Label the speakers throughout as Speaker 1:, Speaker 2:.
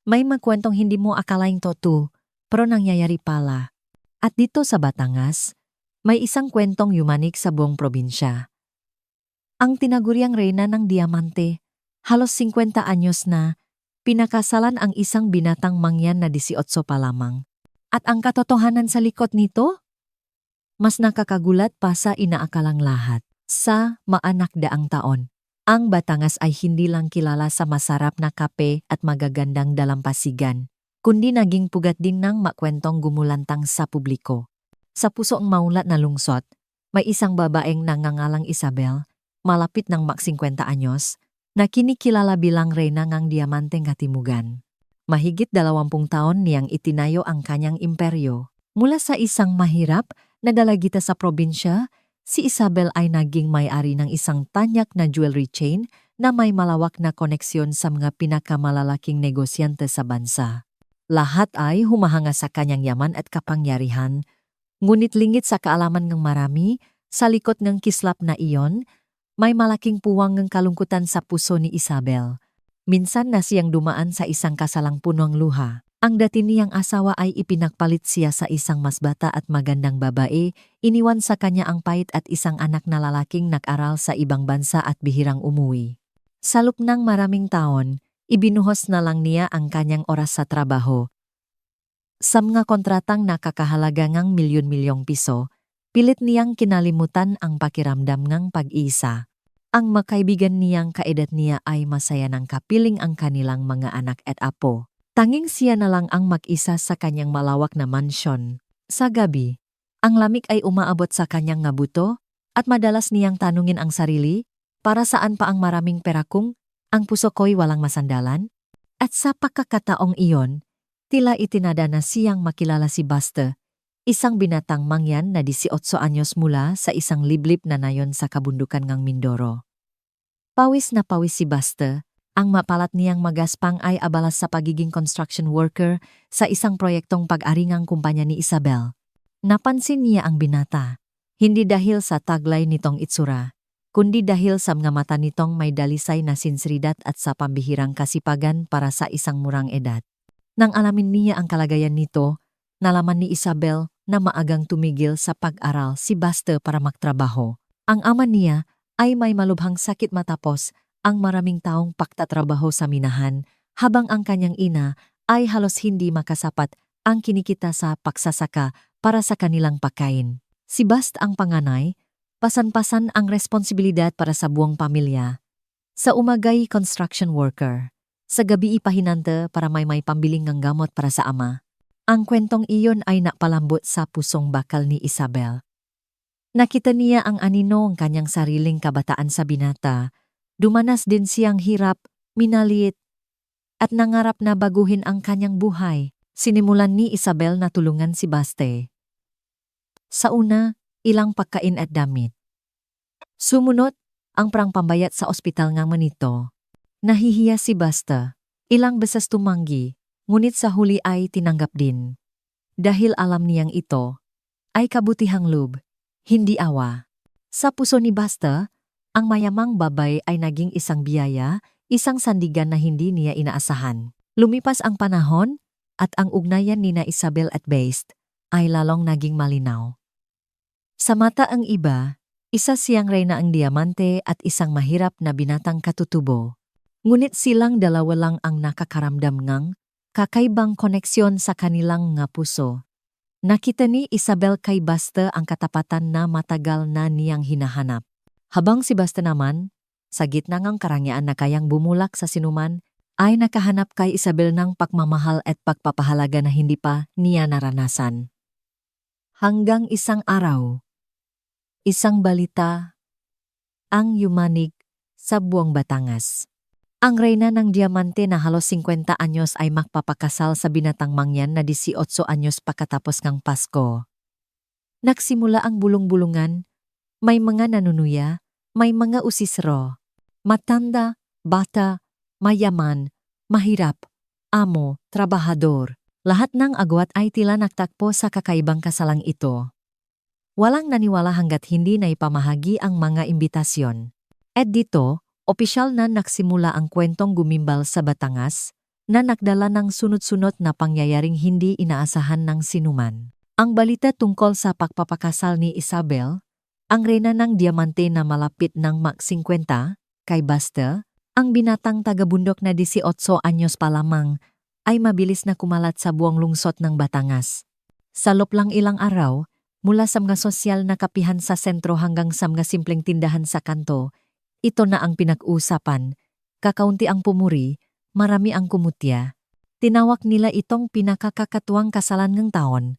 Speaker 1: May magkwentong hindi mo akalaing totoo, pero nangyayari pala. At dito sa Batangas, may isang kwentong yumanik sa buong probinsya. Ang tinaguriang reyna ng diamante, halos 50 anyos na, pinakasalan ang isang binatang mangyan na 18 pa lamang. At ang katotohanan sa likod nito? Mas nakakagulat pa sa inaakalang lahat. Sa maanak daang taon, ang Batangas ay hindi lang kilala sa masarap na kape at magagandang dalampasigan, kundi naging pugat din ng makwentong gumulantang sa publiko. Sa puso ang maulat na lungsod, may isang babaeng nangangalang Isabel, malapit ng mak 50 anyos, na kinikilala bilang reyna ng diamanteng katimugan. Mahigit 20 taon niyang itinayo ang kanyang imperyo. Mula sa isang mahirap na dalagita sa probinsya, si Isabel ay naging may-ari ng isang tanyak na jewelry chain na may malawak na koneksyon sa mga pinakamalalaking negosyante sa bansa. Lahat ay humahanga sa kanyang yaman at kapangyarihan, ngunit lingit sa kaalaman ng marami, sa likod ng kislap na iyon, may malaking puwang ng kalungkutan sa puso ni Isabel. Minsan na siyang dumaan sa isang kasalang punong luha. Ang dati niyang asawa ay ipinagpalit siya sa isang mas bata at magandang babae, iniwan sa kanya ang pait at isang anak na lalaking nag-aral sa ibang bansa at bihirang umuwi. Sa loob ng maraming taon, ibinuhos na lang niya ang kanyang oras sa trabaho. Sa mga kontratang nakakahalaga ng milyon-milyong piso, pilit niyang kinalimutan ang pakiramdam ng pag-iisa. Ang makaibigan niyang kaedad niya ay masaya ng kapiling ang kanilang mga anak at apo. Tanging siya na lang ang mag-isa sa kanyang malawak na mansyon. Sa gabi, ang lamig ay umaabot sa kanyang ngabuto at madalas niyang tanungin ang sarili, para saan pa ang maraming pera kung ang puso ko'y walang masandalan? At sa pagkakataong iyon, tila itinada na siyang makilala si Buster, isang binatang mangyan na 18 anyos mula sa isang liblib na nayon sa kabundukan ng Mindoro. Pawis na pawis si Buster. Ang mapalat niyang magaspang ay abala sa pagiging construction worker sa isang proyektong pag-aringang kumpanya ni Isabel. Napansin niya ang binata, hindi dahil sa taglay nitong itsura, kundi dahil sa mga mata nitong may dalisay na sinseridad at sa pambihirang kasipagan para sa isang murang edad. Nang alamin niya ang kalagayan nito, nalaman ni Isabel na maagang tumigil sa pag-aral si Buster para magtrabaho. Ang ama niya ay may malubhang sakit matapos ang maraming taong pagtatrabaho sa minahan, habang ang kanyang ina ay halos hindi makasapat ang kinikita sa pagsasaka para sa kanilang pagkain. Si Bast ang panganay, pasan-pasan ang responsibilidad para sa buong pamilya. Sa umagay construction worker, sa gabi ipahinante para may pambiling ng gamot para sa ama. Ang kwentong iyon ay napalambot sa pusong bakal ni Isabel. Nakita niya ang anino ang kanyang sariling kabataan sa binata. Dumanas din siyang hirap, minaliit, at nangarap na baguhin ang kanyang buhay. Sinimulan ni Isabel na tulungan si Baste. Sa una, ilang pagkain at damit. Sumunod, ang prang pambayat sa ospital ng manito. Nahihiya si Baste. Ilang beses tumanggi, ngunit sa huli ay tinanggap din. Dahil alam niyang ito ay kabutihang loob, hindi awa. Sa puso ni Baste, ang mayamang babay ay naging isang biyaya, isang sandigan na hindi niya inaasahan. Lumipas ang panahon, at ang ugnayan nina Isabel at Bast ay lalong naging malinaw. Sa mata ang iba, isa siyang reyna ang diamante at isang mahirap na binatang katutubo. Ngunit silang dalawa lang ang nakakaramdam ng kakaibang koneksyon sa kanilang nga puso. Nakita ni Isabel kay Basta ang katapatan na matagal na niyang hinahanap. Habang si Basta naman, sa gitna ng karangyaan na kayang bumulak sa sinuman, ay nakahanap kay Isabel ng pagmamahal at pagpapahalaga na hindi pa niya naranasan. Hanggang isang araw, isang balita ang yumanig sa buong Batangas. Ang reyna ng diamante na halos 50 anyos ay magpapakasal sa binatang mangyan na 18 anyos pagkatapos ng Pasko. Nagsimula ang bulong-bulungan, may mga nanunuya, may mga usisro, matanda, bata, mayaman, mahirap, amo, trabahador. Lahat ng agwat ay tila nagtakpo sa kakaibang kasalang ito. Walang naniwala hanggat hindi na ipamahagi ang mga imbitasyon. At dito, opisyal na nagsimula ang kwentong gumimbal sa Batangas, na nagdala ng sunod-sunod na pangyayaring hindi inaasahan ng sinuman. Ang balita tungkol sa pagpapakasal ni Isabel, ang reyna ng diamante na malapit ng Mak 50, kay Buster, ang binatang taga-bundok na 18 anyos pa lamang, ay mabilis na kumalat sa buong lungsod ng Batangas. Sa loob lang ilang araw, mula sa mga sosyal na kapihan sa sentro hanggang sa mga simpleng tindahan sa kanto, ito na ang pinag-usapan. Kakaunti ang pumuri, marami ang kumutya. Tinawag nila itong pinakakakatuwang kasalan ng taon.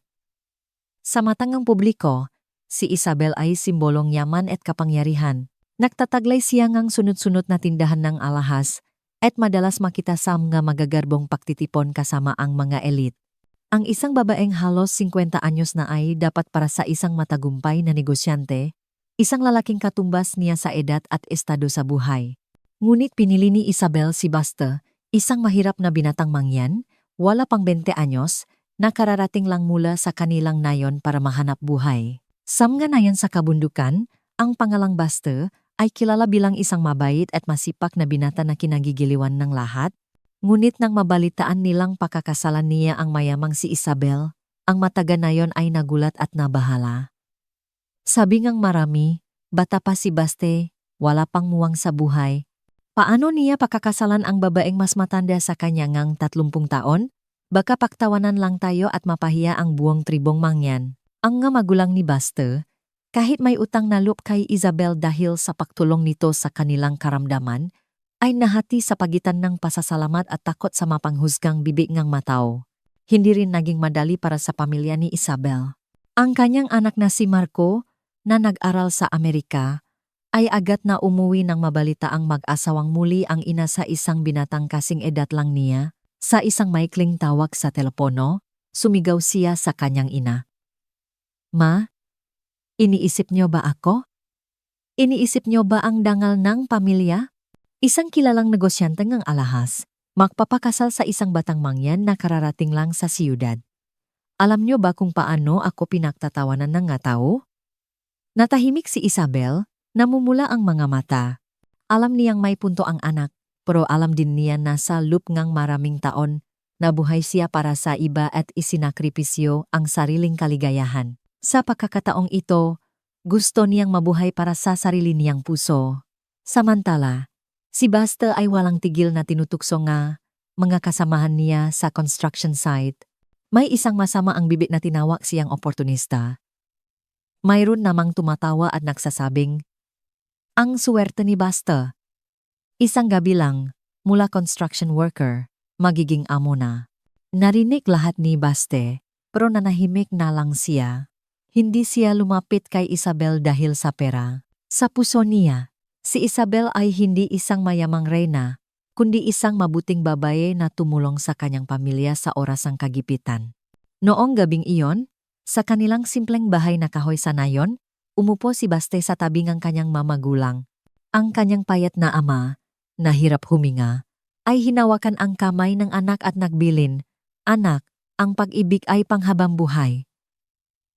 Speaker 1: Sa matang ng publiko, si Isabel ay simbolong yaman at kapangyarihan. Nagtataglay siya ngang sunod-sunod na tindahan ng alahas at madalas makita sa mga magagarbong pagtitipon kasama ang mga elit. Ang isang babaeng halos 50 anyos na ay dapat para sa isang matagumpay na negosyante, isang lalaking katumbas niya sa edad at estado sa buhay. Ngunit pinili ni Isabel si Buster, isang mahirap na binatang mangyan, wala pang 20 anyos, na kararating lang mula sa kanilang nayon para mahanap buhay. Sa mga nayon sa kabundukan, ang pangalang Buster ay kilala bilang isang mabait at masipak na binata na kinagigiliwan ng lahat. Ngunit nang mabalitaan nilang pakakasalan niya ang mayamang si Isabel, ang mataga nayon ay nagulat at nabahala. Sabi ngang marami, bata pa si Baste, wala pang muwang sa buhay. Paano niya pakakasalan ang babaeng mas matanda sa kanya ngang 30 taon? Baka paktawanan lang tayo at mapahiya ang buong tribong mangyan. Ang nga magulang ni Buster, kahit may utang na loob kay Isabel dahil sa pagtulong nito sa kanilang karamdaman, ay nahati sa pagitan ng pasasalamat at takot sa mapanghusgang bibig ngang mataw. Hindi rin naging madali para sa pamilya ni Isabel. Ang kanyang anak na si Marco, na nag-aral sa Amerika, ay agad na umuwi nang mabalita ang mag-asawang muli ang ina sa isang binatang kasing edad lang niya. Sa isang maikling tawag sa telepono, sumigaw siya sa kanyang ina. Ma, iniisip niyo ba ako? Iniisip niyo ba ang dangal ng pamilya? Isang kilalang negosyante ng alahas, magpapakasal sa isang batang mangyan na kararating lang sa siyudad. Alam niyo ba kung paano ako pinagtatawanan ng nga tao? Natahimik si Isabel, namumula ang mga mata. Alam niyang may punto ang anak, pero alam din niya na sa loop ngang maraming taon, nabuhay siya para sa iba at isinakripisyo ang sariling kaligayahan. Sa pagkakataong ito, gusto niyang mabuhay para sa sarili niyang puso. Samantala, si Buster ay walang tigil na tinutukso nga mga kasamahan niya sa construction site. May isang masama ang bibig na tinawag siyang oportunista. Mayroon namang tumatawa at nagsasabing, ang suwerte ni Buster. Isang gabi lang, mula construction worker, magiging amo na. Narinig lahat ni Baste, pero nanahimik na lang siya. Hindi siya lumapit kay Isabel dahil sa pera. Sa puso niya, si Isabel ay hindi isang mayamang reyna, kundi isang mabuting babae na tumulong sa kanyang pamilya sa orasang kagipitan. Noong gabing iyon, sa kanilang simpleng bahay na kahoy sa nayon, umupo si Baste sa tabi ng kanyang mamagulang. Ang kanyang payat na ama, na hirap huminga, ay hinawakan ang kamay ng anak at nagbilin, "Anak, ang pag-ibig ay panghabang buhay.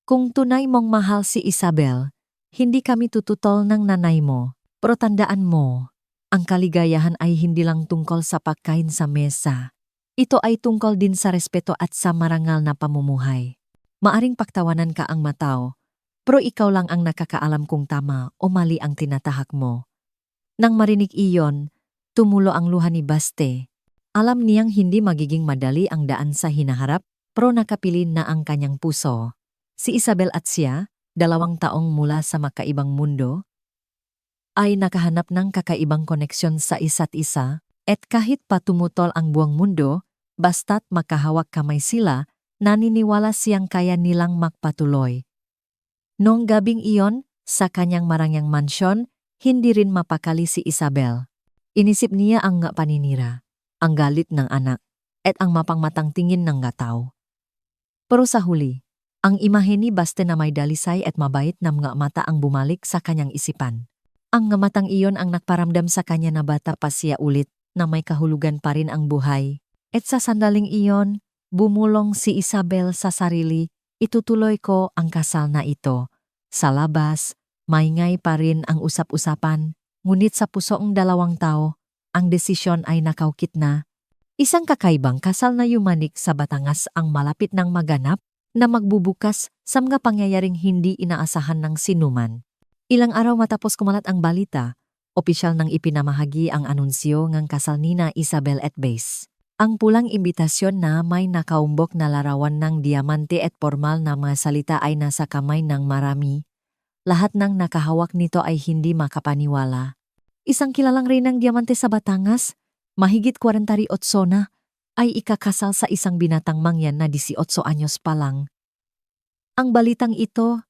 Speaker 1: Kung tunay mong mahal si Isabel, hindi kami tututol ng nanay mo, pero tandaan mo, ang kaligayahan ay hindi lang tungkol sa pagkain sa mesa. Ito ay tungkol din sa respeto at sa marangal na pamumuhay. Maaring paktawanan ka ang mataw, pero ikaw lang ang nakakaalam kung tama o mali ang tinatahak mo." Nang marinig iyon, tumulo ang luha ni Baste. Alam niyang hindi magiging madali ang daan sa hinaharap, pero nakapilin na ang kanyang puso. Si Isabel at siya, 2 taong mula sa makaibang mundo, ay nakahanap ng kakaibang koneksyon sa isa't isa, at kahit pa tumutol ang buong mundo, basta't makahawak kamay sila, naniniwala siyang kaya nilang magpatuloy. Noong gabing iyon, sa kanyang marangyang mansyon, hindi rin mapakali si Isabel. Inisip niya ang nga paninira, ang galit ng anak, at ang mapangmatang tingin ng nga tao. Pero sa huli, ang imahe ni Baste na may dalisay at mabait na mga mata ang bumalik sa kanyang isipan. Ang nga matang iyon ang nagparamdam sa kanya na bata pa siya ulit, na may kahulugan pa rin ang buhay. At sa sandaling iyon, bumulong si Isabel sa sarili, itutuloy ko ang kasal na ito. Sa labas, maingay pa rin ang usap-usapan, ngunit sa pusoong 2 tao, ang desisyon ay nakaukit na. Isang kakaibang kasal na yumanik sa Batangas ang malapit ng maganap na magbubukas sa mga pangyayaring hindi inaasahan ng sinuman. Ilang araw matapos kumalat ang balita, opisyal nang ipinamahagi ang anunsyo ng kasal nina Isabel at Base. Ang pulang imbitasyon na may nakaumbok na larawan ng diamante at formal na mga salita ay nasa kamay ng marami. Lahat ng nakahawak nito ay hindi makapaniwala. Isang kilalang reynang diamante sa Batangas, mahigit 48 na, ay ikakasal sa isang binatang mangyan na 18 anyos pa lang. Ang balitang ito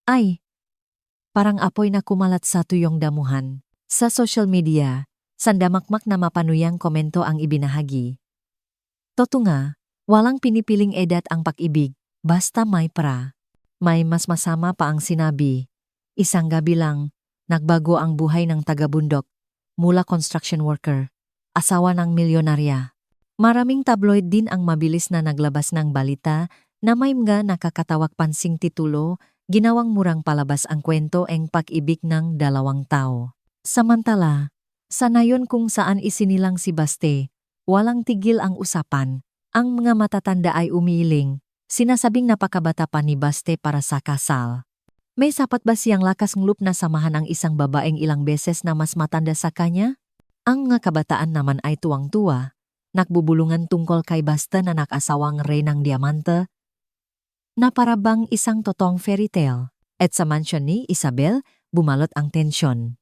Speaker 1: ay parang apoy na kumalat sa tuyong damuhan. Sa social media, sandamakmak na mapanuyang komento ang ibinahagi. Totoo nga, walang pinipiling edad ang pag-ibig, basta may pra. May mas masama pa ang sinabi. Isang gabi lang, nagbago ang buhay ng taga-bundok, mula construction worker, asawa ng milyonarya. Maraming tabloid din ang mabilis na naglabas ng balita na may mga nakakatawag pansing titulo, ginawang murang palabas ang kwento ang pag-ibig ng dalawang tao. Samantala, sa nayon kung saan isinilang si Baste, walang tigil ang usapan. Ang mga matatanda ay umiiling, sinasabing napakabata pa ni Baste para sa kasal. May sapat ba siyang lakas ng na samahan ang isang babaeng ilang beses na mas matanda sa kanya? Ang mga kabataan naman ay tuwang-tuwa, nagbubulungan tungkol kay Baste na nakasawang reynang diamante, na parabang isang totoong fairy tale. At sa mansyon ni Isabel, bumalot ang tensyon.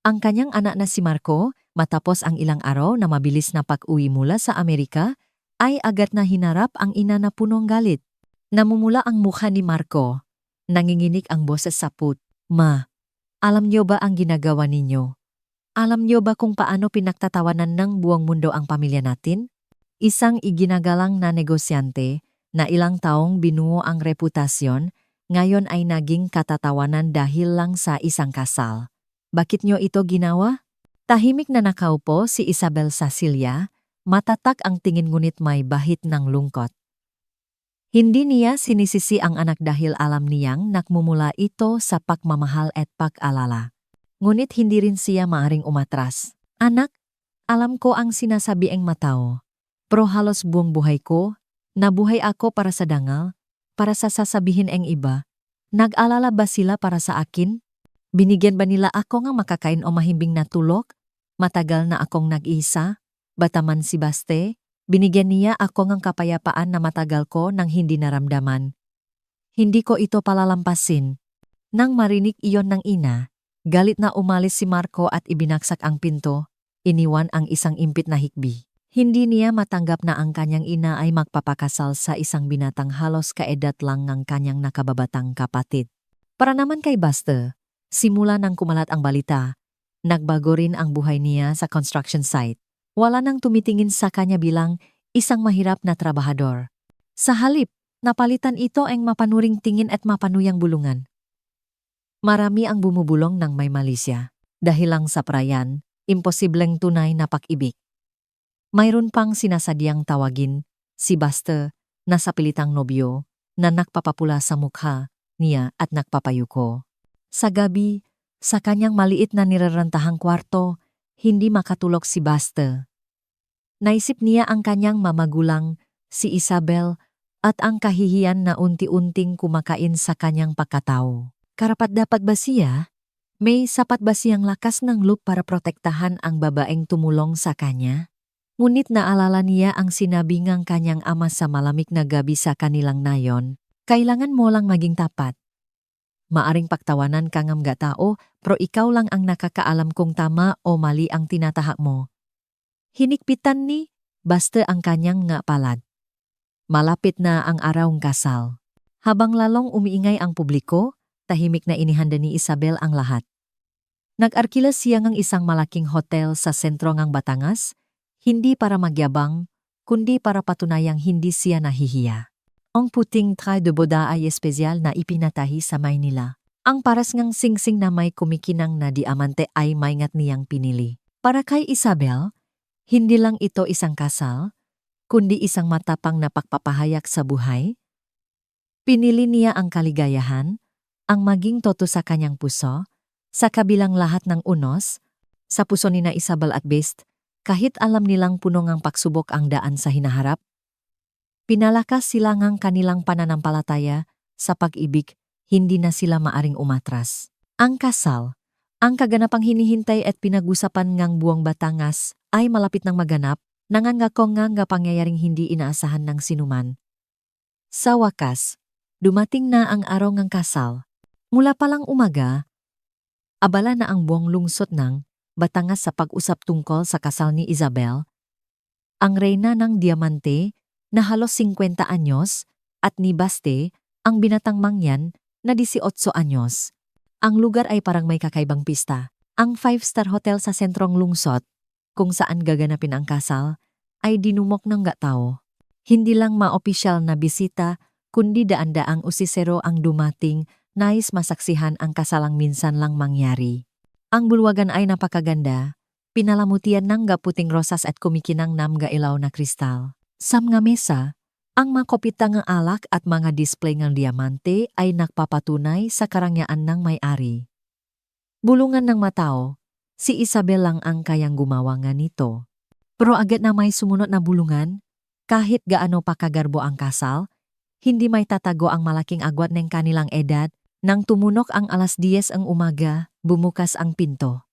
Speaker 1: Ang kanyang anak na si Marco, matapos ang ilang araw na mabilis na pag-uwi mula sa Amerika, ay agad na hinarap ang ina na punong galit. Namumula ang mukha ni Marco. Nanginginig ang boses sa put. Ma, alam niyo ba ang ginagawa ninyo? Alam niyo ba kung paano pinagtatawanan ng buong mundo ang pamilya natin? Isang iginagalang na negosyante na ilang taong binuo ang reputasyon, ngayon ay naging katatawanan dahil lang sa isang kasal. Bakit niyo ito ginawa? Tahimik na nakaupo si Isabel Cecilia, matatak ang tingin ngunit may bahid ng lungkot. Hindi niya sinisisi ang anak dahil alam niyang nakmumula ito sa pagmamahal at pag-alala. Ngunit hindi rin siya maaring umatras. Anak, alam ko ang sinasabi ang matao. Pero halos buong buhay ko, nabuhay ako para sa dangal, para sa sasabihin ang iba. Nag-alala ba sila para sa akin? Binigyan ba nila ako ng makakain o mahimbing na tulog? Matagal na akong nag-isa? Bataman si Baste, binigyan niya ako ng kapayapaan na matagal ko nang hindi naramdaman. Hindi ko ito palalampasin. Nang marinig iyon ng ina, galit na umalis si Marco at ibinaksak ang pinto, iniwan ang isang impit na hikbi. Hindi niya matanggap na ang kanyang ina ay magpapakasal sa isang binatang halos kaedad lang ng kanyang nakababatang kapatid. Para naman kay Baste, simula nang kumalat ang balita, nagbago rin ang buhay niya sa construction site. Wala nang tumitingin sa kanya bilang isang mahirap na trabahador. Sa halip, napalitan ito ang mapanuring tingin at mapanuyang bulungan. Marami ang bumubulong ng may malisya. Dahil lang sa prayan, imposibleng tunay na pag-ibig. Mayroon pang sinasadyang tawagin, si Baste, na sa pilitang nobyo, na nagpapapula sa mukha niya at nagpapayuko. Sa gabi, sa kanyang maliit na nirarantahang kwarto, hindi makatulog si Baste. Naisip niya ang kanyang mamagulang, si Isabel, at ang kahihiyan na unti-unting kumakain sa kanyang pagkatao. Karapat-dapat ba siya? May sapat ba siyang lakas ng loob para protektahan ang babaeng tumulong sa kanya? Ngunit naalala niya ang sinabi ng kanyang ama sa malamig na gabi sa kanilang nayon, kailangan mo lang maging tapat. Maaring pagtawanan ka ng mga tao, pero ikaw lang ang nakakaalam kung tama o mali ang tinatahak mo. Hinikpitan ni Baste ang kanyang nga palad. Malapit na ang arawng kasal. Habang lalong umiingay ang publiko, tahimik na inihanda ni Isabel ang lahat. Nag-arkila siya ng isang malaking hotel sa sentro ng Batangas, hindi para magyabang, kundi para patunayang hindi siya nahihiya. Ang puting train de boda ay espesyal na ipinatahi sa Maynila. Ang paras ngang singsing na may kumikinang na diamante ay maingat niyang pinili. Para kay Isabel, hindi lang ito isang kasal, kundi isang matapang na pagpapahayag sa buhay. Pinili niya ang kaligayahan, ang maging toto sa kanyang puso, sa kabilang lahat ng unos, sa puso ni na Isabel at Best, Kahit alam nilang puno ngang pagsubok ang daan sa hinaharap, pinalakas sila ngang kanilang pananampalataya sa pag-ibig, hindi na sila maaring umatras. Ang kasal, ang kaganapang hinihintay at pinag-usapan ngang buong Batangas ay malapit nang maganap, nangangako nga pangyayaring hindi inaasahan ng sinuman. Sa wakas, dumating na ang araw ng kasal. Mula palang umaga, abala na ang buong lungsod ng Batangas sa pag-usap tungkol sa kasal ni Isabel, ang reyna ng Diamante na halos 50 anyos, at ni Baste, ang binatang mangyan na 18 anyos. Ang lugar ay parang may kakaibang pista. Ang 5-star hotel sa sentrong lungsod, kung saan gaganapin ang kasal, ay dinumok ng tao. Hindi lang ma-opisyal na bisita, kundi daan-daang usisero ang dumating, nais masaksihan ang kasalang minsan lang mangyari. Ang bulwagan ay napakaganda, pinalamutian ng puting rosas at kumikinang ilaw na kristal. Sa mga mesa, ang mga kopitang alak at mga display ng diamante ay nagpapatunay sa karangyaan ng may-ari. Bulungan ng matao, si Isabel lang ang kayang gumawa nga nito. Pero agad na may sumunod na bulungan, kahit gaano pa kagarbo ang kasal, hindi may tatago ang malaking agwat ng kanilang edad. Nang tumunok ang 10:00 ang umaga, bumukas ang pinto.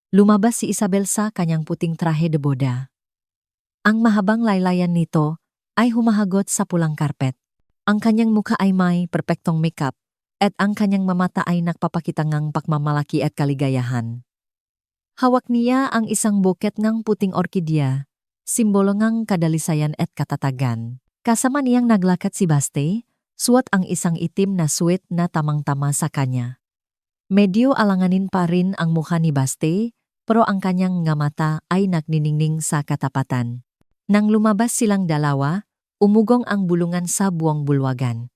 Speaker 1: Lumabas si Isabel sa kanyang puting trahe de boda. Ang mahabang laylayan nito ay humahagot sa pulang karpet. Ang kanyang mukha ay may perpektong makeup at ang kanyang mamata ay nagpapakita ngang pagmamalaki at kaligayahan. Hawak niya ang isang buket ng puting orkidya, simbolo ng kadalisayan at katatagan. Kasama niyang naglakat si Baste, suot ang isang itim na suit na tamang-tama sa kanya. Medyo alanganin pa rin ang mukha ni Baste, pero ang kanyang mata ay nagniningning sa katapatan. Nang lumabas silang dalawa, umugong ang bulungan sa buong bulwagan.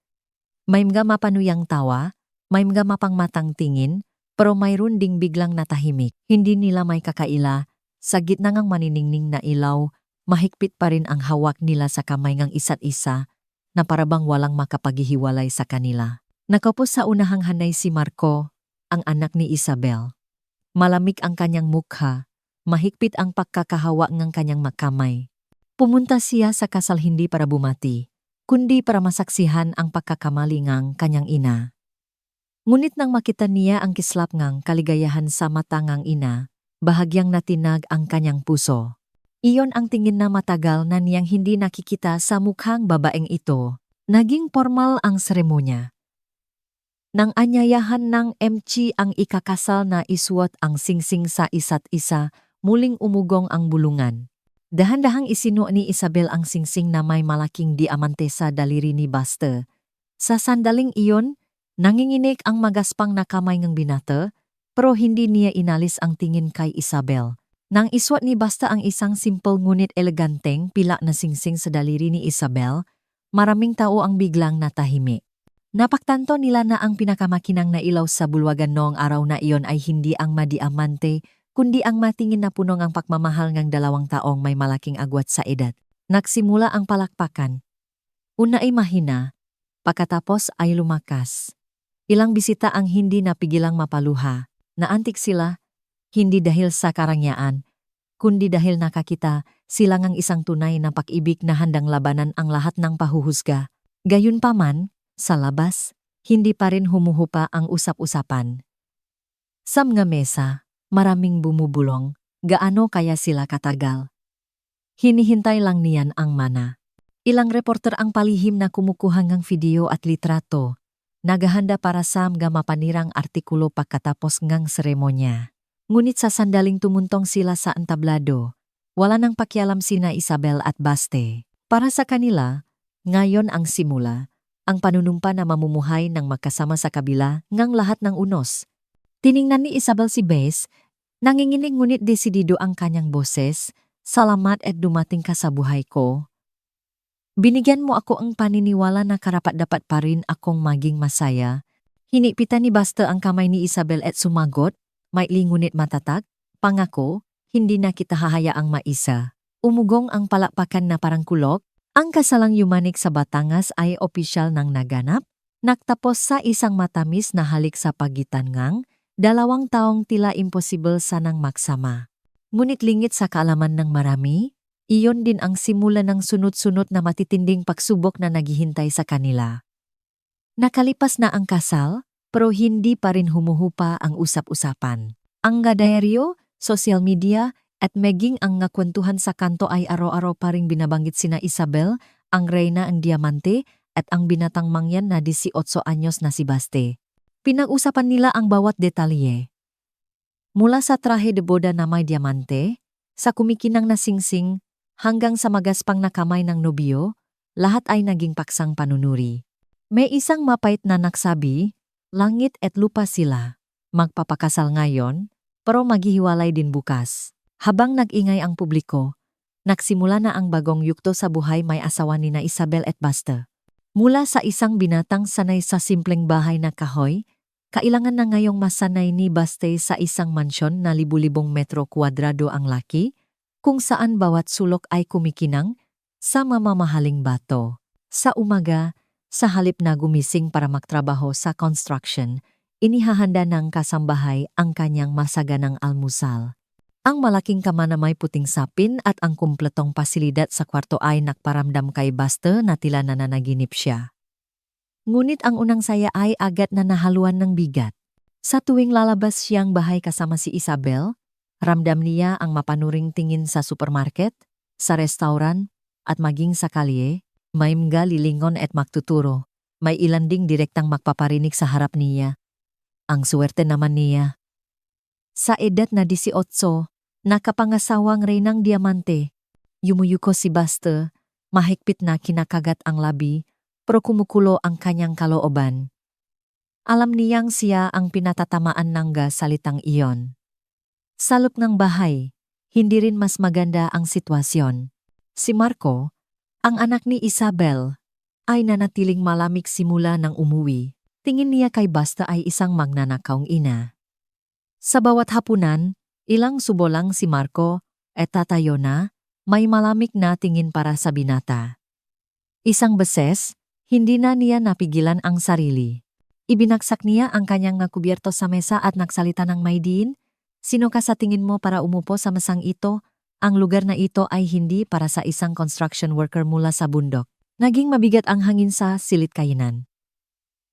Speaker 1: May mga mapanuyang tawa, may mga mapangmatang tingin, pero mayroon ding biglang natahimik. Hindi nila may kakaila, sa gitna ng maniningning na ilaw, mahigpit pa rin ang hawak nila sa kamay ng isa't isa, na parabang walang makapaghihiwalay sa kanila. Nakaupo sa unahang hanay si Marco, ang anak ni Isabel. Malamig ang kanyang mukha, mahigpit ang pagkakahawa ng kanyang makamay. Pumunta siya sa kasal hindi para bumati, kundi para masaksihan ang pagkakamali ng kanyang ina. Ngunit nang makita niya ang kislap ng kaligayahan sa mata ng ina, bahagyang natinag ang kanyang puso. Iyon ang tingin na matagal na niyang hindi nakikita sa mukhang babaeng ito. Naging formal ang seremonya. Nang anyayahan ng MC ang ikakasal na isuot ang singsing sa isa't isa, muling umugong ang bulungan. Dahan-dahang isinuot ni Isabel ang singsing na may malaking diamante sa daliri ni Baste. Sa sandaling iyon, nanginginig ang magaspang na kamay ng binata, pero hindi niya inalis ang tingin kay Isabel. Nang isuot ni Baste ang isang simple ngunit eleganteng pila na singsing sa daliri ni Isabel, maraming tao ang biglang natahimik. Napagtanto nila na ang pinakamakinang na ilaw sa bulwagan noong araw na iyon ay hindi ang madiamante, kundi ang matingin na puno ng pagmamahal ng dalawang taong may malaking agwat sa edad. Nagsimula ang palakpakan. Una ay mahina, pagkatapos ay lumakas. Ilang bisita ang hindi napigilang mapaluha. Naantik sila, hindi dahil sa karangyaan, kundi dahil nakakita sila ng isang tunay na pag-ibig na handang labanan ang lahat ng pahuhusga. Gayunpaman, sa labas, hindi pa rin humuhupa ang usap-usapan. Sa mga mesa, maraming bumubulong, gaano kaya sila katagal. Hinihintay lang niyan ang mana. Ilang reporter ang palihim na kumukuha ng video at litrato, naghahanda para sa mga mapanirang artikulo pagkatapos ng seremonya. Ngunit sa sandaling tumuntong sila sa entablado, wala nang pakialam sina Isabel at Baste. Para sa kanila, ngayon ang simula, ang panunumpa na mamumuhay ng magkasama sa kabila ng lahat ng unos. Tiningnan ni Isabel si Bess, nanginginig ngunit desidido ang kanyang boses, "Salamat at dumating ka sa buhay ko. Binigyan mo ako ang paniniwala na karapat-dapat pa rin akong maging masaya." Hinipitan ni Baste ang kamay ni Isabel at sumagot, maikli ngunit matatag, "Pangako, hindi na kita hahayaang maisa." Umugong ang palakpakan na parang kulok. Ang kasalang yumanik sa Batangas ay opisyal nang naganap, nagtapos sa isang matamis na halik sa pagitan ngang dalawang taong tila imposible sanang magsama. Ngunit lingit sa kaalaman ng marami, iyon din ang simula ng sunod-sunod na matitinding pagsubok na naghihintay sa kanila. Nakalipas na ang kasal, pero hindi pa rin humuhupa ang usap-usapan. Ang diaryo, social media, at maging ang ngakwentuhan sa kanto ay araw-araw pa ring binabanggit sina Isabel, ang reyna ang diamante, at ang binatang mangyan na 18 anyos na si Baste. Pinag-usapan nila ang bawat detalye. Mula sa trahe de boda na may diamante, sa kumikinang na singsing, hanggang sa magaspang na kamay ng nobyo, lahat ay naging paksang panunuri. May isang mapait na nagsabi, langit at lupa sila. Magpapakasal ngayon, pero maghihiwalay din bukas. Habang nag-ingay ang publiko, nagsimula na ang bagong yugto sa buhay may asawa ni na Isabel at Baste. Mula sa isang binatang sanay sa simpleng bahay na kahoy, kailangan na ngayong masanay ni Baste sa isang mansyon na libu-libong metro kwadrado ang laki, kung saan bawat sulok ay kumikinang sa mamamahaling bato. Sa umaga, sa halip na gumising para magtrabaho sa construction, inihahanda ng kasambahay ang kanyang masaganang almusal. Ang malaking kama na may puting sapin at ang kumpletong pasilidad sa kwarto ay nakparamdam kay Baste na tila nananaginip siya. Ngunit ang unang saya ay agad na nahaluan ng bigat. Sa tuwing lalabas siyang bahay kasama si Isabel, ramdam niya ang mapanuring tingin sa supermarket, sa restauran, at maging sa kalye, may mga lilingon at magtuturo. May ilan ding direktang magpaparinig sa harap niya. Ang swerte naman niya. Sa edad na 18, nakapangasawang reynang diamante, yumuyuko si Baste, mahigpit na kinakagat ang labi, pero kumukulo ang kanyang kalooban. Alam niyang siya ang pinatatamaan ng salitang iyon. Sa loob ng bahay, hindi rin mas maganda ang sitwasyon. Si Marco, ang anak ni Isabel, ay nanatiling malamig simula ng umuwi. Tingin niya kay Baste ay isang magnanakaong ina. Sa bawat hapunan, ilang subo lang si Marco at tatayo na, may malamig na tingin para sa binata. Isang beses, hindi na niya napigilan ang sarili. Ibinagsak niya ang kanyang kubierto sa mesa at nagsalita ng may diin, "Sino ka sa tingin mo para umupo sa mesang ito? Ang lugar na ito ay hindi para sa isang construction worker mula sa bundok." Naging mabigat ang hangin sa silid-kainan.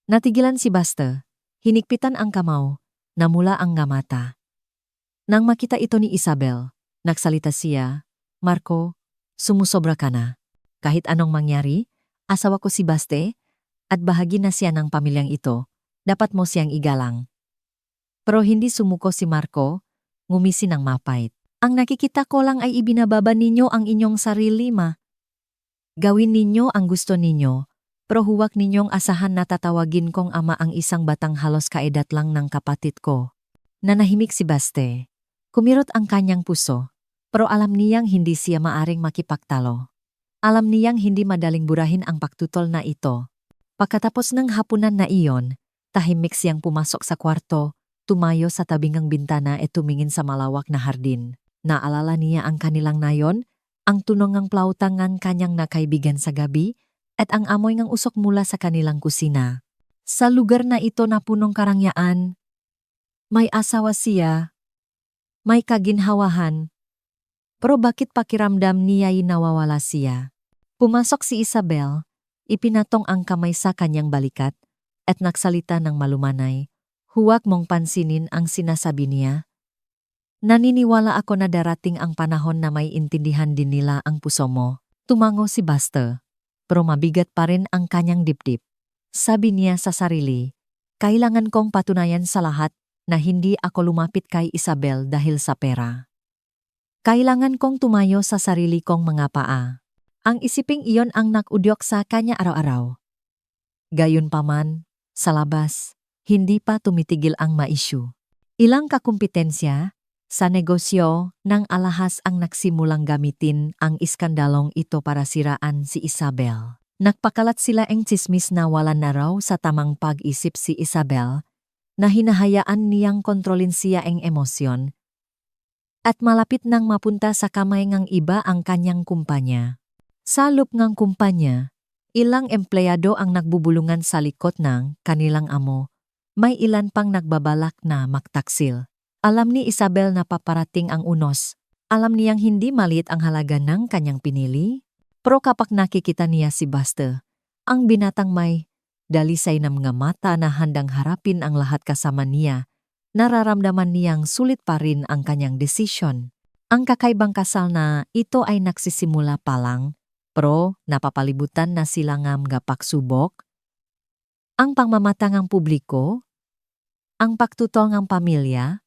Speaker 1: Natigilan si Baste, hinikpitan ang kamao, namula ang mata. Nang makita ito ni Isabel, nagsalita siya, "Marco, sumusobra ka na. Kahit anong mangyari, asawa ko si Baste, at bahagi na siya ng pamilyang ito, dapat mo siyang igalang." Pero hindi sumuko si Marco, ngumisi ng mapait. "Ang nakikita ko lang ay ibinababa ninyo ang inyong sarili, ma. Gawin ninyo ang gusto ninyo, pero huwag ninyong asahan na tatawagin kong ama ang isang batang halos kaedad lang ng kapatid ko." Nanahimik si Baste. Kumirot ang kanyang puso, pero alam niyang hindi siya maaring makipagtalo. Alam niyang hindi madaling burahin ang pagtutol na ito. Pagkatapos ng hapunan na iyon, tahimik siyang pumasok sa kwarto, tumayo sa tabingang bintana at tumingin sa malawak na hardin. Naalala niya ang kanilang nayon, ang tunog ng plautang ng kanyang nakaibigan sa gabi, at ang amoy ng usok mula sa kanilang kusina. Sa lugar na ito na punong karangyaan, may asawa siya, may kaginhawahan, pero bakit pakiramdam niya'y nawawala siya? Pumasok si Isabel, ipinatong ang kamay sa kanyang balikat, at nagsalita ng malumanay, "Huwag mong pansinin ang sinasabi niya. Naniniwala ako na darating ang panahon na may intindihan din nila ang puso mo." Tumango si Baste, pero mabigat pa rin ang kanyang dibdib. Sabi niya sa sarili, "Kailangan kong patunayan sa lahat na hindi ako lumapit kay Isabel dahil sa pera. Kailangan kong tumayo sa sarili kong mga paa." Ang isiping iyon ang nakudyok sa kanya araw-araw. Gayunpaman, sa labas, hindi pa tumitigil ang maisyu. Ilang kakumpetensya sa negosyo ng alahas ang nagsimulang gamitin ang iskandalong ito para siraan si Isabel. Nagpakalat sila ang tsismis na wala na raw sa tamang pag-isip si Isabel, na hinahayaan niyang kontrolin siya ang emosyon, at malapit nang mapunta sa kamay ng iba ang kanyang kumpanya. Sa loob ng kumpanya, ilang empleyado ang nagbubulungan sa likod ng kanilang amo. May ilan pang nagbabalak na magtaksil. Alam ni Isabel na paparating ang unos, Alam niyang hindi maliit ang halaga ng kanyang pinili, pero kapag nakikita niya si Buster, ang binatang may dalisay na mga mata na handang harapin ang lahat kasama niya, nararamdaman niyang sulit pa rin ang kanyang desisyon. Ang kakaibang kasal na ito ay nagsisimula pa lang, pero napapalibutan na sila ng mga pagsubok, ang pangmamatangang publiko, ang pagtutol ng pamilya,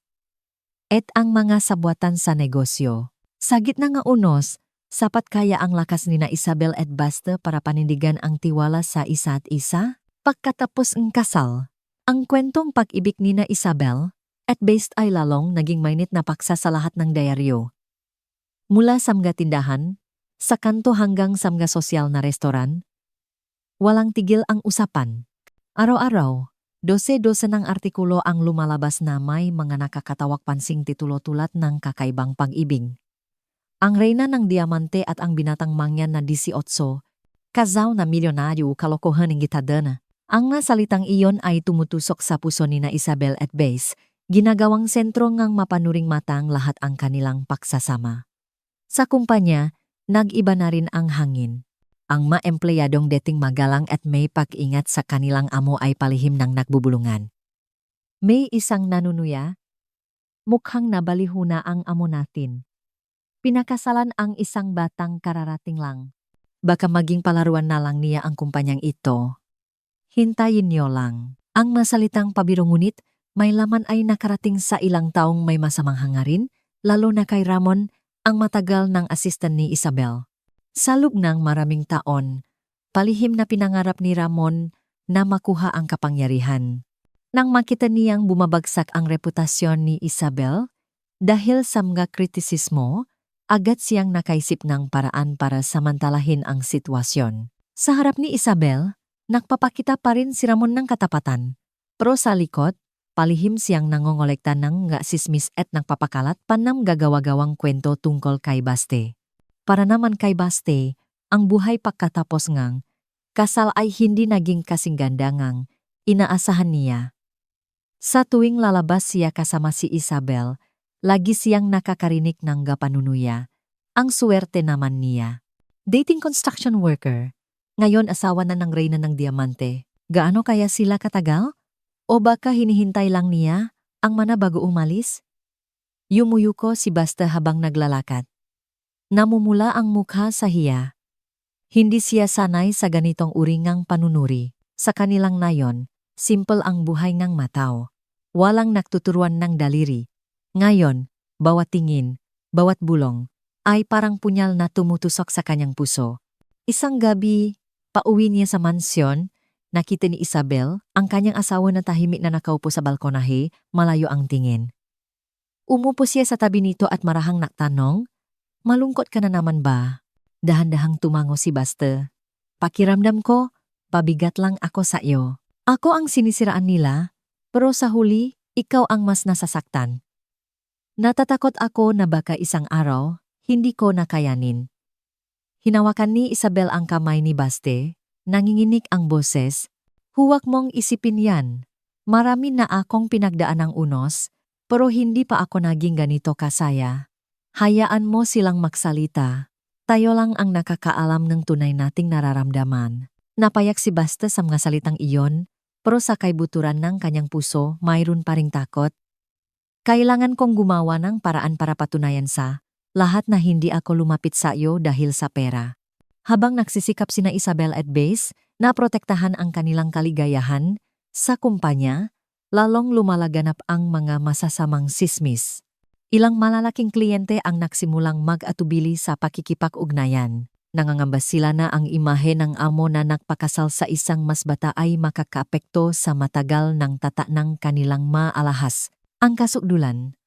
Speaker 1: at ang mga sabuatan sa negosyo. Sa gitna nga unos, sapat kaya ang lakas ni na Isabel at Buster para panindigan ang tiwala sa isa't isa? Pagkatapos ng kasal, ang kwentong pag-ibig ni na Isabel at Based ay lalong naging mainit na paksa sa lahat ng diaryo. Mula sa mga tindahan, sa kanto hanggang sa mga sosyal na restoran, walang tigil ang usapan. Araw-araw, dose-dose ng artikulo ang lumalabas na may mga nakakatawak pansing titulo tulad ng kakaibang pag-ibig. Ang reyna ng diamante at ang binatang mangyan na 18, kazaw na milyonaryo kalokohan ng gitadana. Ang nasalitang iyon ay tumutusok sa puso ni na Isabel at Base, ginagawang sentro ngang mapanuring matang lahat ang kanilang pagsasama. Sa kumpanya, nag-iba na rin ang hangin. Ang mga empleyadong dating magalang at may pag-ingat sa kanilang amo ay palihim ng nagbubulungan. May isang nanunuya, mukhang nabaliho na ang amo natin. Pinakasalan ang isang batang kararating lang. Baka maging palaruan na lang niya ang kumpanyang ito. Hintayin niyo lang. Ang masalitang pabiro ngunit, may laman ay nakarating sa ilang taong may masamang hangarin, lalo na kay Ramon, ang matagal ng assistant ni Isabel. Sa loob ng maraming taon, palihim na pinangarap ni Ramon na makuha ang kapangyarihan. Nang makita niyang bumabagsak ang reputasyon ni Isabel, dahil sa mga kritisismo, agad siyang nakaisip ng paraan para samantalahin ang sitwasyon. Sa harap ni Isabel, nagpapakita pa rin si Ramon ng katapatan. Pero sa likod, palihim siyang nangongolekta ng nga sismis at nagpapakalat pa ng gagawa-gawang kwento tungkol kay Baste. Para naman kay Baste, ang buhay pagkatapos ngang kasal ay hindi naging kasing ganda ngang inaasahan niya. Sa tuwing lalabas siya kasama si Isabel, lagi siyang nakakarinig ng gapanunuya. Ang swerte naman niya. Dating construction worker, ngayon asawa na ng reyna ng diamante. Gaano kaya sila katagal? O baka hinihintay lang niya ang mana bago umalis? Yumuyuko si Basta habang naglalakad. Namumula ang mukha sa hiya. Hindi siya sanay sa ganitong uringang panunuri. Sa kanilang nayon, simple ang buhay ng matao. Walang nagtuturuan ng daliri. Ngayon, bawat tingin, bawat bulong, ay parang punyal na tumutusok sa kanyang puso. Isang gabi, pauwi niya sa mansyon, nakita ni Isabel ang kanyang asawa na tahimik na nakaupo sa balkonahe, malayo ang tingin. Umupo siya sa tabi nito at marahang nagtanong, "Malungkot ka na naman ba?" Dahan-dahang tumango si Buster. "Pakiramdam ko, pabigat lang ako sa iyo. Ako ang sinisiraan nila, pero sa huli, ikaw ang mas nasasaktan. Natatakot ako na baka isang araw, hindi ko nakayanin." Hinawakan ni Isabel ang kamay ni Baste, nanginginig ang boses. "Huwag mong isipin yan. Marami na akong pinagdaan ng unos, pero hindi pa ako naging ganito kasaya. Hayaan mo silang magsalita. Tayo lang ang nakakaalam ng tunay nating nararamdaman." Napayak si Basta sa mga salitang iyon, pero sa kaibuturan ng kanyang puso mayroon pa ring takot. "Kailangan kong gumawa ng paraan para patunayan sa lahat na hindi ako lumapit sa iyo dahil sa pera." Habang nagsisikap sina Isabel at Base na protektahan ang kanilang kaligayahan, sa kumpanya, lalong lumalaganap ang mga masasamang sismis. Ilang malalaking kliyente ang nagsimulang mag-atubili sa pakikipag-ugnayan. Nangangamba sila na ang imahe ng amo na nagpakasal sa isang mas bata ay makakaapekto sa matagal ng tata ng kanilang maalahas. Ang kasukdulan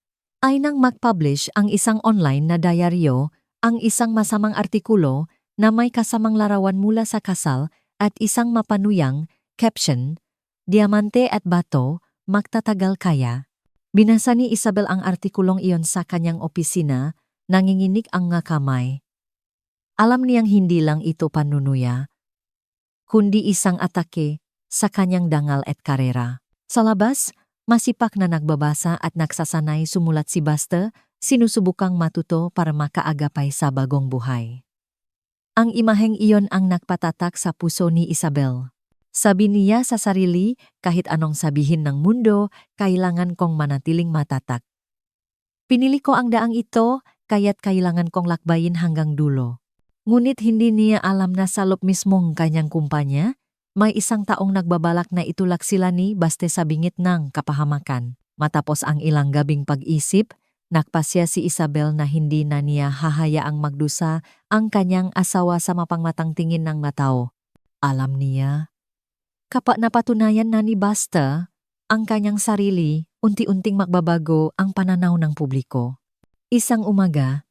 Speaker 1: ay nang mag-publish ang isang online na diaryo, ang isang masamang artikulo na may kasamang larawan mula sa kasal at isang mapanuyang caption, "Diamante at bato, magtatagal kaya?" Binasa ni Isabel ang artikulong iyon sa kanyang opisina, nanginginig ang nga kamay. Alam niyang hindi lang ito panunuya, kundi isang atake sa kanyang dangal at karera. Sa labas, masipak na nagbabasa at nagsasanay sumulat si Basta sinusubukang matuto para makaagapay sa bagong buhay. Ang imaheng iyon ang nagpatatak sa puso ni Isabel. Sabi niya sa sarili, kahit anong sabihin ng mundo, kailangan kong manatiling matatak. Pinili ko ang daang ito, kaya't kailangan kong lakbayin hanggang dulo. Ngunit hindi niya alam na sa loob mismong kanyang kumpanya, may isang taong nagbabalak na itulak sila ni Baste sa bingit ng kapahamakan. Matapos ang ilang gabing pag-isip, nakpasya si Isabel na hindi na niya hahayaang magdusa ang kanyang asawa sa mapangmatang tingin ng matao. Alam niya, kapag napatunayan na ni Baste ang kanyang sarili, unti-unting magbabago ang pananaw ng publiko. Isang umaga,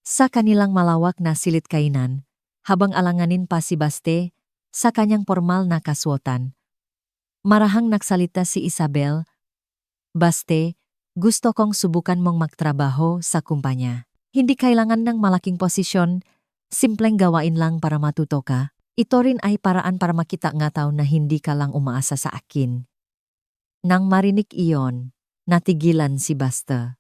Speaker 1: sa kanilang malawak na silid-kainan, habang alanganin pa si Baste sa kanyang formal na kasuotan, marahang nagsalita si Isabel, "Baste, gusto kong subukan mong magtrabaho sa kumpanya. Hindi kailangan ng malaking posisyon, simpleng gawain lang para matuto ka. Ito rin ay paraan para makita nga tao na hindi ka lang umaasa sa akin." Nang marinig iyon, natigilan si Baste.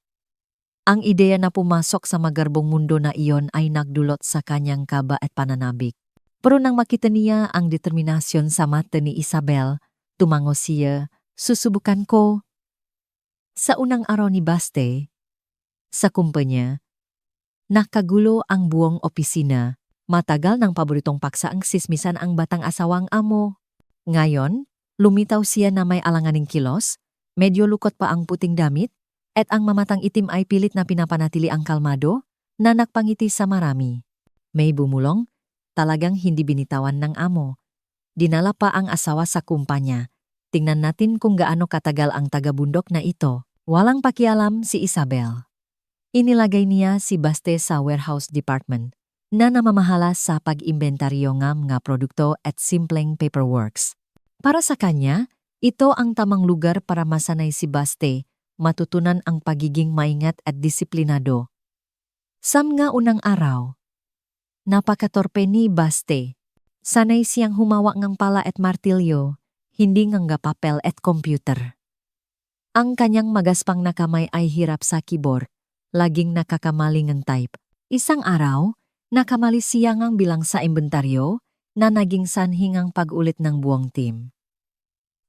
Speaker 1: Ang ideya na pumasok sa magarbong mundo na iyon ay nagdulot sa kanyang kaba at pananabik. Pero nang makita niya ang determinasyon sa mata ni Isabel, tumango siya, "Susubukan ko." Sa unang araw ni Baste, sa kumpanya, nakagulo ang buong opisina. Matagal ng paboritong paksa ang sismisan ang batang asawang amo. Ngayon, lumitaw siya na may alanganing kilos, medyo lukot pa ang puting damit, at ang mamatang itim ay pilit na pinapanatili ang kalmado na nagpangiti sa marami. May bumulong, talagang hindi binitawan ng amo. Dinala pa ang asawa sa kumpanya. Tingnan natin kung gaano katagal ang taga-bundok na ito. Walang pakialam si Isabel. Inilagay niya si Baste sa warehouse department na namamahala sa pag-imbentaryo ng mga produkto at simpleng paperworks. Para sa kanya, ito ang tamang lugar para masanay si Baste, matutunan ang pagiging maingat at disiplinado. Sa mga unang araw, napakatorpe ni Baste. Sanay siyang humawak ng pala at martilyo, hindi nga papel at computer. Ang kanyang magaspang na kamay ay hirap sa keyboard, laging nakakamali ng type. Isang araw, nakamali siya ngang bilang sa imbentaryo na naging sanhi ng pag-ulit ng buong team.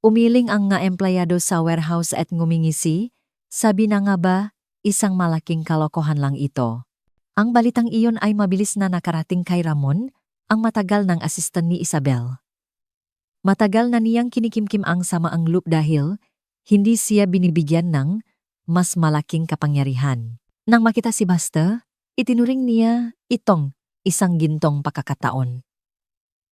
Speaker 1: Umiling ang nga empleyado sa warehouse at ngumingisi, sabi na nga ba, isang malaking kalokohan lang ito. Ang balitang iyon ay mabilis na nakarating kay Ramon, ang matagal ng asistan ni Isabel. Matagal na niyang kinikimkim ang samaang loop dahil hindi siya binibigyan ng mas malaking kapangyarihan. Nang makita si Baste, itinuring niya itong isang gintong pakakataon.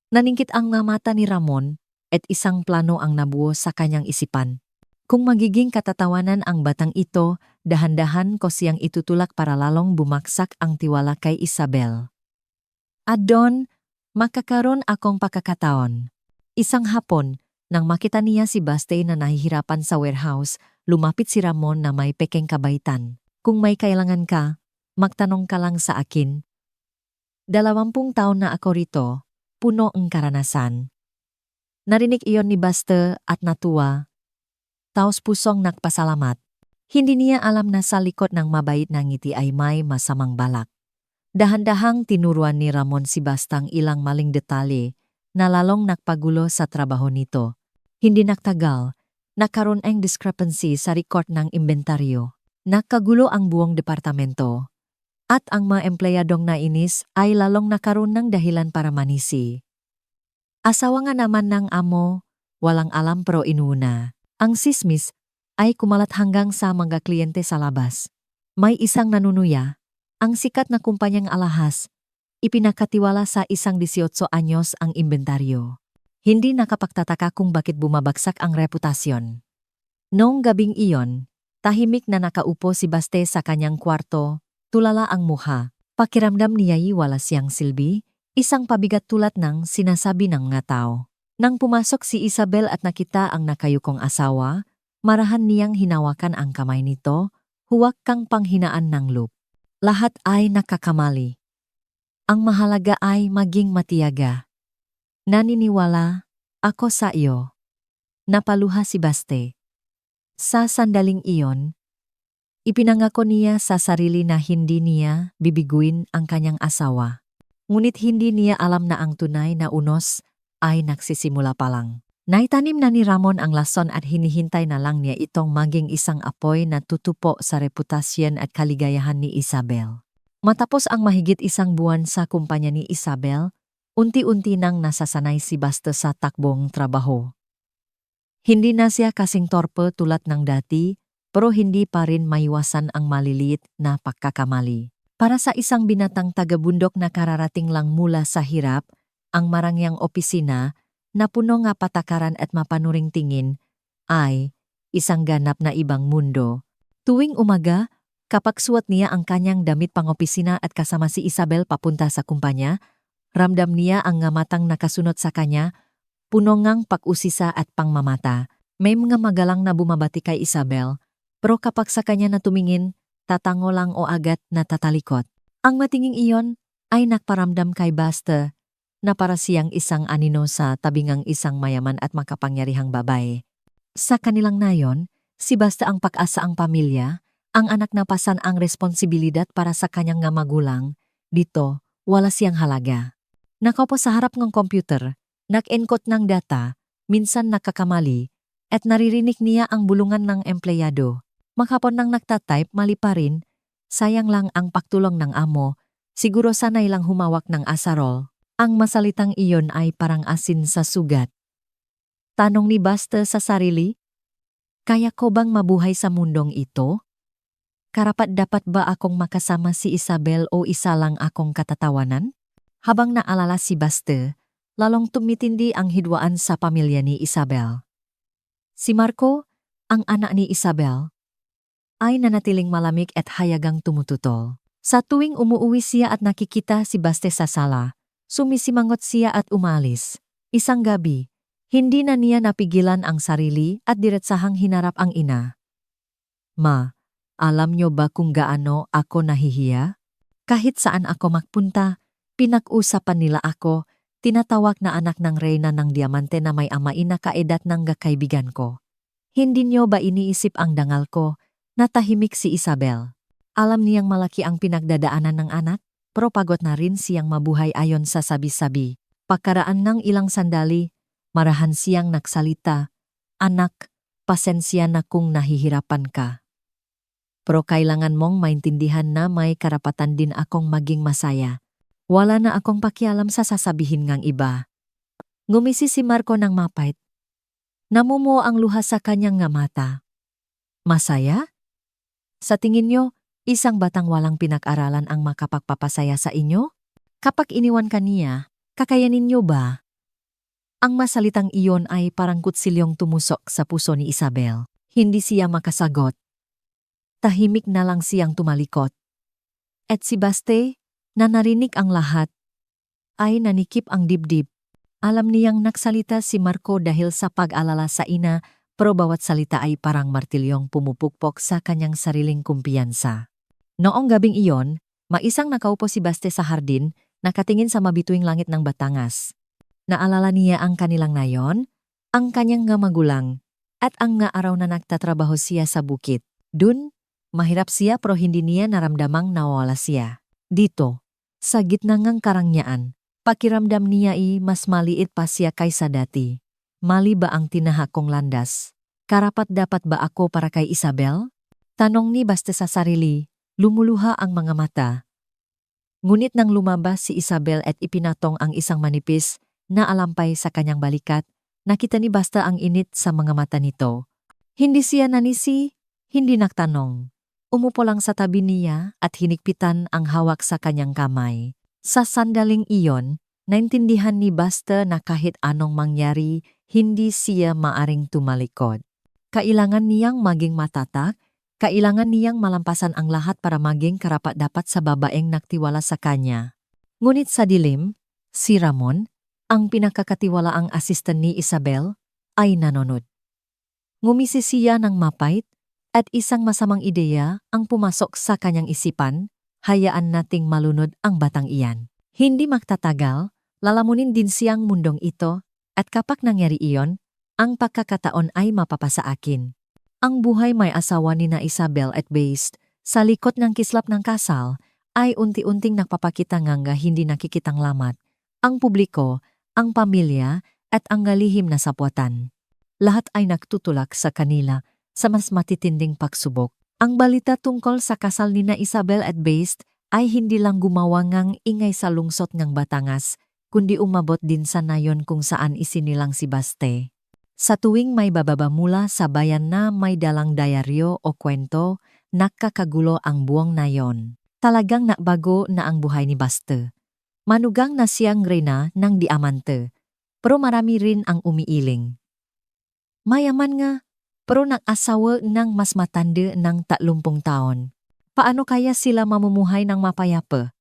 Speaker 1: Naningkit ang mga mata ni Ramon at isang plano ang nabuo sa kanyang isipan. Kung magiging katatawanan ang batang ito, dahan-dahan ko siyang itutulak para lalong bumaksak ang tiwala kay Isabel. At doon, makakaroon akong pakakataon. Isang hapon, nang makita niya si Baste na nahihirapan sa warehouse, lumapit si Ramon na may pekeng kabaitan. "Kung may kailangan ka, magtanong ka lang sa akin. 20 taon na ako rito, puno ang karanasan." Narinig iyon ni Baste at natuwa. Taos pusong nagpasalamat. Hindi niya alam na sa likod ng mabait na ngiti ay may masamang balak. Dahan-dahang tinuruan ni Ramon si Bastang ilang maling detalye na lalong nagpagulo sa trabaho nito. Hindi nagtagal, nagkaroon ang discrepancy sa record ng inventaryo. Nagkagulo ang buong departamento. At ang mga empleyadong nainis ay lalong nakaroon ng dahilan para manisi. Asawa nga naman ng amo, walang alam pero inuna. Ang sismis ay kumalat hanggang sa mga kliyente sa labas. May isang nanunuya, ang sikat na kumpanyang alahas, ipinakatiwala sa isang 18 anyos ang inventaryo. Hindi nakapagtataka kung bakit bumabagsak ang reputasyon. Noong gabing iyon, tahimik na nakaupo si Baste sa kanyang kwarto, tulala ang mukha. Pakiramdam niya'y wala siyang silbi, isang pabigat tulad ng sinasabi ng mga tao. Nang pumasok si Isabel at nakita ang nakayukong asawa, marahan niyang hinawakan ang kamay nito, huwag kang panghinaan ng loop. Lahat ay nakakamali. Ang mahalaga ay maging matiyaga. Naniniwala ako sa iyo. Napaluha si Baste. Sa sandaling iyon, Ipinangako niya sa sarili na hindi niya bibiguin ang kanyang asawa. Ngunit hindi niya alam na ang tunay na unos ay nagsisimula pa lang. Naitanim na ni Ramon ang lason at hinihintay na lang niya itong maging isang apoy na tutupo sa reputasyon at kaligayahan ni Isabel. Matapos ang mahigit isang buwan sa kumpanya ni Isabel, unti-unti nang nasasanay si Basta sa takbong trabaho. Hindi na siya kasing torpe tulad ng dati, pero hindi pa rin maiwasan ang maliliit na pagkakamali. Para sa isang binatang taga-bundok na kararating lang mula sa hirap, ang marangyang opisina na puno nga patakaran at mapanuring tingin ay isang ganap na ibang mundo. Tuwing umaga, kapag suot niya ang kanyang damit pang-opisina at kasama si Isabel papunta sa kumpanya, ramdam niya ang nga matang nakasunod sa kanya, puno ngang pag-usisa at pangmamata. May mga magalang na bumabati kay Isabel, pero kapag sa kanya na tumingin, tatango lang o agad na tatalikot. Ang matinging iyon ay nagparamdam kay Basta na para siyang isang anino sa tabingang isang mayaman at makapangyarihang babae. Sa kanilang nayon, si Basta ang pag-asa ang pamilya, ang anak na pasan ang responsibilidad para sa kanyang nga magulang, dito wala siyang halaga. Nakaupo sa harap ng computer, nag-encode ng data, minsan nakakamali, at naririnig niya ang bulungan ng empleyado. Maghapon nang nagtatype mali pa rin, sayang lang ang pagtulong ng amo, siguro sanay lang humawak ng asarol. Ang masalitang iyon ay parang asin sa sugat. Tanong ni Basta sa sarili, kaya ko bang mabuhay sa mundong ito? Karapat-dapat ba akong makasama si Isabel o isa lang akong katatawanan? Habang naalala si Basta, lalong tumitindi ang hidwaan sa pamilya ni Isabel. Si Marco, ang anak ni Isabel, ay nanatiling malamig at hayagang tumututol. Sa tuwing umuuwi siya at nakikita si Basta sa sala, sumisimangot siya at umalis. Isang gabi, hindi na niya napigilan ang sarili at diretsahang hinarap ang ina. Ma, alam niyo ba kung gaano ako nahihiya? Kahit saan ako magpunta, pinag-usapan nila ako, tinatawag na anak ng reyna ng diamante na may amain na kaedad ng kaibigan ko. Hindi niyo ba iniisip ang dangal ko? Natahimik si Isabel. Alam niyang malaki ang pinagdadaanan ng anak, pero pagod na rin siyang mabuhay ayon sa sabi-sabi. Pagkaraan ng ilang sandali, marahan siyang nagsalita, "Anak, pasensya na kung nahihirapan ka. Pero kailangan mong maintindihan na may karapatan din akong maging masaya. Wala na akong pakialam sa sasabihin ngang iba." Ngumisi si Marco ng mapait. Namumuo ang luha sa kanyang nga mata. Masaya? Sa tingin niyo, isang batang walang pinag-aralan ang makapagpapasaya sa inyo? Kapag iniwan ka niya, kakayanin niyo ba? Ang masalitang iyon ay parang kutsilyong tumusok sa puso ni Isabel. Hindi siya makasagot. Tahimik na lang siyang tumalikot. At si Basta, na narinig ang lahat, ay nanikip ang dibdib. Alam niyang nagsalita si Marco dahil sa pag-alala sa ina, pero bawat salita ay parang martilyong pumupukpok sa kanyang sariling kumpiyansa. Noong gabing iyon, maisang nakaupo si Basta sa hardin, nakatingin sa mabituing langit ng Batangas. Naalala niya ang kanilang nayon, ang kanyang nga magulang, at ang nga araw na nagtatrabaho siya sa bukit. Dun, mahirap siya pero hindi niya naramdamang nawala siya. Dito, sa gitna ngang karangyaan, pakiramdam niya mas maliit pa siya kaysa dati. Mali ba ang tinaha kong landas? Karapat-dapat ba ako para kay Isabel? Tanong ni Basta sa sarili, lumuluha ang mga mata. Ngunit nang lumabas si Isabel at ipinatong ang isang manipis na alampay sa kanyang balikat, nakita ni Basta ang init sa mga mata nito. Hindi siya nanisi, hindi nagtanong. Umupo lang sa tabi niya at hinigpitan ang hawak sa kanyang kamay. Sa sandaling iyon, naintindihan ni Basta na kahit anong mangyari, hindi siya maaring tumalikod. Kailangan niyang maging matatag, kailangan niyang malampasan ang lahat para maging karapat-dapat sa babaeng nagtiwala sa kanya. Ngunit sa dilim, si Ramon, ang pinakakatiwalaang asistan ni Isabel, ay nanonood. Ngumisi siya ng mapait, at isang masamang ideya ang pumasok sa kanyang isipan, hayaan nating malunod ang batang iyan. Hindi magtatagal, lalamunin din siyang mundong ito, at kapag nangyari iyon, ang pagkakataon ay mapapasa akin. Ang buhay may asawa ni na Isabel at Based sa likod ng kislap ng kasal ay unti-unting nagpapakita nga hindi nakikitang lamat. Ang publiko, ang pamilya at ang galihim na sapwatan. Lahat ay nagtutulak sa kanila sa mas matitinding pagsubok. Ang balita tungkol sa kasal ni na Isabel at Based ay hindi lang gumawa ngang ingay sa lungsod ng Batangas, kundi umabot din sa nayon kung saan isinilang si Baste. Sa tuwing may bababa mula sa bayan na may dalang dayaryo o kwento, nakakagulo ang buong nayon. Talagang nakbago na ang buhay ni Baste. Manugang na siyang reyna ng diamante, pero marami rin ang umiiling. Mayaman nga, pero nag-asawa ng mas matanda ng 30 taon. Paano kaya sila mamumuhay ng mapayapa?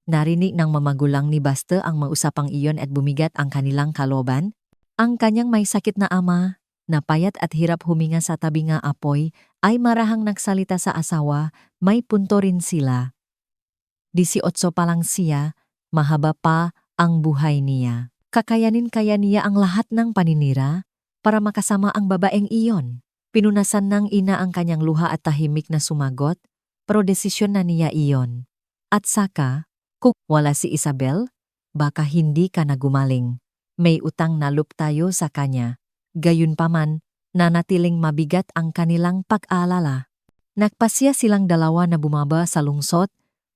Speaker 1: Narinig ng mamagulang ni Baste ang mausapang iyon at bumigat ang kanilang kaloban. Ang kanyang may sakit na ama, na payat at hirap huminga sa tabi nga apoy, ay marahang nagsalita sa asawa, may punto rin sila. 18 pa lang siya, mahaba pa ang buhay niya. Kakayanin kaya niya ang lahat ng paninira para makasama ang babaeng iyon. Pinunasan ng ina ang kanyang luha at tahimik na sumagot, pero desisyon na niya iyon. At saka, kung wala si Isabel, baka hindi ka na gumaling. May utang na loob tayo sa kanya. Gayunpaman, nanatiling mabigat ang kanilang pag-aalala. Nagpasya silang dalawa na bumaba sa lungsod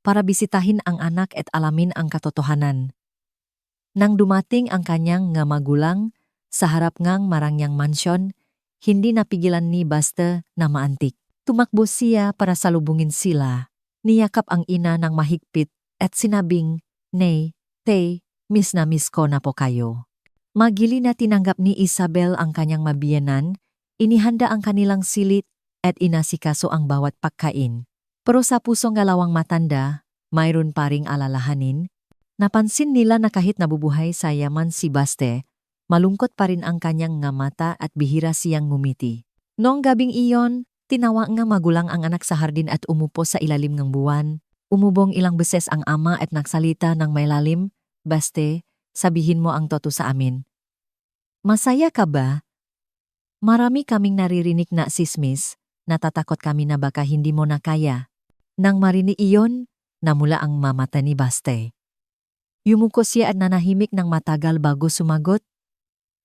Speaker 1: para bisitahin ang anak at alamin ang katotohanan. Nang dumating ang kanyang nga magulang sa harap ngang marangyang mansyon, hindi napigilan ni Baste na maantik. Tumakbo siya para salubungin sila. Niyakap ang ina ng mahigpit at sinabing, "Nay, te, miss na miss ko na po kayo." Magili na tinanggap ni Isabel ang kanyang mabiyenan, inihanda ang kanilang silit at inasikaso ang bawat pagkain. Pero sa pusong galawang matanda, mayroon pa ring alalahanin. Napansin nila na kahit nabubuhay sa yaman si Baste, malungkot pa rin ang kanyang nga mata at bihira siyang ngumiti. Noong gabing iyon, tinawa nga magulang ang anak sa hardin at umupo sa ilalim ng buwan. Umubong ilang beses ang ama at nagsalita ng may lalim, "Baste, sabihin mo ang totoo sa amin. Masaya ka ba? Marami kaming naririnig na sismis, natatakot kami na baka hindi mo na kaya." Nang marinig iyon, namula ang mamata ni Baste. Yumuko siya at nanahimik ng matagal bago sumagot,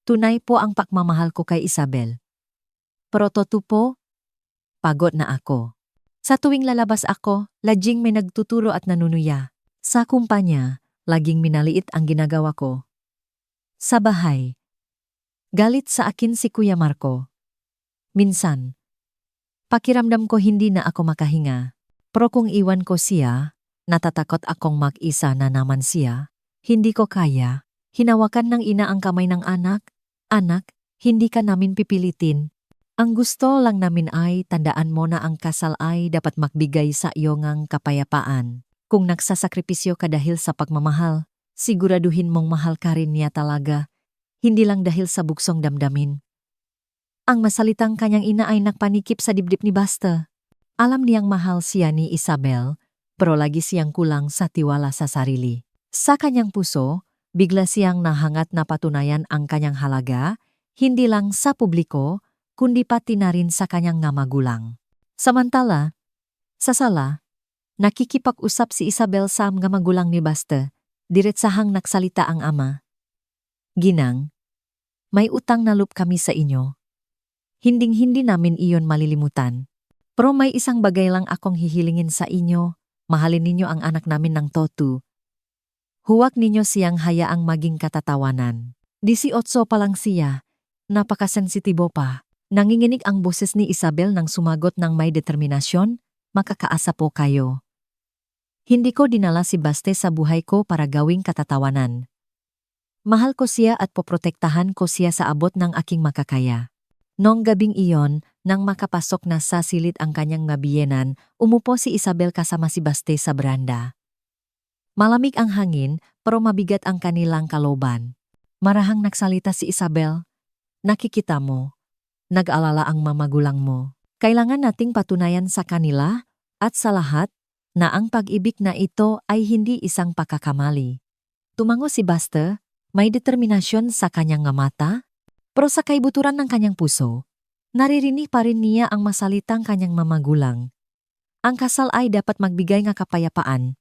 Speaker 1: "Tunay po ang pagmamahal ko kay Isabel. Pero totoo po, pagod na ako. Sa tuwing lalabas ako, laging may nagtuturo at nanunuya. Sa kumpanya, laging minaliit ang ginagawa ko. Sa bahay, galit sa akin si Kuya Marco. Minsan, pakiramdam ko hindi na ako makahinga. Pero kung iwan ko siya, natatakot akong mag-isa na naman siya. Hindi ko kaya." Hinawakan ng ina ang kamay ng anak. "Anak, hindi ka namin pipilitin. Ang gusto lang namin ay tandaan mo na ang kasal ay dapat magbigay sa iyo ng kapayapaan. Kung nagsasakripisyo ka dahil sa pagmamahal, siguraduhin mong mahal ka rin niya talaga, hindi lang dahil sa buksong damdamin." Ang masalitang kanyang ina ay nagpanikip sa dibdib ni Baste. Alam niyang mahal siya ni Isabel, pero lagi siyang kulang sa tiwala sa sarili. Sa kanyang puso, bigla siyang nahangat na patunayan ang kanyang halaga, hindi lang sa publiko, kundi pati na rin sa kanyang nga magulang. Samantala, sa sala, nakikipag-usap si Isabel sa mga magulang ni Baste. Diretsahang nagsalita ang ama. "Ginang, may utang na loob kami sa inyo. Hinding-hindi namin iyon malilimutan. Pero may isang bagay lang akong hihilingin sa inyo. Mahalin ninyo ang anak namin ng toto. Huwag ninyo siyang hayaang maging katatawanan." 18 pa lang siya, napakasensitibo pa. Nanginginig ang boses ni Isabel nang sumagot ng may determinasyon, "Makakaasa po kayo. Hindi ko dinala si Baste sa buhay ko para gawing katatawanan. Mahal ko siya at poprotektahan ko siya sa abot ng aking makakaya." Noong gabing iyon, nang makapasok na sa silid ang kanyang mabiyenan, umupo si Isabel kasama si Baste sa beranda. Malamig ang hangin, pero mabigat ang kanilang kaloban. Marahang nagsalita si Isabel, "Nakikita mo, nag-alala ang mamagulang mo. Kailangan nating patunayan sa kanila at sa lahat na ang pag-ibig na ito ay hindi isang pagkakamali." Tumango si Baste, may determinasyon sa kanyang nga mata, pero sa kaibuturan ng kanyang puso, Naririnig pa rin niya ang masalitang kanyang mamagulang. Ang kasal ay dapat magbigay ng kapayapaan.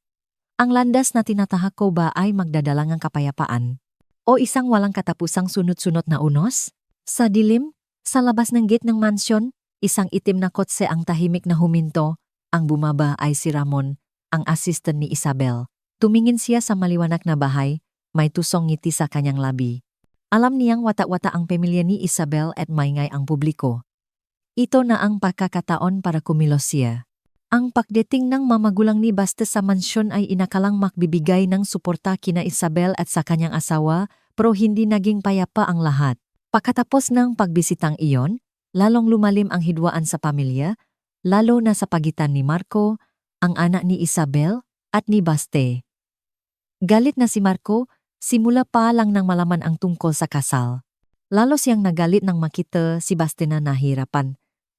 Speaker 1: Ang landas na tinatahak ko ba ay magdadala ng kapayapaan? O isang walang katapusang sunod-sunod na unos? Sa dilim, sa labas ng gate ng mansyon, isang itim na kotse ang tahimik na huminto. Ang bumaba ay si Ramon, ang assistant ni Isabel. Tumingin siya sa maliwanag na bahay, may tusong ngiti sa kanyang labi. Alam niyang wata-wata ang pamilya ni Isabel at maingay ang publiko. Ito na ang pagkakataon para kumilos siya. Ang pagdating ng mamagulang ni Baste sa mansyon ay inakalang magbibigay ng suporta kina Isabel at sa kanyang asawa, pero hindi naging payapa ang lahat. Pagkatapos ng pagbisitang iyon, lalong lumalim ang hidwaan sa pamilya, lalo na sa pagitan ni Marco, ang anak ni Isabel, at ni Baste. Galit na si Marco, simula pa lang nang malaman ang tungkol sa kasal. Lalo siyang nagalit nang makita si Baste na nahirapan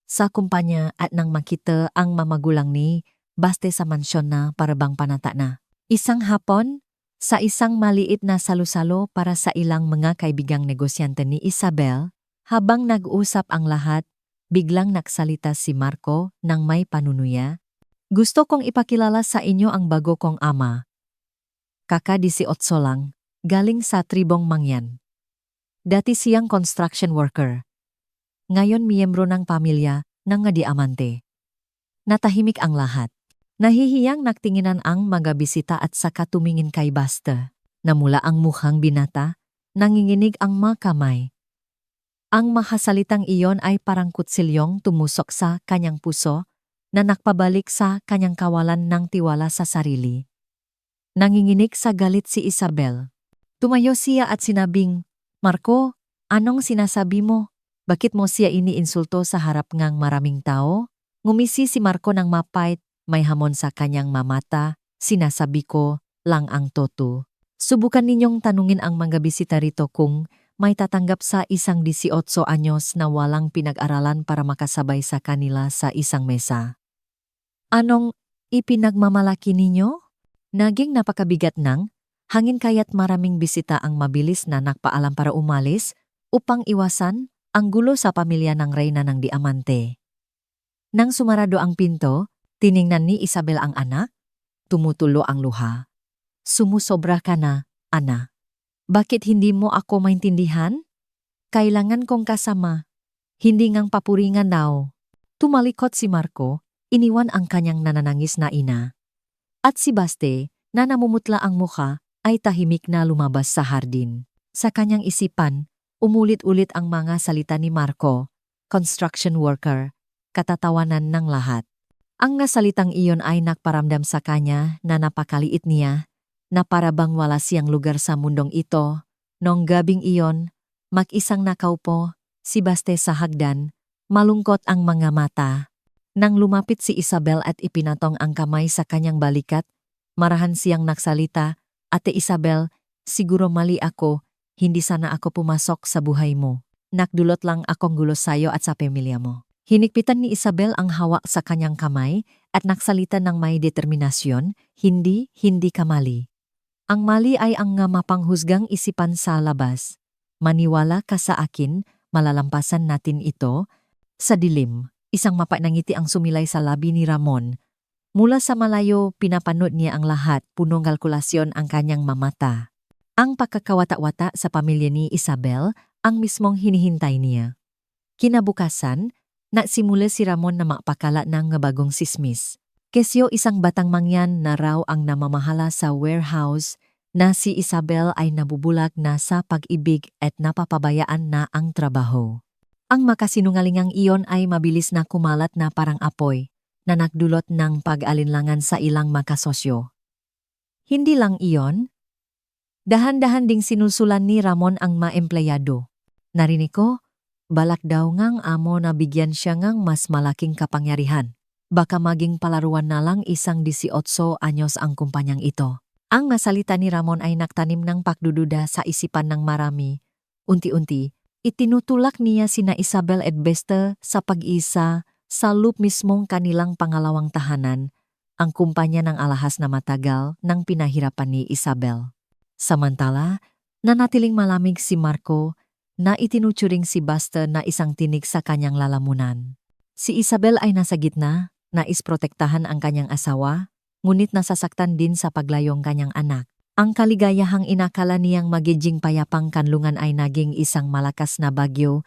Speaker 1: sa kumpanya at nang makita ang mamagulang ni Baste sa mansyon na parabang panata na. Isang hapon, sa isang maliit na salusalo para sa ilang mga kaibigang negosyante ni Isabel, habang nag-usap ang lahat, biglang nagsalita si Marco nang may panunuya. Gusto kong ipakilala sa inyo ang bago kong ama. Kaka-18 lang, galing sa tribong Mangyan. Dati siyang construction worker. Ngayon miyembro ng pamilya ng Diamante. Natahimik ang lahat. Nahihiyang nagtinginan ang mga bisita at saka tumingin kay Baste. Namula ang mukhang binata, nanginginig ang mga kamay. Ang mahasalitang iyon ay parang kutsilyong tumusok sa kanyang puso na nakpabalik sa kanyang kawalan ng tiwala sa sarili. Nanginginig sa galit si Isabel. Tumayo siya at sinabing, "Marco, anong sinasabi mo? Bakit mo siya iniinsulto sa harap ngang maraming tao?" Ngumisi si Marco ng mapait, may hamon sa kanyang mamata. "Sinasabi ko lang ang totoo. Subukan ninyong tanungin ang mga bisita rito kung may tatanggap sa isang 18 anyos na walang pinag-aralan para makasabay sa kanila sa isang mesa. Anong ipinagmamalaki ninyo?" Naging napakabigat ng hangin kaya't maraming bisita ang mabilis na nakpaalam para umalis upang iwasan ang gulo sa pamilya ng Reyna ng Diamante. Nang sumarado ang pinto, tiningnan ni Isabel ang anak. Tumutulo ang luha. "Sumusobra ka na, Ana. Bakit hindi mo ako maintindihan? Kailangan kong kasama. Hindi ngang papuringan daw." Tumalikot si Marco, iniwan ang kanyang nananangis na ina. At si Baste, na namumutla ang mukha, ay tahimik na lumabas sa hardin. Sa kanyang isipan, umulit-ulit ang mga salita ni Marco, construction worker, katatawanan ng lahat. Ang nasalitang iyon ay nakparamdam sa kanya na napakaliit niya, na parabang wala siyang lugar sa mundong ito. Nong gabing iyon, mag-isang nakaupo, si Baste sa hagdan, malungkot ang mga mata. Nang lumapit si Isabel at ipinatong ang kamay sa kanyang balikat, marahan siyang nagsalita, "Ate Isabel, siguro mali ako, hindi sana ako pumasok sa buhay mo. Nakdulot lang akong gulo sayo at sa pamilya mo." Hinikpitan ni Isabel ang hawak sa kanyang kamay at nagsalita ng may determinasyon, hindi ka mali. Ang mali ay ang nga mapanghusgang isipan sa labas. Maniwala ka sa akin, malalampasan natin ito. Sa dilim, isang mapa ng ngiti ang sumilay sa labi ni Ramon. Mula sa malayo, pinapanood niya ang lahat, punong kalkulasyon ang kanyang mamata. Ang pagkakawata-wata sa pamilya ni Isabel ang mismong hinihintay niya. Kinabukasan, nagsimula si Ramon na mapakala ng bagong sismis. Kesyo isang batang Mangyan na raw ang namamahala sa warehouse na si Isabel ay nabubulag na sa pag-ibig at napapabayaan na ang trabaho. Ang makasinungalingang iyon ay mabilis na kumalat na parang apoy na nagdulot ng pag-alinlangan sa ilang makasosyo. Hindi lang iyon, dahan-dahan ding sinusulan ni Ramon ang maempleyado. Narinig ko, balak daw ngang amo na bigyan siya ngang mas malaking kapangyarihan. Baka maging palaruan na lang isang 18 anyos ang kumpanyang ito. Ang nasalita ni Ramon ay nagtanim ng pagdududa sa isipan ng marami. Unti-unti, itinutulak niya sina Isabel at Baste sa pag-isa sa loop mismong kanilang pangalawang tahanan, ang kumpanya ng alahas na matagal ng pinahirapan ni Isabel. Samantala, nanatiling malamig si Marco, na itinuturing si Buster na isang tinik sa kanyang lalamunan. Si Isabel ay nasa gitna, nais protektahan ang kanyang asawa, ngunit nasasaktan din sa paglayong kanyang anak. Ang kaligayahang inakala niyang magiging payapang kanlungan ay naging isang malakas na bagyo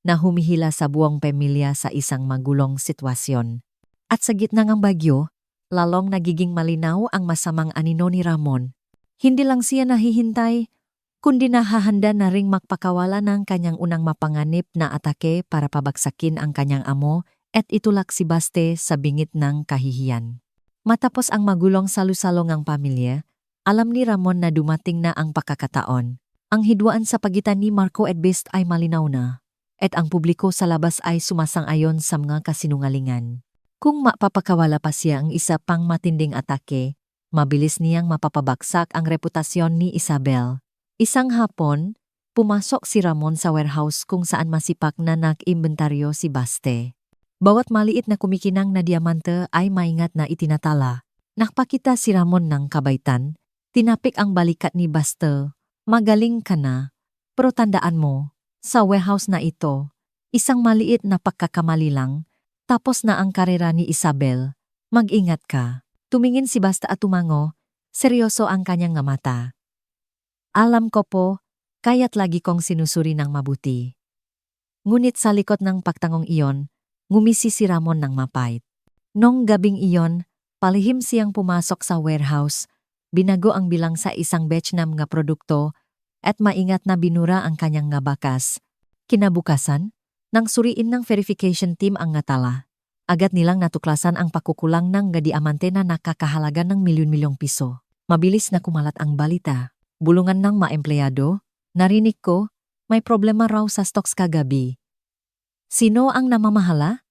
Speaker 1: na humihila sa buong pamilya sa isang magulong sitwasyon. At sa gitna ng bagyo, lalong nagiging malinaw ang masamang anino ni Ramon. Hindi lang siya nahihintay, kundi nahahanda na ring magpakawala ng kanyang unang mapanganib na atake para pabagsakin ang kanyang amo at itulak si Baste sa bingit ng kahihiyan. Matapos ang magulong salusalong ang pamilya, alam ni Ramon na dumating na ang pagkakataon. Ang hidwaan sa pagitan ni Marco at Best ay malinaw na, at ang publiko sa labas ay sumasang-ayon sa mga kasinungalingan. Kung mapapakawala pa siya ang isa pang matinding atake, mabilis niyang mapapabagsak ang reputasyon ni Isabel. Isang hapon, pumasok si Ramon sa warehouse kung saan masipak na nag-imbentaryo si Baste. Bawat maliit na kumikinang na diamante ay maingat na itinatala. Nakpakita si Ramon ng kabaitan, tinapik ang balikat ni Baste. Magaling ka na, pero tandaan mo, sa warehouse na ito, isang maliit na pagkakamali lang, tapos na ang karera ni Isabel. Mag-ingat ka. Tumingin si Baste at tumango, seryoso ang kanyang mata. Alam ko po, kaya't lagi kong sinusuri ng mabuti. Ngunit sa likod ng pagtangong iyon, ngumisi si Ramon ng mapait. Nong gabing iyon, palihim siyang pumasok sa warehouse, binago ang bilang sa isang batch ng mga produkto, at maingat na binura ang kanyang nga bakas. Kinabukasan, nang suriin ng verification team ang ngatala, agad nilang natuklasan ang pakukulang ng diamante na nakakahalaga ng milyon-milyong piso. Mabilis na kumalat ang balita. Bulungan ng mga empleyado, narinig ko, may problema raw sa stocks kagabi. Sino ang namamahala?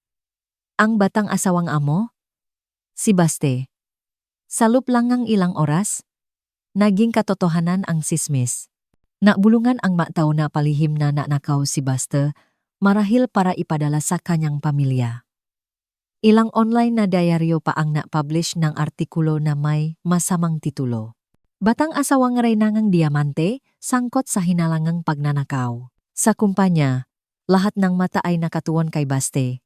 Speaker 1: Ang batang asawang amo? Si Baste. Sa loob lang ng ilang oras, naging katotohanan ang sismis. Nabulungan ang matao na palihim na nanakaw si Baste marahil para ipadala sa kanyang pamilya. Ilang online na diaryo pa ang na-publish ng artikulo na may masamang titulo. Batang asawang reynangang diamante, sangkot sa hinalangang pagnanakaw. Sa kumpanya, lahat ng mata ay nakatuon kay Baste.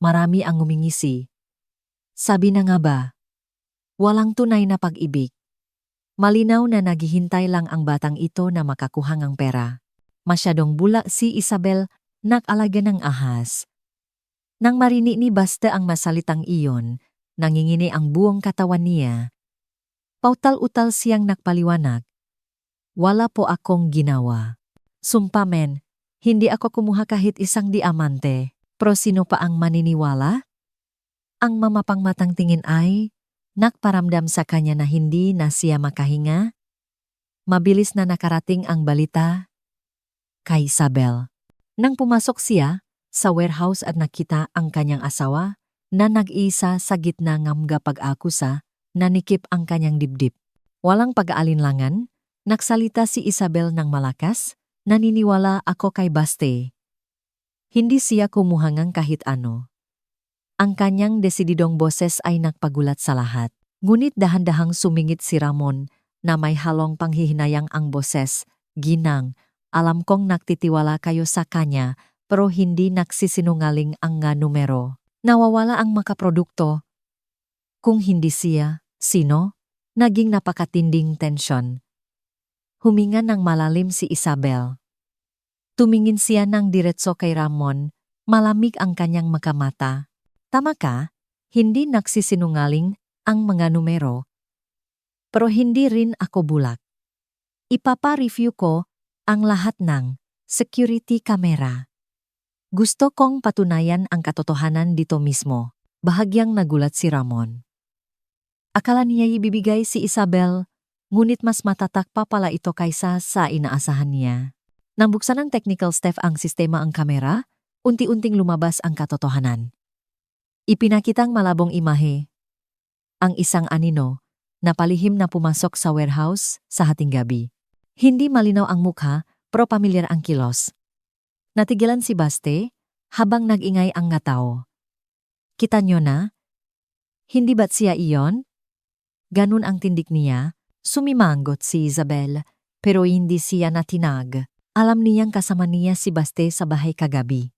Speaker 1: Marami ang ngumingisi. Sabi na nga ba, walang tunay na pag-ibig. Malinaw na naghihintay lang ang batang ito na makakuha ng pera. Masyadong bula si Isabel, nag-alaga ng ahas. Nang marinig ni Baste ang masalitang iyon, nangingini ang buong katawan niya. Pautal-utal siyang nagpaliwanag. Wala po akong ginawa. Sumpa men, hindi ako kumuha kahit isang diamante. Pero sino pa ang maniniwala? Ang mamapang matang tingin ay nagparamdam sa kanya na hindi na siya makahinga. Mabilis na nakarating ang balita kay Isabel. Nang pumasok siya sa warehouse at nakita ang kanyang asawa na nag-iisa sa gitna ng pag-akusa, nanikip ang kanyang dibdib. Walang pag-aalinlangan, nagsalita si Isabel ng malakas, naniniwala ako kay Baste. Hindi siya kumuha ng kahit ano. Ang kanyang desididong boses ay nagpagulat sa lahat. Ngunit dahan-dahang sumingit si Ramon na may halong panghihinayang ang boses. Ginang, alam kong nagtitiwala kayo sa kanya pero hindi nagsisinungaling ang nga numero. Nawawala ang makaprodukto. Kung hindi siya, sino? Naging napakatinding tensyon. Huminga ng malalim si Isabel. Tumingin siya ng diretso kay Ramon, malamig ang kanyang makamata. Tama ka, hindi nagsisinungaling ang mga numero. Pero hindi rin ako bulak. Ipapa-review ko ang lahat ng security camera. Gusto kong patunayan ang katotohanan dito mismo. Bahagyang nagulat si Ramon. Akala niya ibibigay si Isabel, ngunit mas matatak pa pala ito kaysa sa inaasahan niya. Nang buksan ng technical staff ang sistema ang kamera, unti-unting lumabas ang katotohanan. Ipinakitang malabong imahe. Ang isang anino na palihim na pumasok sa warehouse sa hating gabi. Hindi malinaw ang mukha, pero pamilyar ang kilos. Natigilan si Baste habang nag-ingay ang ngatao. Kita nyo na? Hindi ba't siya iyon? Ganun ang tindig niya, sumimanggot si Isabel, pero hindi siya natinag. Alam niyang kasama niya si Baste sa bahay kagabi.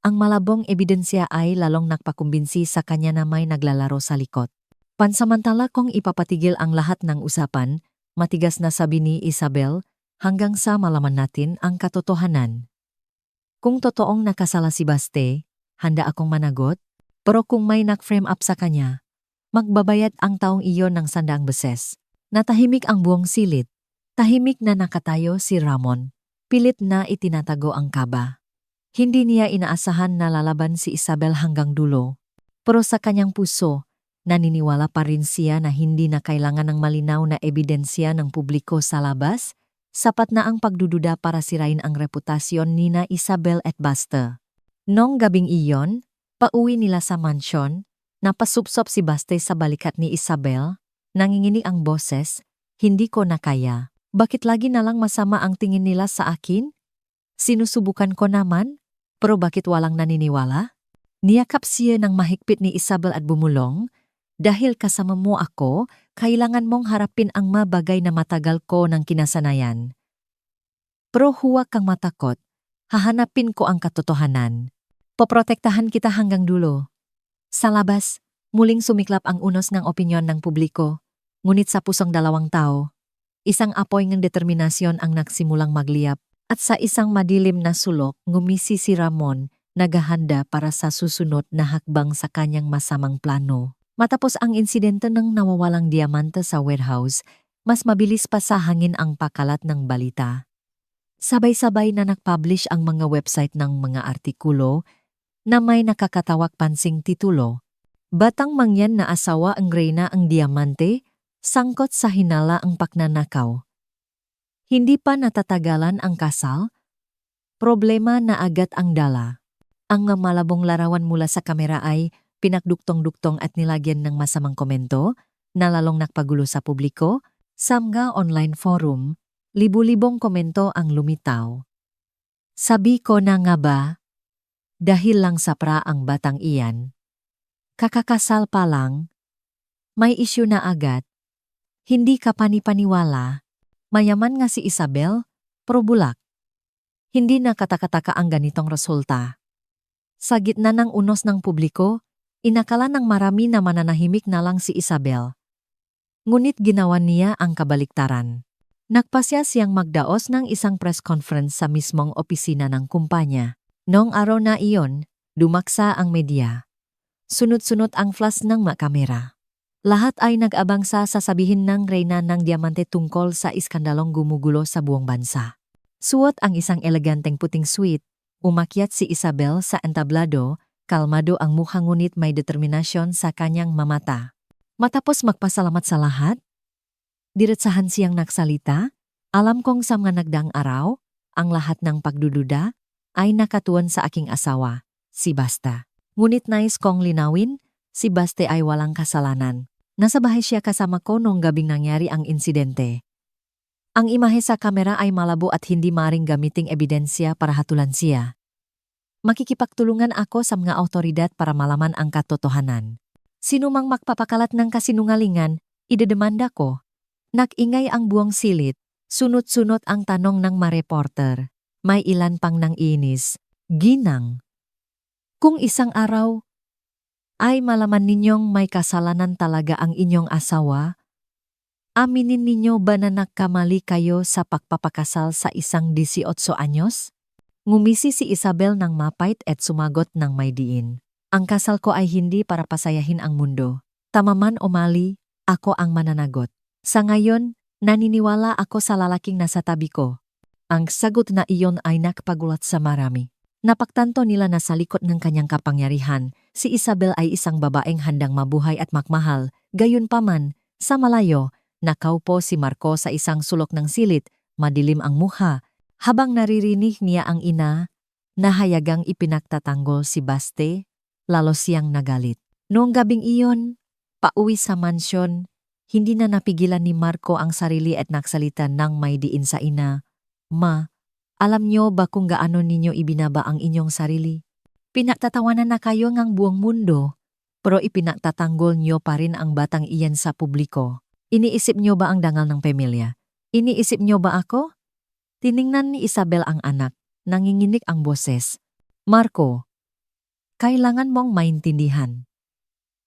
Speaker 1: Ang malabong ebidensya ay lalong nagpakumbinsi sa kanya na may naglalaro sa likod. Pansamantala kung ipapatigil ang lahat ng usapan, matigas na sabi ni Isabel, hanggang sa malaman natin ang katotohanan. Kung totoong nakasala si Baste, handa akong managot, pero kung may nag-frame up sa kanya, magbabayad ang taong iyon ng 100 beses. Natahimik ang buong silid. Tahimik na nakatayo si Ramon. Pilit na itinatago ang kaba. Hindi niya inaasahan na lalaban si Isabel hanggang dulo. Pero sa kanyang puso, naniniwala pa rin siya na hindi na kailangan ng malinaw na ebidensya ng publiko sa labas, sapat na ang pagdududa para sirain ang reputasyon nina Isabel at Baste. Nong gabing iyon, pauwi nila sa mansyon, napasupsop si Baste sa balikat ni Isabel, nanginginig ang boses, hindi ko na kaya. Bakit lagi nalang masama ang tingin nila sa akin? Sinusubukan ko naman, pero bakit walang naniniwala? Niyakap siya ng mahigpit ni Isabel at bumulong, dahil kasama mo ako, kailangan mong harapin ang mabagay na matagal ko ng kinasanayan. Pero huwag kang matakot, hahanapin ko ang katotohanan. Poprotektahan kita hanggang dulo. Sa labas, muling sumiklap ang unos ng opinyon ng publiko, ngunit sa pusong dalawang tao, isang apoy ng determinasyon ang nagsimulang magliyap, at sa isang madilim na sulok ngumisi si Ramon, naghahanda para sa susunod na hakbang sa kanyang masamang plano. Matapos ang insidente ng nawawalang diamante sa warehouse, mas mabilis pa sa hangin ang pakalat ng balita. Sabay-sabay na nag-publish ang mga website ng mga artikulo na may nakakatawag pansing titulo. Batang mangyan na asawa ang reyna ang diamante, sangkot sa hinala ang pagnanakaw. Hindi pa natatagalan ang kasal, problema na agad ang dala. Ang malabong larawan mula sa kamera ay pinagduktong-duktong at nilagyan ng masamang komento na lalong nagpagulo sa publiko. Sa mga online forum, libu-libong komento ang lumitaw. Sabi ko na nga ba, dahil lang sa pra ang batang iyan. Kakakasal pa lang, may isyu na agad. Hindi ka panipaniwala, mayaman nga si Isabel, pero bulak. Hindi na katakataka ang ganitong resulta. Sa gitna ng unos ng publiko, inakala ng marami na mananahimik na lang si Isabel. Ngunit ginawa niya ang kabaliktaran. Nagpasya siyang magdaos ng isang press conference sa mismong opisina ng kumpanya. Noong araw na iyon, dumaksa ang media. Sunod-sunod ang flash ng mga kamera. Lahat ay nag-abang sa sasabihin ng reyna ng diamante tungkol sa iskandalong gumugulo sa buong bansa. Suot ang isang eleganteng puting suit, umakyat si Isabel sa entablado, kalmado ang mukha ngunit may determinasyon sa kanyang mamata. Matapos magpasalamat sa lahat, diretsahan siyang nagsalita, alam kong sa mga nagdaang araw, ang lahat ng pagdududa ay nakatuon sa aking asawa, si Baste. Ngunit nais kong linawin, si Baste ay walang kasalanan. Nasa bahay siya kasama ko noong gabing nangyari ang insidente. Ang imahe sa kamera ay malabo at hindi maring gamiting ebidensya para hatulan siya. Makikipagtulungan ako sa mga awtoridad para malaman ang katotohanan. Sino mang magpapakalat ng kasinungalingan, idedemanda ko. Nag-ingay ang buong silid, sunod-sunod ang tanong ng mga reporter. May ilan pang nang inis, ginang. Kung isang araw, ay malaman ninyong may kasalanan talaga ang inyong asawa, aminin ninyo ba na nagkamali kayo sa pagpapakasal sa isang 18 anyos? Ngumisi si Isabel ng mapait at sumagot ng may diin. Ang kasal ko ay hindi para pasayahin ang mundo. Tama man o mali, ako ang mananagot. Sa ngayon, naniniwala ako sa lalaking nasa tabi ko. Ang sagot na iyon ay nakpagulat sa marami. Napagtanto nila na sa likod ng kanyang kapangyarihan, si Isabel ay isang babaeng handang mabuhay at makmahal. Gayunpaman, sa malayo, nakaupo si Marco sa isang sulok ng silid, madilim ang mukha, habang naririnig niya ang ina, na hayagang ipinagtatanggol si Baste, lalo siyang nagalit. Noong gabing iyon, pauwi sa mansyon, hindi na napigilan ni Marco ang sarili at nagsalita ng may diin sa ina. Ma, alam niyo ba kung gaano ninyo ibinaba ang inyong sarili? Pinagtatawanan na kayo ngang buong mundo, pero ipinagtatanggol niyo pa rin ang batang iyan sa publiko. Iniisip niyo ba ang dangal ng pamilya? Iniisip niyo ba ako? Tiningnan ni Isabel ang anak, nanginginig ang boses. Marco, kailangan mong maintindihan.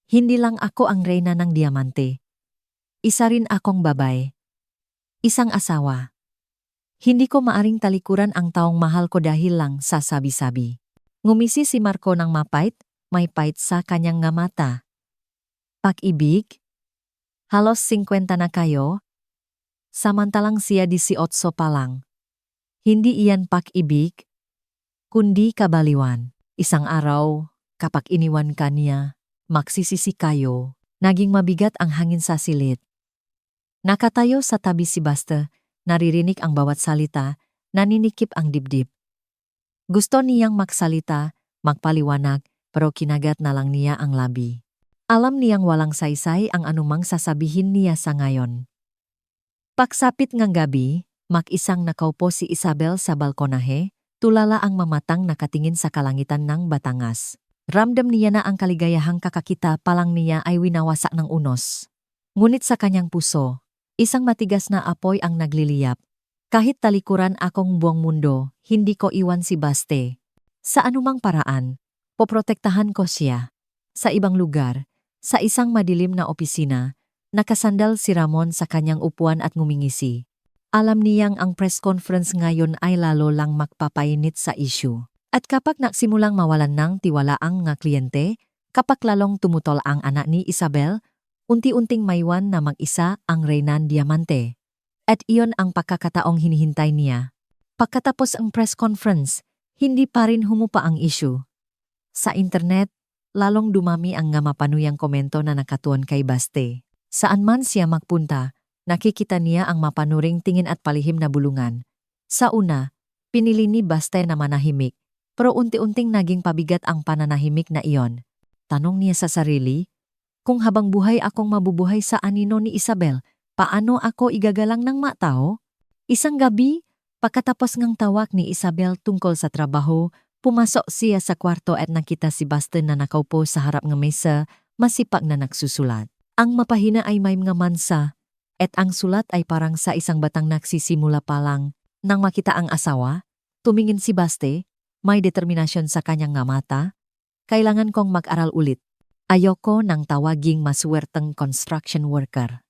Speaker 1: Hindi lang ako ang reyna ng diamante. Isa rin akong babae. Isang asawa. Hindi ko maaring talikuran ang taong mahal ko dahil lang sa sabi-sabi. Ngumisi si Marco ng mapait, may pait sa kanyang nga mata. Pag-ibig? Halos 50 na kayo? Samantalang siya 18 pa lang. Hindi iyan pag-ibig, kundi kabaliwan. Isang araw, kapag iniwan ka niya, magsisisi kayo. Naging mabigat ang hangin sa silid. Nakatayo sa tabi si Buster, naririnig ang bawat salita, naninikip ang dibdib. Gusto niyang magsalita, magpaliwanag, pero kinagat na lang niya ang labi. Alam niyang walang saysay ang anumang sasabihin niya sa ngayon. Pagsapit ngang gabi, mag-isang nakaupo si Isabel sa balkonahe, tulala ang mamatang nakatingin sa kalangitan ng Batangas. Ramdam niya na ang kaligayahang kakakita pa lang niya ay winawasak ng unos. Ngunit sa kanyang puso, isang matigas na apoy ang nagliliyap. Kahit talikuran akong buong mundo, hindi ko iwan si Baste. Sa anumang paraan, poprotektahan ko siya. Sa ibang lugar, sa isang madilim na opisina, nakasandal si Ramon sa kanyang upuan at ngumingisi. Alam niyang ang press conference ngayon ay lalo lang magpapainit sa issue. At kapag nagsimulang mawalan ng tiwala ang nga kliyente, kapag lalong tumutol ang anak ni Isabel, unti-unting maiwan na mag-isa ang Reynan Diamante. At iyon ang pagkakataong hinihintay niya. Pagkatapos ang press conference, hindi pa rin humupa ang issue. Sa internet, lalong dumami ang nga mapanuyang komento na nakatuon kay Baste. Saan man siya magpunta, nakikita niya ang mapanuring tingin at palihim na bulungan. Sa una, pinili ni Baste na manahimik, pero unti-unting naging pabigat ang pananahimik na iyon. Tanong niya sa sarili, kung habang buhay akong mabubuhay sa anino ni Isabel, paano ako igagalang ng matao? Isang gabi, pagkatapos ngang tawag ni Isabel tungkol sa trabaho, pumasok siya sa kwarto at nakita si Baste na nakaupo sa harap ng mesa, masipag na nagsusulat. Ang mapahina ay may mga mansa, at ang sulat ay parang sa isang batang nagsisimula pa lang. Nang makita ang asawa, tumingin si Baste, may determinasyon sa kanyang nga mata. Kailangan kong mag-aral ulit. Ayoko ng tawaging maswerteng construction worker.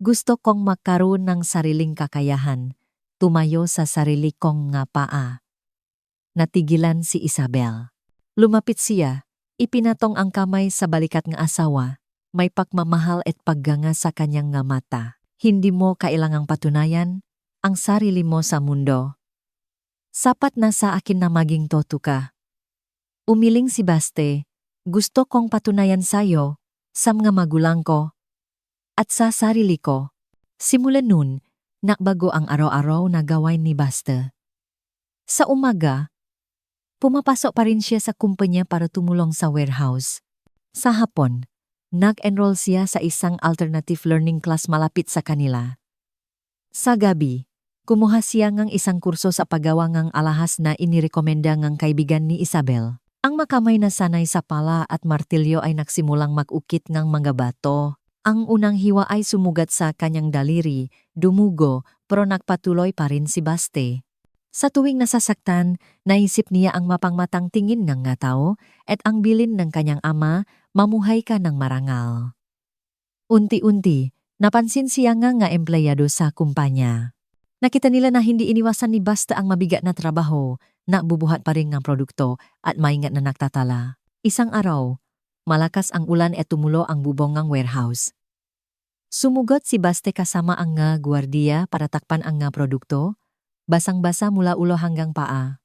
Speaker 1: Gusto kong magkaroon ng sariling kakayahan, tumayo sa sarili kong nga paa. Natigilan si Isabel. Lumapit siya, ipinatong ang kamay sa balikat ng asawa, may pagmamahal at pagganga sa kanyang nga mata. Hindi mo kailangang patunayan ang sarili mo sa mundo. Sapat na sa akin na maging toto ka. Umiling si Baste, gusto kong patunayan sa'yo, sa mga magulang ko, at sa sarili ko. Simula nun, nakbago ang araw-araw na gawain ni Baste. Sa umaga, pumapasok pa rin siya sa kumpanya para tumulong sa warehouse. Sa hapon, nag-enroll siya sa isang alternative learning class malapit sa kanila. Sa gabi, kumuha siya ng isang kurso sa paggawa ng alahas na inirekomenda ng kaibigan ni Isabel. Ang makamay na sanay sa pala at martilyo ay nagsimulang mag-ukit ng mga bato. Ang unang hiwa ay sumugat sa kanyang daliri, dumugo, pero nagpatuloy pa rin si Baste. Sa tuwing nasasaktan, naisip niya ang mapangmatang tingin ng nga tao at ang bilin ng kanyang ama, mamuhay ka ng marangal. Unti-unti, napansin siya nga empleyado sa kumpanya. Nakita nila na hindi iniwasan ni Baste ang mabigat na trabaho, nabubuhat pa rin ng produkto at maingat na nagtatala. Isang araw, malakas ang ulan at tumulo ang bubong ng warehouse. Sumugot si Baste kasama ang nga gwardiya para takpan ang nga produkto, basang-basa mula ulo hanggang paa.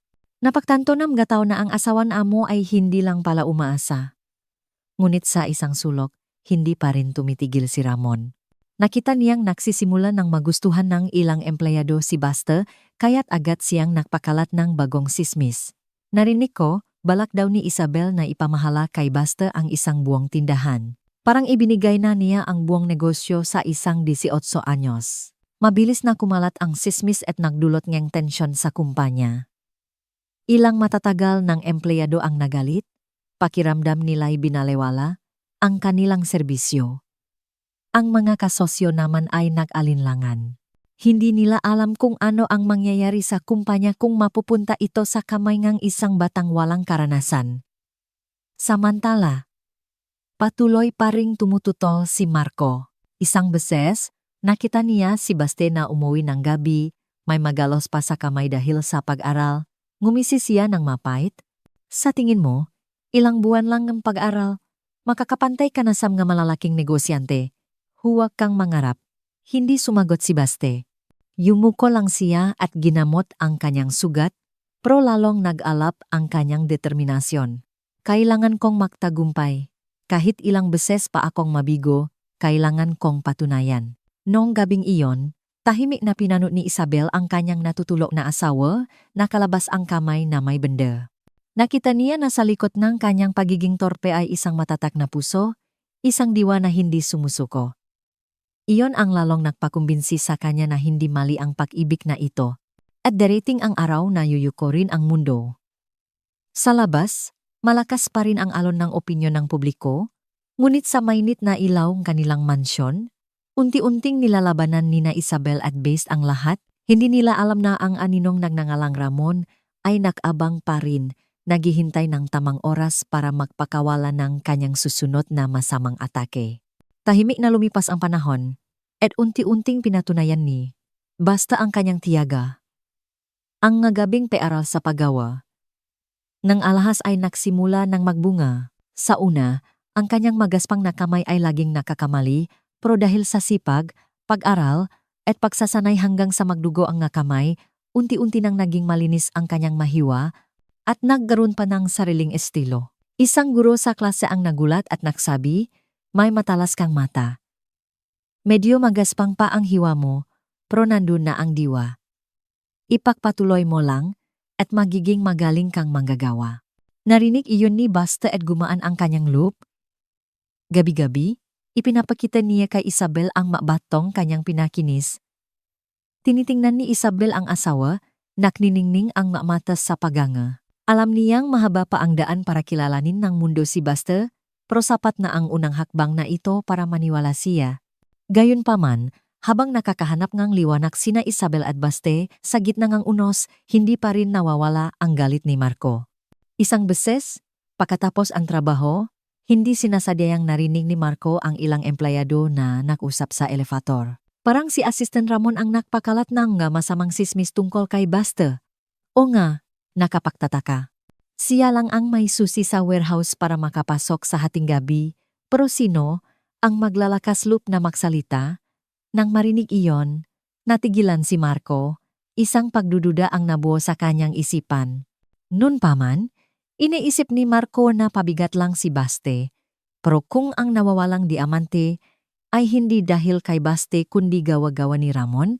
Speaker 1: Napagtanto ng mga tao na ang asawan amo ay hindi lang pala umaasa. Ngunit sa isang sulok, hindi pa rin tumitigil si Ramon. Nakita niyang nagsisimula ng magustuhan ng ilang empleyado si Baste, kaya't agad siyang nagpakalat ng bagong sismis. Narinig ko, balak daw ni Isabel na ipamahala kay Baste ang isang buong tindahan. Parang ibinigay na niya ang buong negosyo sa isang 18 anyos. Mabilis na kumalat ang sismis at nagdulot ng tensyon sa kumpanya. Ilang matatagal ng empleyado ang nagalit, pakiramdam nila'y binalewala ang kanilang serbisyo. Ang mga kasosyo naman ay nag-alinlangan. Hindi nila alam kung ano ang mangyayari sa kumpanya kung mapupunta ito sa kamay ng isang batang walang karanasan. Samantala, patuloy pa ring tumututol si Marco. Isang beses, nakita niya si Baste na umuwi ng gabi, may magalos pa sa kamay dahil sa pag-aral. Ngumisi siya ng mapait. Sa tingin mo, ilang buwan lang ng pag-aral, makakapantay ka na sa mga malalaking negosyante. Huwag kang mangarap. Hindi sumagot si Baste. Yumuko lang siya at ginamot ang kanyang sugat, pero lalong nag-alap ang kanyang determinasyon. Kailangan kong magtagumpay. Kahit ilang beses pa akong mabigo, kailangan kong patunayan. Noong gabing iyon, tahimik na pinanot ni Isabel ang kanyang natutulog na asawa, nakalabas ang kamay na may benda. Nakita niya na sa likod ng kanyang pagiging torpe ay isang matatak na puso, isang diwa na hindi sumusuko. Iyon ang lalong nagpakumbinsi sa kanya na hindi mali ang pag-ibig na ito. At darating ang araw na yuyukorin ang mundo. Sa labas, malakas pa rin ang alon ng opinyon ng publiko, ngunit sa mainit na ilaw ng kanilang mansyon, unti-unting nilalabanan ni na Isabel at Best ang lahat. Hindi nila alam na ang aninong nagnangalang Ramon ay nag-abang pa rin, naghihintay ng tamang oras para magpakawala ng kanyang susunod na masamang atake. Tahimik na lumipas ang panahon, at unti-unting pinatunayan ni Basta ang kanyang tiyaga. Ang ngagabing pearal sa paggawa. Nang alahas ay nagsimula ng magbunga. Sa una, ang kanyang magaspang na kamay ay laging nakakamali, pero dahil sa sipag, pag-aral, at pagsasanay hanggang sa magdugo ang nga kamay, unti-unti nang naging malinis ang kanyang mahiwa at nagkaroon pa ng sariling estilo. Isang guro sa klase ang nagulat at nagsabi, "May matalas kang mata. Medyo magaspang pa ang hiwa mo, pero nandun na ang diwa. Ipagpatuloy mo lang at magiging magaling kang manggagawa." Narinig iyon ni Basta at gumaan ang kanyang loob. Gabi-gabi, ipinapakita niya kay Isabel ang mabatong kanyang pinakinis. Tinitingnan ni Isabel ang asawa, nakniningning ang mamatas sa paganga. Alam niyang mahaba pa ang daan para kilalanin ng mundo si Basta, pero sapat na ang unang hakbang na ito para maniwala siya. Gayunpaman, habang nakakahanap ngang liwanag sina Isabel at Baste, sa gitna ngang unos, hindi pa rin nawawala ang galit ni Marco. Isang beses, pagkatapos ang trabaho, hindi sinasadyang narinig ni Marco ang ilang empleyado na nag-usap sa elevator. Parang si Assistant Ramon ang nakpakalat ng masamang sismis tungkol kay Baste. O nga, nakapagtataka. Siya lang ang may susi sa warehouse para makapasok sa hating gabi, pero sino ang maglalakas loob na magsalita? Nang marinig iyon, natigilan si Marco, isang pagdududa ang nabuo sa kanyang isipan. Noon pa man, iniisip ni Marco na pabigat lang si Baste, pero kung ang nawawalang diamante ay hindi dahil kay Baste kundi gawa-gawa ni Ramon,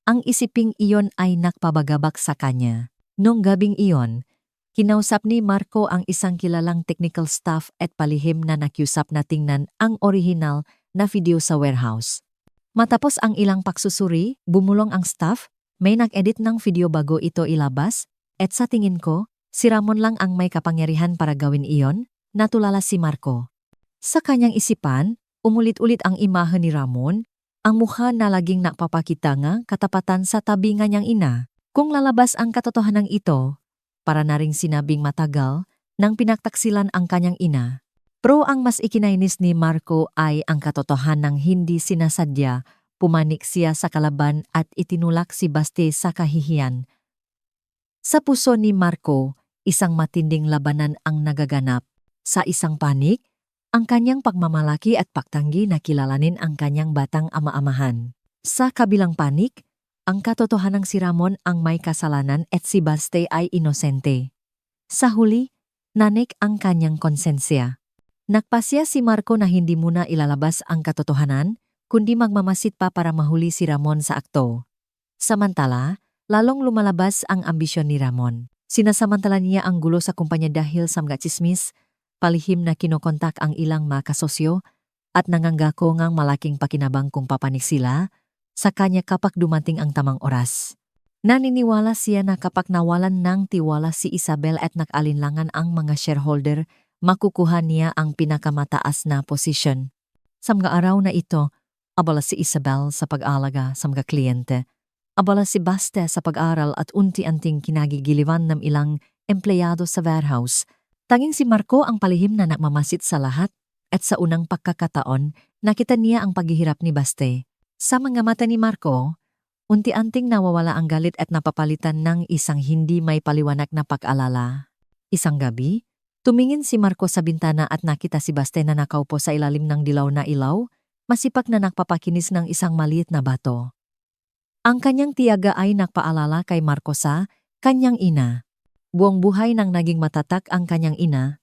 Speaker 1: ang isiping iyon ay nakpabagabak sa kanya. Noong gabing iyon, kinausap ni Marco ang isang kilalang technical staff at palihim na nakiusap na tingnan ang orihinal na video sa warehouse. Matapos ang ilang pagsusuri, bumulong ang staff, may nag-edit ng video bago ito ilabas, at sa tingin ko, si Ramon lang ang may kapangyarihan para gawin iyon, natulala si Marco. Sa kanyang isipan, umulit-ulit ang imahe ni Ramon, ang mukha na laging nakpapakita nga katapatan sa tabi nga niyang ina. Kung lalabas ang katotohanan ito, para na ring sinabing matagal, nang pinagtaksilan ang kanyang ina. Pero ang mas ikinainis ni Marco ay ang katotohanang hindi sinasadya, pumanik siya sa kalaban at itinulak si Baste sa kahihiyan. Sa puso ni Marco, isang matinding labanan ang nagaganap. Sa isang panig, ang kanyang pagmamalaki at pagtanggi na kilalanin ang kanyang batang ama-amahan. Sa kabilang panig, ang katotohanang si Ramon ang may kasalanan at si Baste ay inosente. Sa huli, nanik ang kanyang konsensya. Nagpasya si Marco na hindi muna ilalabas ang katotohanan, kundi magmamasid pa para mahuli si Ramon sa akto. Samantala, lalong lumalabas ang ambisyon ni Ramon. Sinasamantala niya ang gulo sa kumpanya dahil sa mga tsismis, palihim na kinokontak ang ilang mga kasosyo at nanganggako ngang malaking pakinabang kung papanik sila sa kanya kapag dumating ang tamang oras. Naniniwala siya na kapag nawalan ng tiwala si Isabel at nag-alinlangan ang mga shareholder, makukuha niya ang pinakamataas na posisyon. Sa mga araw na ito, abala si Isabel sa pag-alaga sa mga kliyente. Abala si Baste sa pag-aral at unti-anting kinagigiliwan ng ilang empleyado sa warehouse. Tanging si Marco ang palihim na nagmamasid sa lahat at sa unang pagkakataon, nakita niya ang paghihirap ni Baste. Sa mga mata ni Marco, unti-anting nawawala ang galit at napapalitan ng isang hindi may paliwanag na pag-alala. Isang gabi, tumingin si Marco sa bintana at nakita si Baste na nakaupo sa ilalim ng dilaw na ilaw, masipak na nagpapakinis ng isang maliit na bato. Ang kanyang tiyaga ay nagpaalala kay Marco sa kanyang ina. Buong buhay nang naging matatak ang kanyang ina,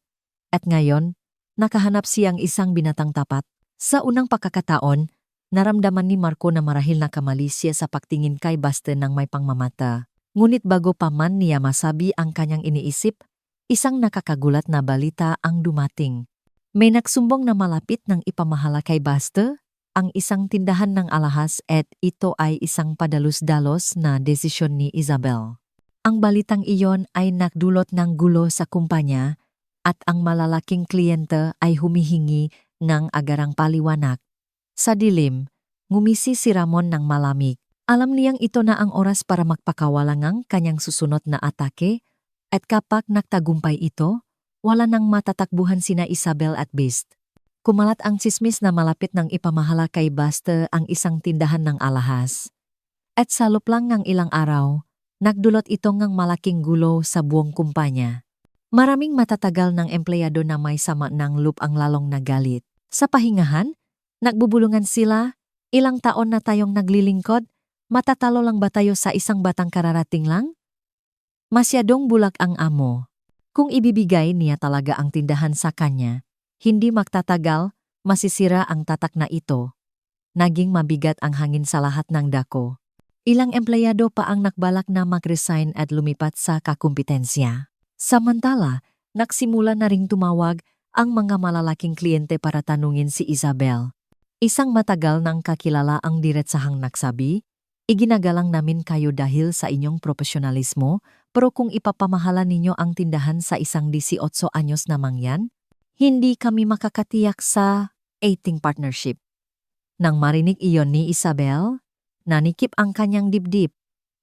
Speaker 1: at ngayon, nakahanap siyang isang binatang tapat. Sa unang pagkakataon, naramdaman ni Marco na marahil nakamali siya sa pagtingin kay Baste ng may pangmamata. Ngunit bago pa man niya masabi ang kanyang iniisip, isang nakakagulat na balita ang dumating. May nagsumbong na malapit ng ipamahala kay Baste ang isang tindahan ng alahas at ito ay isang padalos-dalos na desisyon ni Isabel. Ang balitang iyon ay nagdulot ng gulo sa kumpanya at ang malalaking kliyente ay humihingi ng agarang paliwanag. Sa dilim, ngumisi si Ramon ng malamig. Alam niyang ito na ang oras para magpakawalang ang kanyang susunod na atake at kapag nagtagumpay ito, wala nang matatakbuhan sina Isabel at Beast. Kumalat ang tsismis na malapit ng ipamahala kay Baste ang isang tindahan ng alahas. At sa loob lang ng ilang araw, nagdulot ito ng malaking gulo sa buong kumpanya. Maraming matatagal ng empleyado na may sama ng loob ang lalong nagalit. Sa pahingahan, nagbubulungan sila, ilang taon na tayong naglilingkod, matatalo lang ba tayo sa isang batang kararating lang? Masyadong bulag ang amo. Kung ibibigay niya talaga ang tindahan sa kanya, hindi magtatagal, masisira ang tatak na ito. Naging mabigat ang hangin sa lahat ng dako. Ilang empleyado pa ang nakbalak na mag-resign at lumipat sa kakumpetensya. Samantala, nagsimula na ring tumawag ang mga malalaking kliyente para tanungin si Isabel. Isang matagal nang kakilala ang diretsahang nagsabi, "Iginagalang namin kayo dahil sa inyong profesionalismo, pero kung ipapamahala ninyo ang tindahan sa isang 18 anyos na mangyan, hindi kami makakatiyak sa 18 partnership." Nang marinig iyon ni Isabel, nanikip ang kanyang dibdib.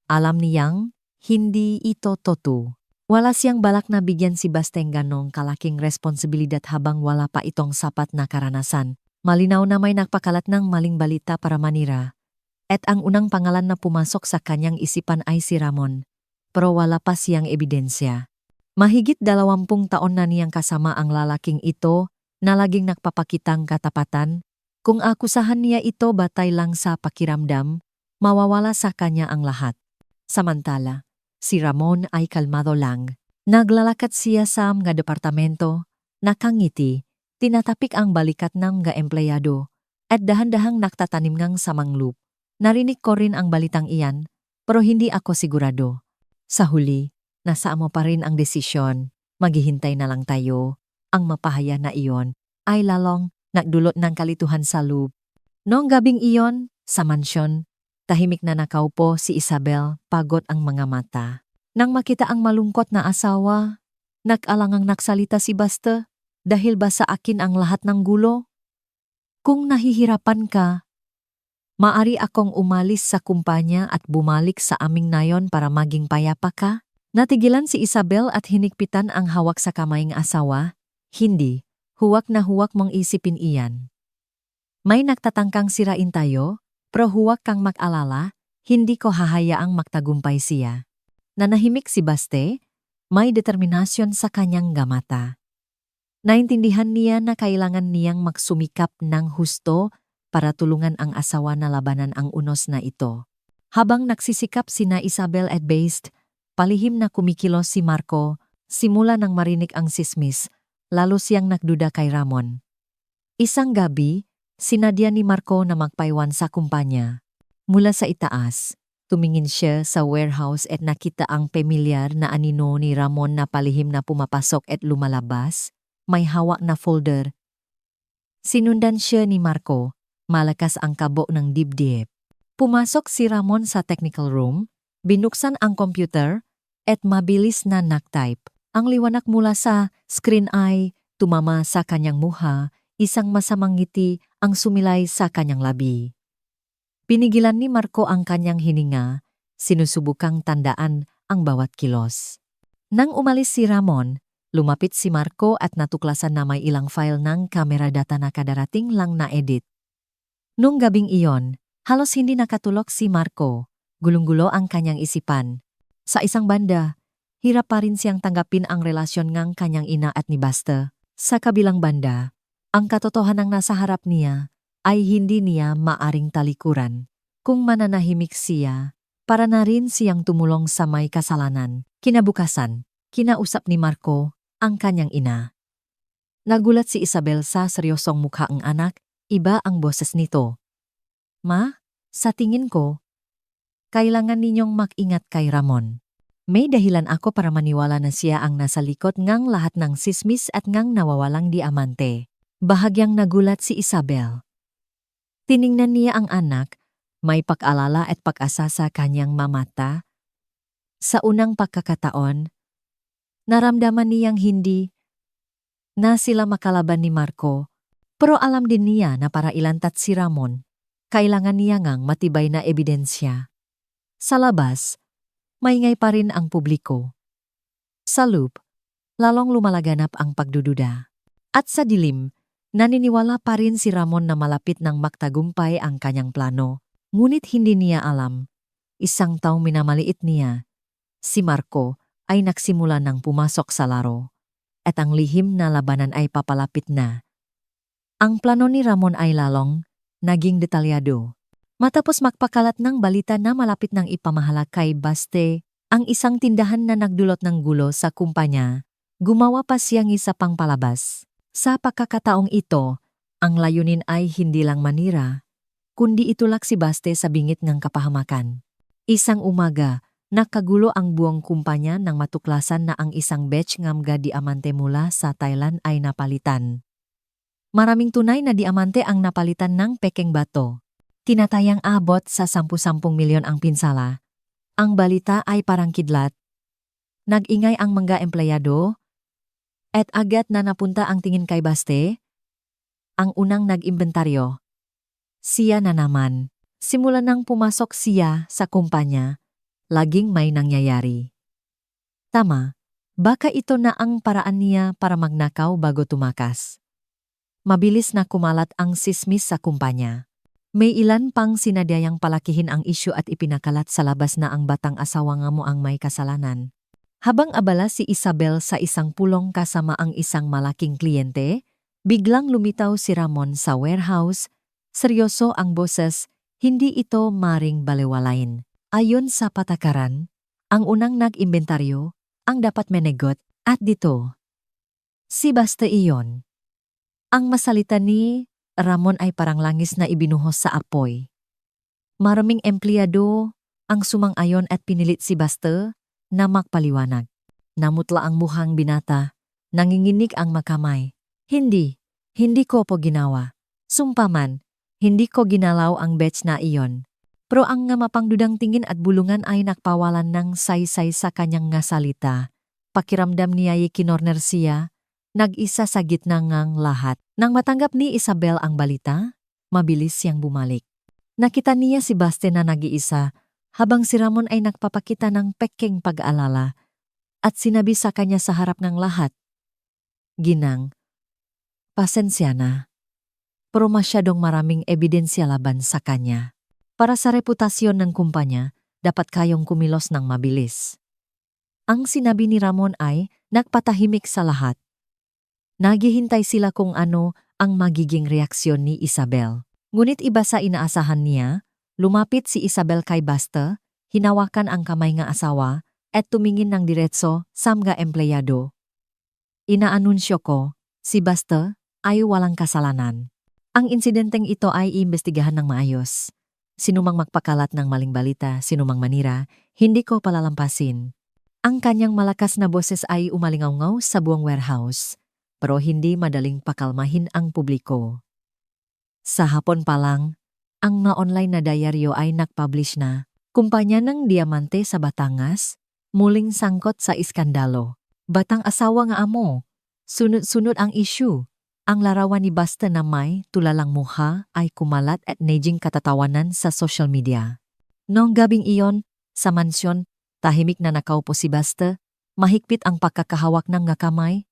Speaker 1: Alam niyang hindi ito totoo. Wala siyang balak na bigyan si Basteng ganong kalaking responsibilidad habang wala pa itong sapat na karanasan. Malinaw na may nagpakalat ng maling balita para manira. At ang unang pangalan na pumasok sa kanyang isipan ay si Ramon. Pero wala pa siyang ebidensya. Mahigit 20 taon na niyang kasama ang lalaking ito na laging nagpapakitang katapatan. Kung akusahan niya ito batay lang sa pakiramdam, mawawala sa kanya ang lahat. Samantala, si Ramon ay kalmado lang. Naglalakad siya sa mga departamento, nakangiti, tinatapik ang balikat ng mga empleyado, at dahan-dahang naktatanim ngang samanglup. Narinig ko rin ang balitang iyan, pero hindi ako sigurado. Sa huli, nasa mo pa rin ang desisyon, maghihintay na lang tayo. Ang mapahaya na iyon ay lalong nagdulot ng kalituhan sa loob. Noong gabing iyon, sa mansyon, tahimik na nakaupo si Isabel, pagod ang mga mata. Nang makita ang malungkot na asawa, nag-alangang nagsalita si Baste, "Dahil ba sa akin ang lahat ng gulo? Kung nahihirapan ka, maari akong umalis sa kumpanya at bumalik sa aming nayon para maging payapa ka?" Natigilan si Isabel at hinikpitan ang hawak sa kamay ng asawa. "Hindi, huwag na huwag mong isipin iyan. May nagtatangkang sirain tayo, pero huwag kang mag-alala, hindi ko hahayaang magtagumpay siya." Nanahimik si Baste, may determinasyon sa kanyang gamata. Naintindihan niya na kailangan niyang magsumikap ng husto para tulungan ang asawa na labanan ang unos na ito. Habang nagsisikap sina Isabel at Beast, palihim na kumikilos si Marco, simula nang marinig ang sismis, lalo siyang nagduda kay Ramon. Isang gabi, sinadya ni Marco na magpaiwan sa kumpanya. Mula sa itaas, tumingin siya sa warehouse at nakita ang pamilyar na anino ni Ramon na palihim na pumapasok at lumalabas, may hawak na folder. Sinundan siya ni Marco, malakas ang kabo ng dibdib. Pumasok si Ramon sa technical room, binuksan ang computer, at mabilis na nag-type. Ang liwanag mula sa screen ay tumama sa kanyang muha, isang masamang ngiti ang sumilay sa kanyang labi. Pinigilan ni Marco ang kanyang hininga sinusubukang tandaan ang bawat kilos. Nang umalis si Ramon, lumapit si Marco at natuklasan na may ilang file ng kamera data na kadarating lang na edit. Nung gabing iyon, halos hindi nakatulog si Marco. Gulong-gulo ang kanyang isipan. Sa isang banda, hirap pa rin siyang tanggapin ang relasyon ng kanyang ina at ni Buster. Sa kabilang banda, ang katotohanang nasa harap niya ay hindi niya maaring talikuran. Kung mananahimik siya, para na rin siyang tumulong sa may kasalanan. Kinabukasan, kinausap ni Marco ang kanyang ina. Nagulat si Isabel sa seryosong mukha ng anak, iba ang boses nito. Ma, sa tingin ko, kailangan ninyong mag-ingat kay Ramon. May dahilan ako para maniwala na siya ang nasa likod ngang lahat ng sismis at ngang nawawalang diamante. Bahagyang nagulat si Isabel. Tiningnan niya ang anak, may pag-alala at pag-asa sa kanyang mamata. Sa unang pagkakataon, naramdaman niyang hindi na sila makalaban ni Marco, pero alam din niya na para ilantat si Ramon, kailangan niya ngang matibay na ebidensya. Sa labas, maingay pa rin ang publiko. Sa loop, lalong lumalaganap ang pagdududa. At sa dilim, naniniwala pa rin si Ramon na malapit ng magtagumpay ang kanyang plano. Ngunit hindi niya alam, isang taong minamaliit niya, si Marco, ay nagsimula ng pumasok sa laro. At ang lihim na labanan ay papalapit na. Ang plano ni Ramon ay lalong naging detalyado. Matapos magpakalat ng balita na malapit ng ipamahala kay Baste, ang isang tindahan na nagdulot ng gulo sa kumpanya, gumawa pa siyang isa pang palabas. Sa pagkakataong ito, ang layunin ay hindi lang manira, kundi itulak si Baste sa bingit ng kapahamakan. Isang umaga, nakagulo ang buong kumpanya nang matuklasan na ang isang batch ng mga diamante mula sa Thailand ay napalitan. Maraming tunay na diamante ang napalitan ng pekeng bato. Tinatayang abot sa 10-10 milyon ang pinsala. Ang balita ay parang kidlat. Nag-ingay ang mga empleyado at agad na napunta ang tingin kay Baste. Ang unang nag-imbentaryo. Siya na naman. Simula nang pumasok siya sa kumpanya, laging may nangyayari. Tama, baka ito na ang paraan niya para magnakaw bago tumakas. Mabilis na kumalat ang sismis sa kumpanya. May ilan pang sinadyayang palakihin ang isyu at ipinakalat sa labas na ang batang asawa nga mo ang may kasalanan. Habang abala si Isabel sa isang pulong kasama ang isang malaking kliyente, biglang lumitaw si Ramon sa warehouse. Seryoso ang boses, hindi ito maring balewalain. Ayon sa patakaran, ang unang nag-imbentaryo, ang dapat menegot, at dito. Si Baste iyon. Ang masalita ni Ramon ay parang langis na ibinuhos sa apoy. Maraming empleyado ang sumang-ayon at pinilit si Baste na magpaliwanag. Namutla ang muhang binata, nanginginig ang makamay. Hindi ko po ginawa. Sumpaman, hindi ko ginalaw ang batch na iyon. Pero ang nga mapangdudang tingin at bulungan ay nakpawalan ng saysay sa kanyang nga salita. Pakiramdam niya ay kinorner siya, nag-isa sa gitna ngang lahat. Nang matanggap ni Isabel ang balita, mabilis siyang bumalik. Nakita niya si Baste na nag-iisa, habang si Ramon ay nagpapakita ng pekeng pag-alala, at sinabi sa kanya sa harap ng lahat, "Ginang, pasensya na. Pero masyadong maraming ebidensya laban sa kanya. Para sa reputasyon ng kumpanya, dapat kayong kumilos ng mabilis." Ang sinabi ni Ramon ay nagpatahimik sa lahat. Naghihintay sila kung ano ang magiging reaksyon ni Isabel. Ngunit iba sa inaasahan niya, lumapit si Isabel kay Baste, hinawakan ang kamay ng asawa, at tumingin ng diretso sa mga empleyado. "Inaanunsyo ko, si Baste ay walang kasalanan. Ang insidenteng ito ay iimbestigahan ng maayos. Sinumang magpakalat ng maling balita, sinumang manira, hindi ko palalampasin." Ang kanyang malakas na boses ay umalingaw sa buong warehouse. Pero hindi madaling pakalmahin ang publiko. Sa hapon pa lang, ang na-online na diaryo ay nag-publish na. Kumpanya ng diamante sa Batangas, muling sangkot sa iskandalo. Batang asawa nga amo. Sunod-sunod ang issue. Ang larawan ni Baste na may tulalang mukha ay kumalat at naging katatawanan sa social media. Noong gabing iyon, Sa mansyon, tahimik na nakaupo si Basta, mahigpit ang pagkakahawak ng nga kamay.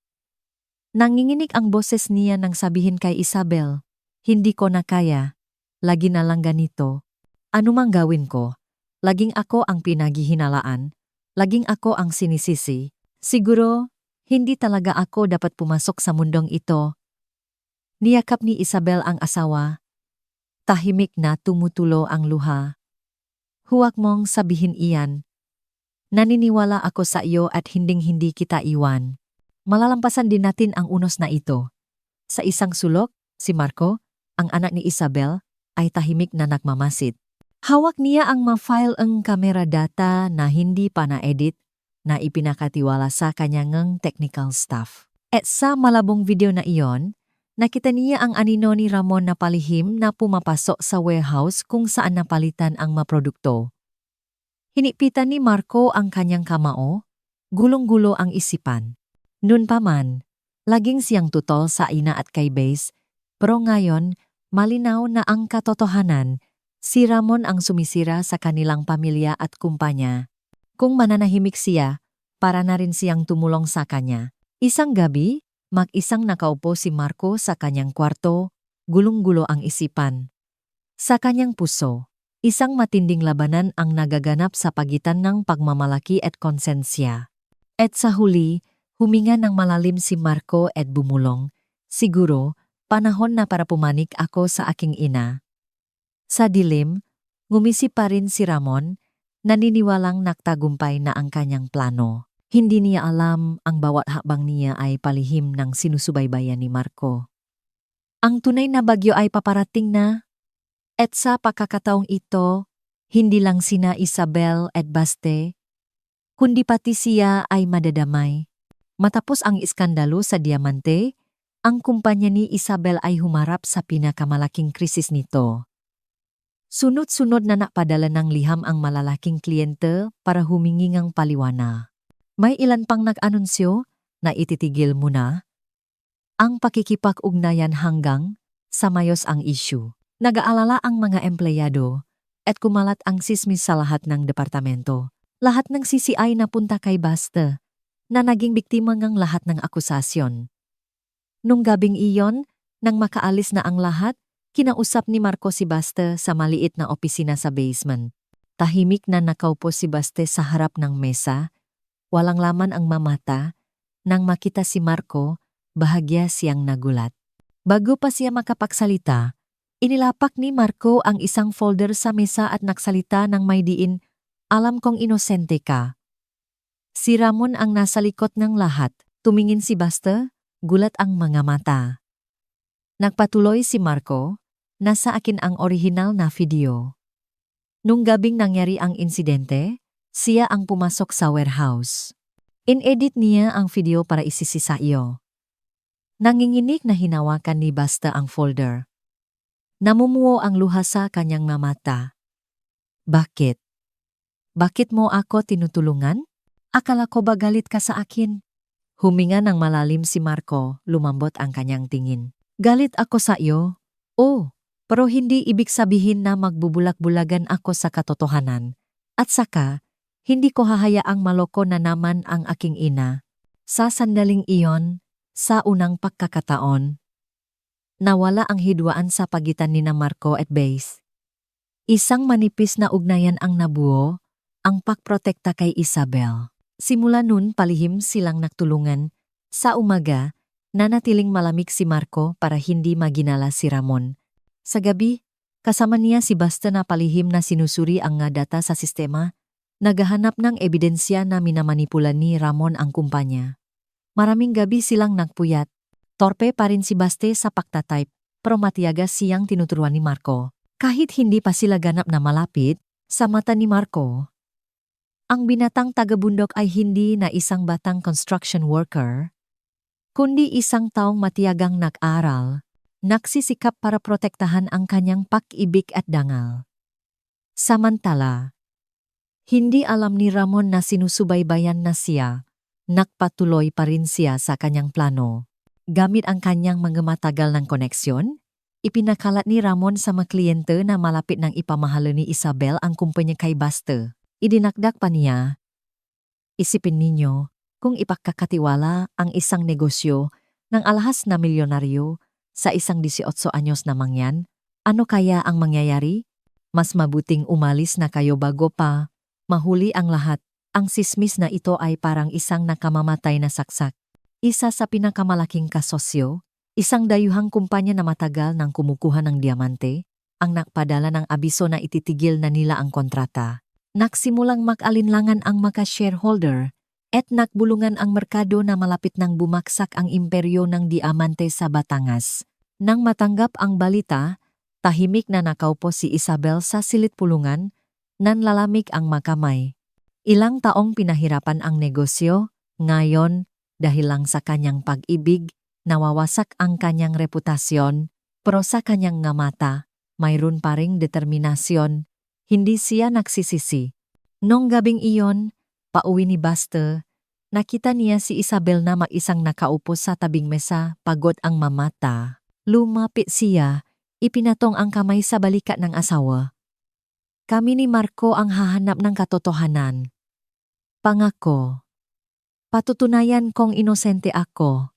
Speaker 1: Nanginginig ang boses niya nang sabihin kay Isabel, "Hindi ko na kaya. Lagi na lang ganito. Anumang gawin ko, laging ako ang pinaghihinalaan, laging ako ang sinisisi. Siguro, hindi talaga ako dapat pumasok sa mundong ito." Niyakap ni Isabel ang asawa. Tahimik na tumutulo ang luha. "Huwag mong sabihin iyan. Naniniwala ako sa iyo at hinding-hindi kita iwan. Malalampasan din natin ang unos na ito." Sa isang sulok, si Marco, ang anak ni Isabel, ay tahimik na nagmamasid. Hawak niya ang ma-file ang kamera data na hindi pa na-edit na ipinakatiwala sa kanyang technical staff. At sa malabong video na iyon, nakita niya ang anino ni Ramon na palihim na pumapasok sa warehouse kung saan napalitan ang maprodukto. Hinipitan ni Marco ang kanyang kamao, gulong-gulo ang isipan. Noon pa man, laging siyang tutol sa ina at kay Base, pero ngayon, malinaw na ang katotohanan, si Ramon ang sumisira sa kanilang pamilya at kumpanya. Kung mananahimik siya, para na rin siyang tumulong sa kanya. Isang gabi, mag-isang nakaupo si Marco sa kanyang kwarto, gulong-gulo ang isipan. Sa kanyang puso, isang matinding labanan ang nagaganap sa pagitan ng pagmamalaki at konsensya. At sa huli, huminga ng malalim si Marco at bumulong, "Siguro, panahon na para pumanik ako sa aking ina." Sa dilim, ngumisi pa rin si Ramon, naniniwalang nagtagumpay na ang kanyang plano. Hindi niya alam ang bawat hakbang niya ay palihim ng sinusubaybayan ni Marco. Ang tunay na bagyo ay paparating na. At sa pagkakataong ito, hindi lang sina Isabel at Baste, kundi pati siya ay madadamay. Matapos ang iskandalo sa Diamante, ang kumpanya ni Isabel ay humarap sa pinakamalaking krisis nito. Sunod-sunod na napadala ng liham ang malalaking kliyente para humingi ng paliwanag. May ilan pang nag-anunsyo na ititigil muna ang pakikipag-ugnayan hanggang sa mayos ang issue. Nag-aalala ang mga empleyado at kumalat ang sismis sa lahat ng departamento. Lahat ng sisi ay napunta kay Basta, na naging biktima ng lahat ng akusasyon. Nung gabing iyon, nang makaalis na ang lahat, kinausap ni Marco si Basta sa maliit na opisina sa basement. Tahimik na nakaupo si Basta sa harap ng mesa, walang laman ang mamata. Nang makita si Marco, bahagya siyang nagulat. Bago pa siya makapagsalita, inilapak ni Marco ang isang folder sa mesa at nagsalita ng may diin, "Alam kong inosente ka." Si Ramon ang nasa likod ng lahat. Tumingin si Basta, gulat ang mga mata. Nagpatuloy si Marco, "Nasa akin ang orihinal na video. Nung gabing nangyari ang insidente, siya ang pumasok sa warehouse. In-edit niya ang video para isisi sa iyo." Nanginginig na hinawakan ni Basta ang folder. Namumuo ang luha sa kanyang mata. "Bakit? Bakit mo ako tinutulungan? Akala ko ba galit ka sa akin?" Huminga ng malalim si Marco, lumambot ang kanyang tingin. "Galit ako sa iyo? Oh, pero hindi ibig sabihin na magbubulag-bulagan ako sa katotohanan. At saka, hindi ko hahayaang maloko na naman ang aking ina." Sa sandaling iyon, sa unang pagkakataon, nawala ang hidwaan sa pagitan ni Marco at Base. Isang manipis na ugnayan ang nabuo, ang pagprotekta kay Isabel. Simula nun palihim silang nagtulungan. Sa umaga, nanatiling malamig si Marco para hindi maginala si Ramon. Sa gabi, kasama niya si Basta na palihim na sinusuri ang nga data sa sistema, naghahanap ng ebidensya na minamanipula ni Ramon ang kumpanya. Maraming gabi silang nagpuyat. Torpe pa rin si Basta sa pagtatype, pero matiyaga siyang tinuturuan ni Marco. Kahit hindi pa sila ganap na malapit, sa mata ni Marco, ang binatang taga-bundok ay hindi na isang batang construction worker, kundi isang taong matiyagang nag-aral, nagsisikap para protektahan ang kanyang pag-ibig at dangal. Samantala, hindi alam ni Ramon na sinusubaybayan na siya, nagpatuloy pa rin siya sa kanyang plano. Gamit ang kanyang mga matagal ng koneksyon, ipinakalat ni Ramon sa mga kliyente na malapit ng ipamahalo ni Isabel ang kumpanya kay Basta. Idinagdag pa niya, isipin ninyo kung ipagkakatiwala ang isang negosyo ng alahas na milyonaryo sa isang 18 anyos na mangyan, ano kaya ang mangyayari? Mas mabuting umalis na kayo bago pa mahuli ang lahat. Ang sismis na ito ay parang isang nakamamatay na saksak. Isa sa pinakamalaking kasosyo, isang dayuhang kumpanya na matagal nang kumukuha ng diamante, ang nagpadala ng abiso na ititigil na nila ang kontrata. Nagsimulang mag-alinlangan ang mga shareholder at nagbulungan ang merkado na malapit nang bumagsak ang imperyo ng diamante sa Batangas. Nang matanggap ang balita, tahimik na nakaupo si Isabel sa silid-pulungan, nanlalamig ang makamay. Ilang taong pinahirapan ang negosyo, ngayon, dahil lang sa kanyang pag-ibig, nawawasak ang kanyang reputasyon, pero sa kanyang nga mata, mayroon pa ring determinasyon. Hindi siya nagsisisi. Nung gabing iyon, pauwi ni Buster, nakita niya si Isabel na mag-isang nakaupo sa tabing mesa, pagod ang mamata. Lumapit siya, ipinatong ang kamay sa balikat ng asawa. Kami ni Marco ang hahanap ng katotohanan. Pangako. Patutunayan kong inosente ako.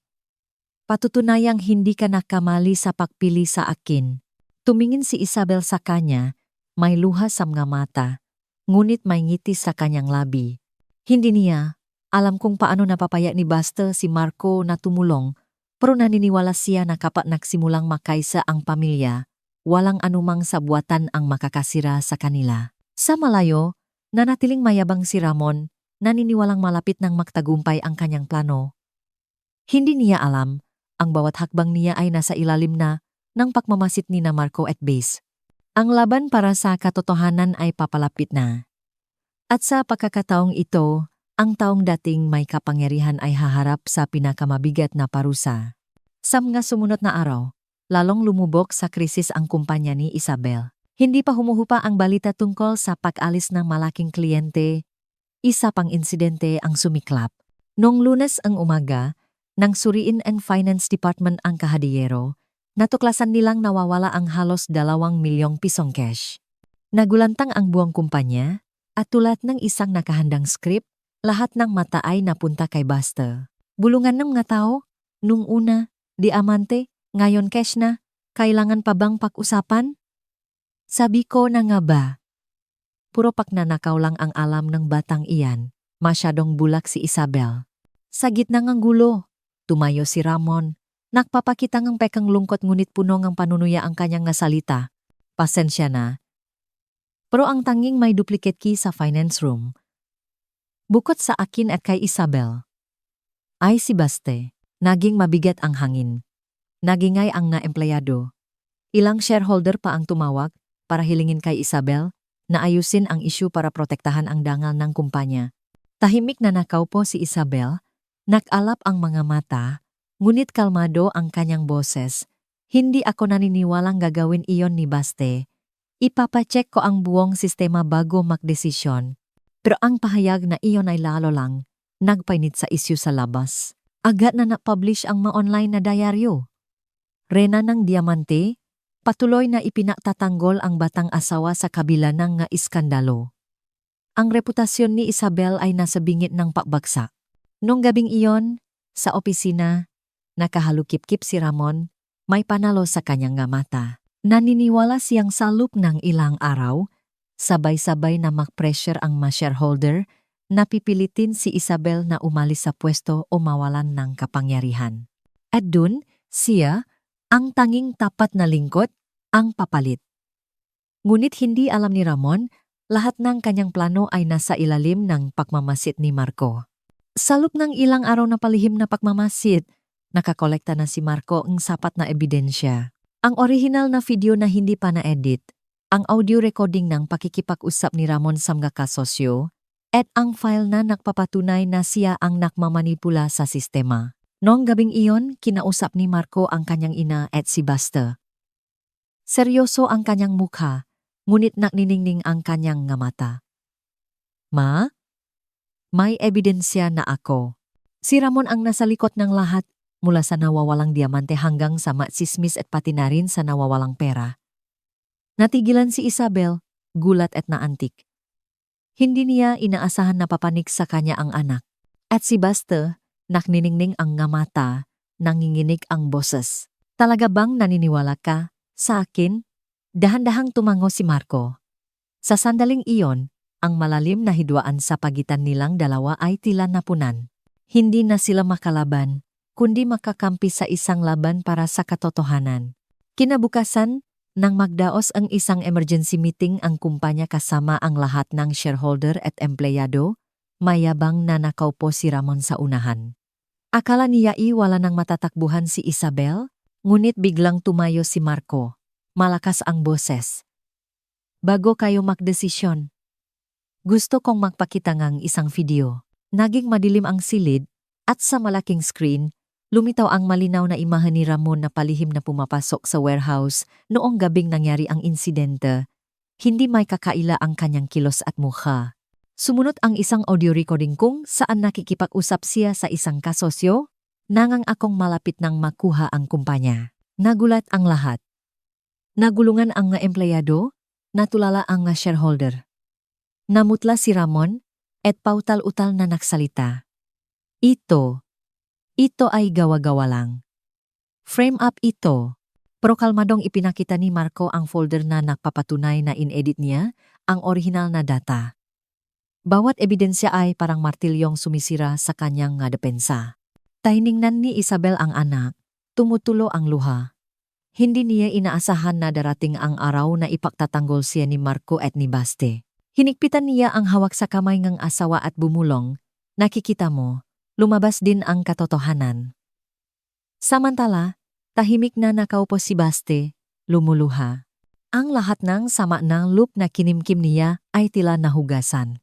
Speaker 1: Patutunayang hindi ka nakamali sa pagpili sa akin. Tumingin si Isabel sa kanya, may luha sa mga mata, ngunit may ngiti sa kanyang labi. Hindi niya alam kung paano napapaya ni Buster si Marco na tumulong, pero naniniwala siya na kapag nagsimulang makaisa ang pamilya, walang anumang sabuatan ang makakasira sa kanila. Sa malayo, nanatiling mayabang si Ramon, naniniwalang malapit ng magtagumpay ang kanyang plano. Hindi niya alam, ang bawat hakbang niya ay nasa ilalim na ng pagmamasid ni na Marco at Base. Ang laban para sa katotohanan ay papalapit na. At sa pagkakataong ito, ang taong dating may kapangyarihan ay haharap sa pinakamabigat na parusa. Sa mga sumunod na araw, lalong lumubog sa krisis ang kumpanya ni Isabel. Hindi pa humuhupa ang balita tungkol sa pag-alis ng malaking kliyente. Isa pang insidente ang sumiklap. Noong Lunes ang umaga, nang suriin ang Finance Department ang kahadiyero, natuklasan nilang nawawala ang halos 2 milyong pisong cash. Nagulantang ang buong kumpanya, at tulad ng isang nakahandang script, lahat ng mata ay napunta kay Buster. Bulungan ng mga tao, nung una, diamante, ngayon cash na, kailangan pa bang pag-usapan? Sabi ko na nga ba? Puro pagnanakaw lang ang alam ng batang iyan, masyadong bulak si Isabel. Sa gitna ng gulo, tumayo si Ramon. Nagpapakita ng pekang lungkot ngunit puno ng panunuya ang kanyang nasalita. Pasensya na. Pero ang tanging may duplicate key sa finance room. Bukod sa akin at kay Isabel. Ay si Baste, naging mabigat ang hangin. Nagingay ang na empleyado. Ilang shareholder pa ang tumawag para hilingin kay Isabel na ayusin ang isyu para protektahan ang dangal ng kumpanya. Tahimik na nakaupo si Isabel, nag-alap ang mga mata, ngunit kalmado ang kanyang boses. Hindi ako naniniwalang gagawin iyon ni Baste. Ipapacheck ko ang buong sistema bago magdesisyon. Pero ang pahayag na iyon ay lalo lang nagpainit sa isyu sa labas. Agad na na-publish ang ma-online na diaryo. Reyna ng diamante, patuloy na ipinatatanggol ang batang asawa sa kabila ng nga iskandalo. Ang reputasyon ni Isabel ay nasa bingit ng pagbagsak. Nung gabing iyon, sa opisina, nakahalukip-kip si Ramon, may panalo sa kanyang nga mata. Naniniwala siyang salop ng ilang araw, sabay-sabay na mag-pressure ang mga shareholder, napipilitin si Isabel na umalis sa pwesto o mawalan ng kapangyarihan. At dun, siya, ang tanging tapat na lingkod, ang papalit. Ngunit hindi alam ni Ramon, lahat ng kanyang plano ay nasa ilalim ng pagmamasid ni Marco. Salop ng ilang araw na palihim na pagmamasid, nakakolekta na si Marco ng sapat na ebidensya. Ang original na video na hindi pa na-edit, ang audio recording ng pakikipag-usap ni Ramon sa mga kasosyo, at ang file na nagpapatunay na siya ang nakmamanipula sa sistema. Noong gabing iyon, kinausap ni Marco ang kanyang ina at si Buster. Seryoso ang kanyang mukha, ngunit nakniningning ang kanyang nga mata. Ma? May ebidensya na ako. Si Ramon ang nasa likod ng lahat, mula sa nawawalang diamante hanggang sa matsismis at pati na rin sa nawawalang pera. Natigilan si Isabel, gulat at naantik. Hindi niya inaasahan na papanik sa kanya ang anak. At si Buster, nakniningning ang nga mata, nanginginig ang boses. Talaga bang naniniwala ka sa akin? Dahan-dahang tumango si Marco. Sa sandaling iyon, ang malalim na hidwaan sa pagitan nilang dalawa ay tila napunan. Hindi na sila makalaban, kundi makakampi sa isang laban para sa katotohanan. Kinabukasan, nang magdaos ang isang emergency meeting ang kumpanya kasama ang lahat ng shareholder at empleyado, mayabang na nakaupo si Ramon sa unahan. Akala niya wala nang matatakbuhan si Isabel, ngunit biglang tumayo si Marco. Malakas ang boses. Bago kayo magdesisyon, gusto kong magpakita ng isang video. Naging madilim ang silid, at sa malaking screen, lumitaw ang malinaw na imahe ni Ramon na palihim na pumapasok sa warehouse noong gabing nangyari ang insidente. Hindi may kakaila ang kanyang kilos at mukha. Sumunod ang isang audio recording kung saan nakikipag-usap siya sa isang kasosyo, nangang akong malapit nang makuha ang kumpanya. Nagulat ang lahat. Nagulungan ang nga empleyado, natulala ang nga shareholder. Namutla si Ramon, at pautal-utal na nagsalita. Ito ay gawa-gawa lang. Frame up ito. Pero kalmadong ipinakita ni Marco ang folder na nagpapatunay na in-edit niya ang orihinal na data. Bawat ebidensya ay parang martilyong sumisira sa kanyang nga depensa. Tahiningnan ni Isabel ang anak, tumutulo ang luha. Hindi niya inaasahan na darating ang araw na ipagtatanggol siya ni Marco at ni Baste. Hinigpitan niya ang hawak sa kamay ng asawa at bumulong, nakikita mo, lumabas din ang katotohanan. Samantala, tahimik na nakaupo si Baste, lumuluha. Ang lahat ng sama ng loop na kinimkim niya ay tila nahugasan.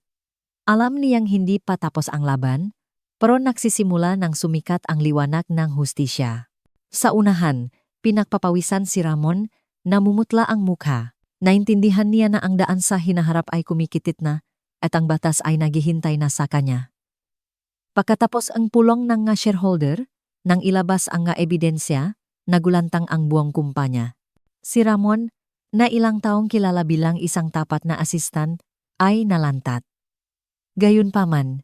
Speaker 1: Alam niyang hindi pa tapos ang laban, pero nagsisimula ng sumikat ang liwanag ng hustisya. Sa unahan, pinagpapawisan si Ramon, namumutla ang mukha. Naintindihan niya na ang daan sa hinaharap ay kumikitit na at ang batas ay naghihintay na sa kanya. Pagkatapos ang pulong ng nga shareholder, nang ilabas ang nga ebidensya, nagulantang ang buong kumpanya. Si Ramon, na ilang taong kilala bilang isang tapat na asistan, ay nalantat. Gayunpaman,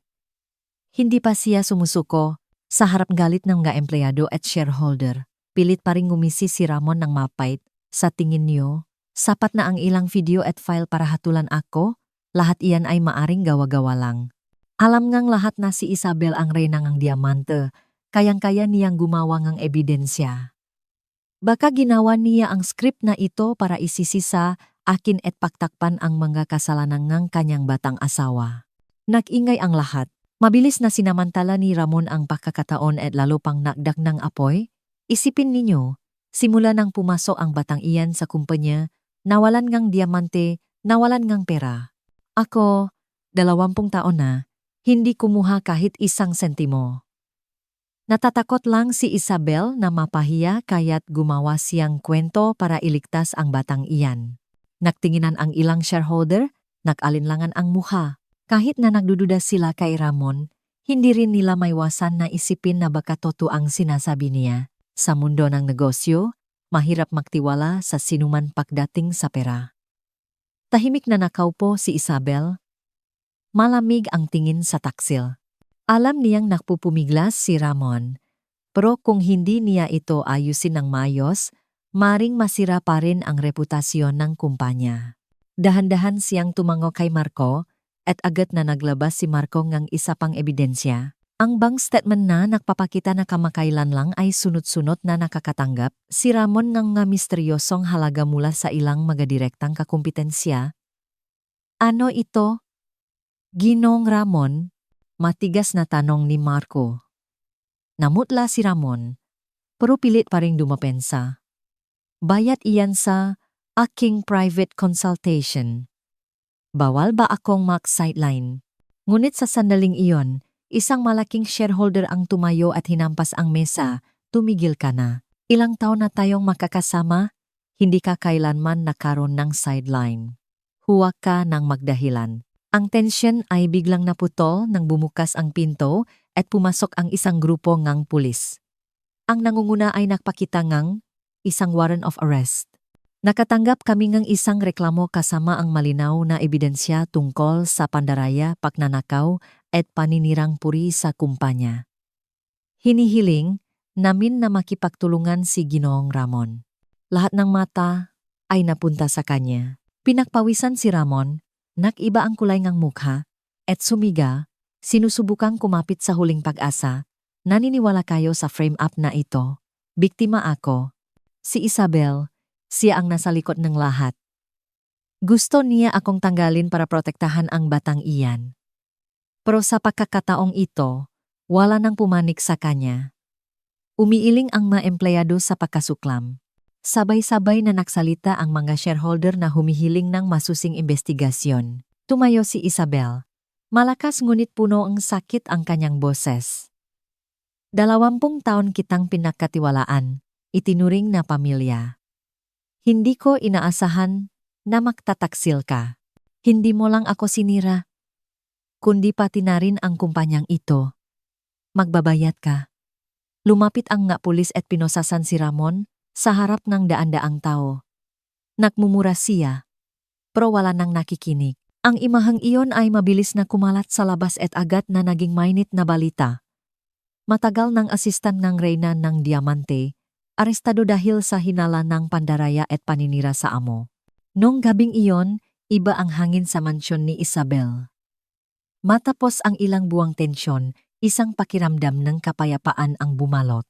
Speaker 1: hindi pa siya sumusuko sa harap galit ng nga empleyado at shareholder. Pilit pa ring ngumisi si Ramon ng mapait. Sa tingin niyo, sapat na ang ilang video at file para hatulan ako, lahat iyan ay maaring gawa-gawa lang. Alam ngang lahat na si Isabel ang reyna ng diamante, kayang-kaya niyang gumawa ng ebidensya. Baka ginawa niya ang script na ito para isisisa akin at pagtakpan ang mga kasalanan ng kanyang batang asawa. Nag-ingay ang lahat. Mabilis na sinamantala ni Ramon ang pagkakataon at lalo pang nakdak ng apoy. Isipin ninyo, simula nang pumasok ang batang iyan sa kumpanya, nawalan ngang diamante, nawalan ngang pera. Ako, 20 taon na, hindi kumuha kahit isang sentimo. Natatakot lang si Isabel na mapahiya kaya't gumawa siyang kwento para iligtas ang batang iyan. Nagtinginan ang ilang shareholder, nag-alinlangan ang mukha. Kahit na nagdududa sila kay Ramon, hindi rin nila maiwasan na isipin na baka totoo ang sinasabi niya. Sa mundo ng negosyo, mahirap magtiwala sa sinuman pagdating sa pera. Tahimik na nakaupo si Isabel. Malamig ang tingin sa taksil. Alam niyang nakpupumiglas si Ramon, pero kung hindi niya ito ayusin ng maayos, maring masira pa rin ang reputasyon ng kumpanya. Dahan-dahan siyang tumango kay Marco at agad na naglabas si Marco ng isa pang ebidensya. Ang bank statement na nagpapakita na kamakailan lang ay sunod-sunod na nakakatanggap si Ramon ng nga misteryosong halaga mula sa ilang magadirektang kakumpetensya. Ano ito? Ginong Ramon, matigas na tanong ni Marco. Namutla si Ramon, pero pilit pa ring dumapensa. Bayad iyan sa aking private consultation. Bawal ba akong mag-sideline? Ngunit sa sandaling iyon, isang malaking shareholder ang tumayo at hinampas ang mesa. Tumigil ka na. Ilang taon na tayong makakasama, hindi ka kailanman nakaroon ng sideline. Huwag ka ng magdahilan. Ang tensyon ay biglang naputol nang bumukas ang pinto at pumasok ang isang grupo ngang pulis. Ang nangunguna ay nagpakita ngang isang warrant of arrest. Nakatanggap kami ng isang reklamo kasama ang malinaw na ebidensya tungkol sa pandaraya, pagnanakaw at paninirang puri sa kumpanya. Hinihiling namin na makipagtulungan si Ginoong Ramon. Lahat ng mata ay napunta sa kanya. Pinakpawisan si Ramon, nakiba ang kulay ng mukha, at sumiga, sinusubukang kumapit sa huling pag-asa. Naniniwala kayo sa frame-up na ito. Biktima ako. Si Isabel, siya ang nasa likod ng lahat. Gusto niya akong tanggalin para protektahan ang batang iyan. Pero sa pagkakataong ito, wala nang pumanik sa kanya. Umiiling ang mga empleyado sa pagkasuklam. Sabay-sabay na nagsalita ang mga shareholder na humihiling ng masusing investigasyon. Tumayo si Isabel. Malakas ngunit puno ang sakit ang kanyang boses. 20 taon kitang pinagkatiwalaan, itinuring na pamilya. Hindi ko inaasahan na magtataksil ka. Hindi mo lang ako sinira, kundi pati na rin ang kumpanyang ito. Magbabayad ka. Lumapit ang nga pulis at pinosasan si Ramon sa harap ng daan-daang tao. Nagmumura siya, pero wala nang nakikinig. Ang imahang iyon ay mabilis na kumalat sa labas at agad na naging mainit na balita. Matagal ng asistan ng Reyna ng Diamante, arestado dahil sa hinala ng pandaraya at paninira sa amo. Nung gabing iyon, iba ang hangin sa mansyon ni Isabel. Matapos ang ilang buwang tensyon, isang pakiramdam ng kapayapaan ang bumalot.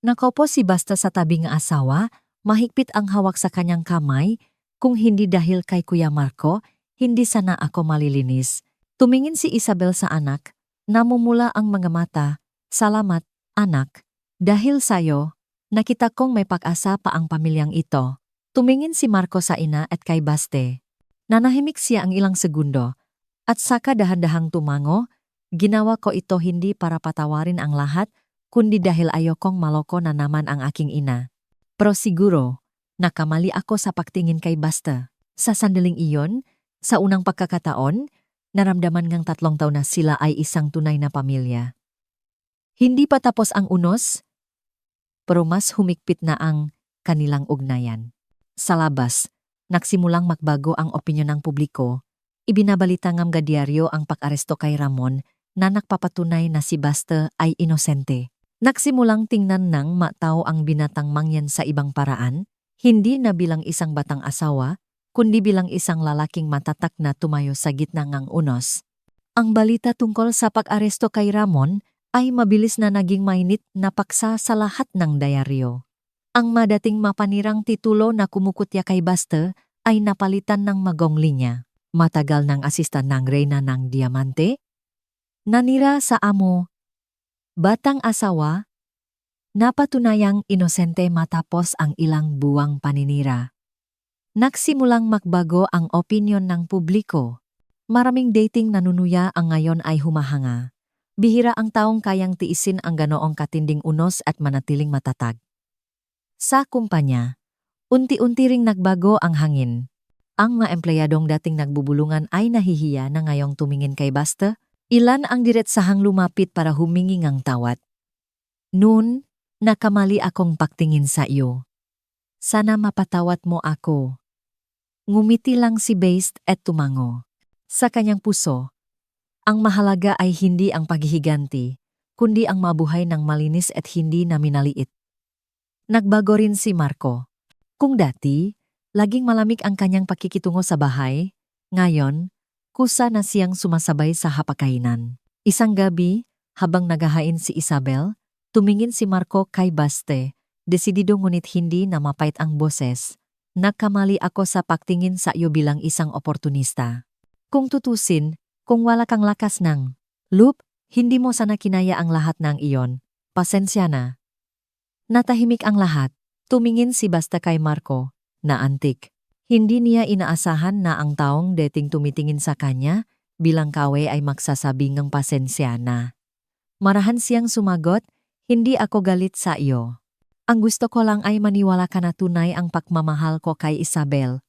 Speaker 1: Nakaupo si Basta sa tabi ng asawa, mahigpit ang hawak sa kanyang kamay. Kung hindi dahil kay Kuya Marco, hindi sana ako malilinis. Tumingin si Isabel sa anak, namumula ang mga mata. Salamat, anak. Dahil sayo, nakita kong may pag-asa pa ang pamilyang ito. Tumingin si Marco sa ina at kay Baste. Nanahimik siya ang ilang segundo. At saka dahan-dahang tumango, ginawa ko ito hindi para patawarin ang lahat, kundi dahil ayokong maloko na naman ang aking ina. Pero siguro, nakamali ako sa pagtingin kay Basta. Sa sandaling iyon, sa unang pagkakataon, naramdaman ngang 3 taon na sila ay isang tunay na pamilya. Hindi pa tapos ang unos, pero mas humigpit na ang kanilang ugnayan. Sa labas, nagsimulang magbago ang opinyon ng publiko. Ibinabalita ng diaryo ang pag-aresto kay Ramon na nagpapatunay na si Basta ay inosente. Nagsimulang tingnan ng matao ang binatang mangyan sa ibang paraan, hindi na bilang isang batang asawa, kundi bilang isang lalaking matatak na tumayo sa gitna ng unos. Ang balita tungkol sa pag-aresto kay Ramon ay mabilis na naging mainit na paksa sa lahat ng diaryo. Ang madating mapanirang titulo na kumukutya kay Basta ay napalitan ng magong linya. Matagal ng asistan ng Reyna ng Diamante, nanira sa amo, batang asawa, napatunayang inosente matapos ang ilang buwang paninira. Nagsimulang magbago ang opinyon ng publiko. Maraming dating nanunuya ang ngayon ay humahanga. Bihira ang taong kayang tiisin ang ganoong katinding unos at manatiling matatag. Sa kumpanya, unti-unti ring nagbago ang hangin. Ang mga empleyadong dating nagbubulungan ay nahihiya na ngayong tumingin kay Basta. Ilan ang diretsahang lumapit para humingi ng tawad. Noon, nakamali akong pagtingin sa iyo. Sana mapatawad mo ako. Ngumiti lang si Based at tumango. Sa kanyang puso, ang mahalaga ay hindi ang paghihiganti, kundi ang mabuhay ng malinis at hindi na minaliit. Nagbago rin si Marco. Kung dati, laging malamig ang kanyang pakikitungo sa bahay, ngayon, kusa na siyang sumasabay sa hapagkainan. Isang gabi, habang naghahain si Isabel, tumingin si Marco kay Baste, desidido ngunit hindi na mapait ang boses. Nagkamali ako sa pagtingin sa iyo bilang isang oportunista. Kung tutusin, kung wala kang lakas ng loop, hindi mo sana kinaya ang lahat ng iyon. Pasensya na. Natahimik ang lahat. Tumingin si Basta kay Marco, na antik. Hindi niya inaasahan na ang taong dating tumitingin sa kanya bilang kawe ay magsasabi ng pasensya na. Marahan siyang sumagot, hindi ako galit sa iyo. Ang gusto ko lang ay maniwala ka na tunay ang pagmamahal ko kay Isabel.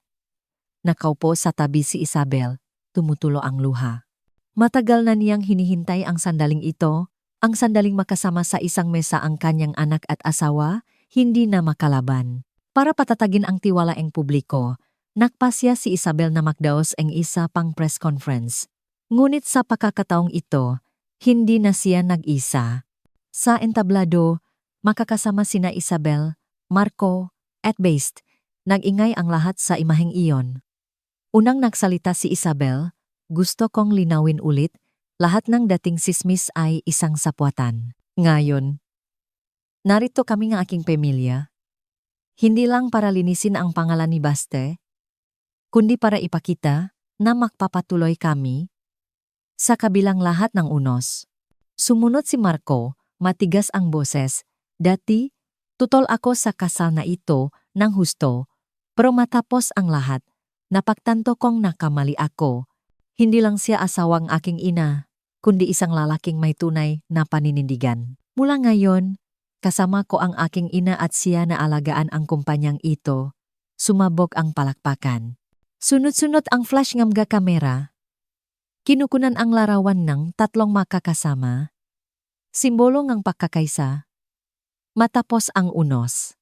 Speaker 1: Nakaupo sa tabi si Isabel, tumutulo ang luha. Matagal na niyang hinihintay ang sandaling ito, ang sandaling makasama sa isang mesa ang kanyang anak at asawa, hindi na makalaban. Para patatagin ang tiwala ng publiko, nakpasya si Isabel na magdaos ang isa pang press conference. Ngunit sa pagkakataong ito, hindi na siya nag-isa. Sa entablado, makakasama sina Isabel, Marco, at Based. Nag-ingay ang lahat sa imaheng iyon. Unang nagsalita si Isabel, gusto kong linawin ulit, lahat ng dating sismis ay isang sapwatan. Ngayon, narito kami ng aking pamilya. Hindi lang para linisin ang pangalan ni Baste, kundi para ipakita na magpapatuloy kami sa kabilang lahat ng unos. Sumunod si Marco, matigas ang boses. Dati, tutol ako sa kasal na ito ng husto, pero matapos ang lahat, napagtanto kong nakamali ako. Hindi lang siya asawang aking ina, kundi isang lalaking may tunay na paninindigan. Mula ngayon, kasama ko ang aking ina at siya na alagaan ang kumpanyang ito. Sumabog ang palakpakan. Sunod-sunod ang flash ng mga kamera. Kinukunan ang larawan ng tatlong makakasama. Simbolo ng pagkakaisa. Matapos ang unos.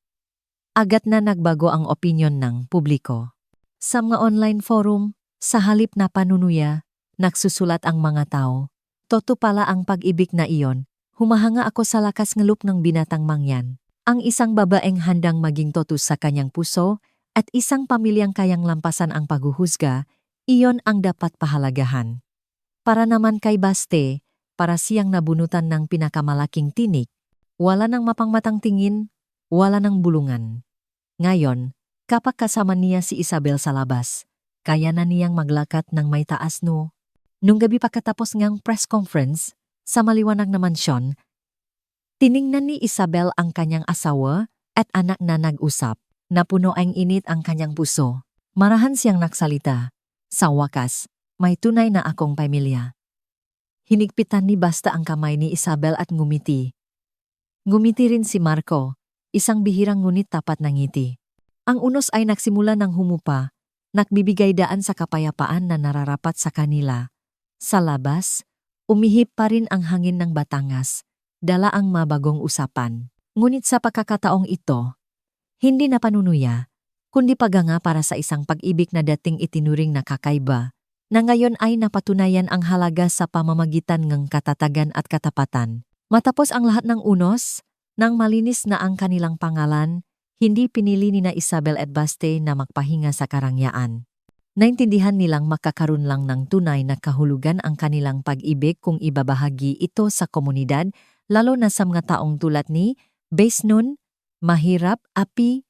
Speaker 1: Agad na nagbago ang opinyon ng publiko. Sa mga online forum, sa halip na panunuya, nagsusulat ang mga tao. Toto pala ang pag-ibig na iyon. Humahanga ako sa lakas ngelup ng binatang mangyan. Ang isang babaeng handang maging totus sa kanyang puso at isang pamilyang kayang lampasan ang paghuhusga, iyon ang dapat pahalagahan. Para naman kay Baste, para siyang nabunutan ng pinakamalaking tinik, wala nang mapangmatang tingin, wala nang bulungan. Ngayon, kapag kasama niya si Isabel sa labas, kaya na niyang maglakat ng may taas no. Nung gabi pagkatapos ngang press conference, sa maliwanag na mansyon, tiningnan ni Isabel ang kanyang asawa at anak na nag-usap. Napuno ang init ang kanyang puso. Marahan siyang nagsalita. Sa wakas, may tunay na akong pamilya. Hinigpitan ni Basta ang kamay ni Isabel at ngumiti. Ngumiti rin si Marco, isang bihirang ngunit tapat na ngiti. Ang unos ay nagsimula ng humupa, nagbibigay daan sa kapayapaan na nararapat sa kanila. Sa labas, umihip pa rin ang hangin ng Batangas, dala ang mabagong usapan. Ngunit sa pagkakataong ito, hindi na panunuya, kundi paganga para sa isang pag-ibig na dating itinuring na kakaiba, na ngayon ay napatunayan ang halaga sa pamamagitan ng katatagan at katapatan. Matapos ang lahat ng unos, nang malinis na ang kanilang pangalan, hindi pinili ni na Isabel at Baste na magpahinga sa karangyaan. Naintindihan nilang makakaroon lang ng tunay na kahulugan ang kanilang pag-ibig kung ibabahagi ito sa komunidad, lalo na sa mga taong tulad ni Basnun, mahirap, api,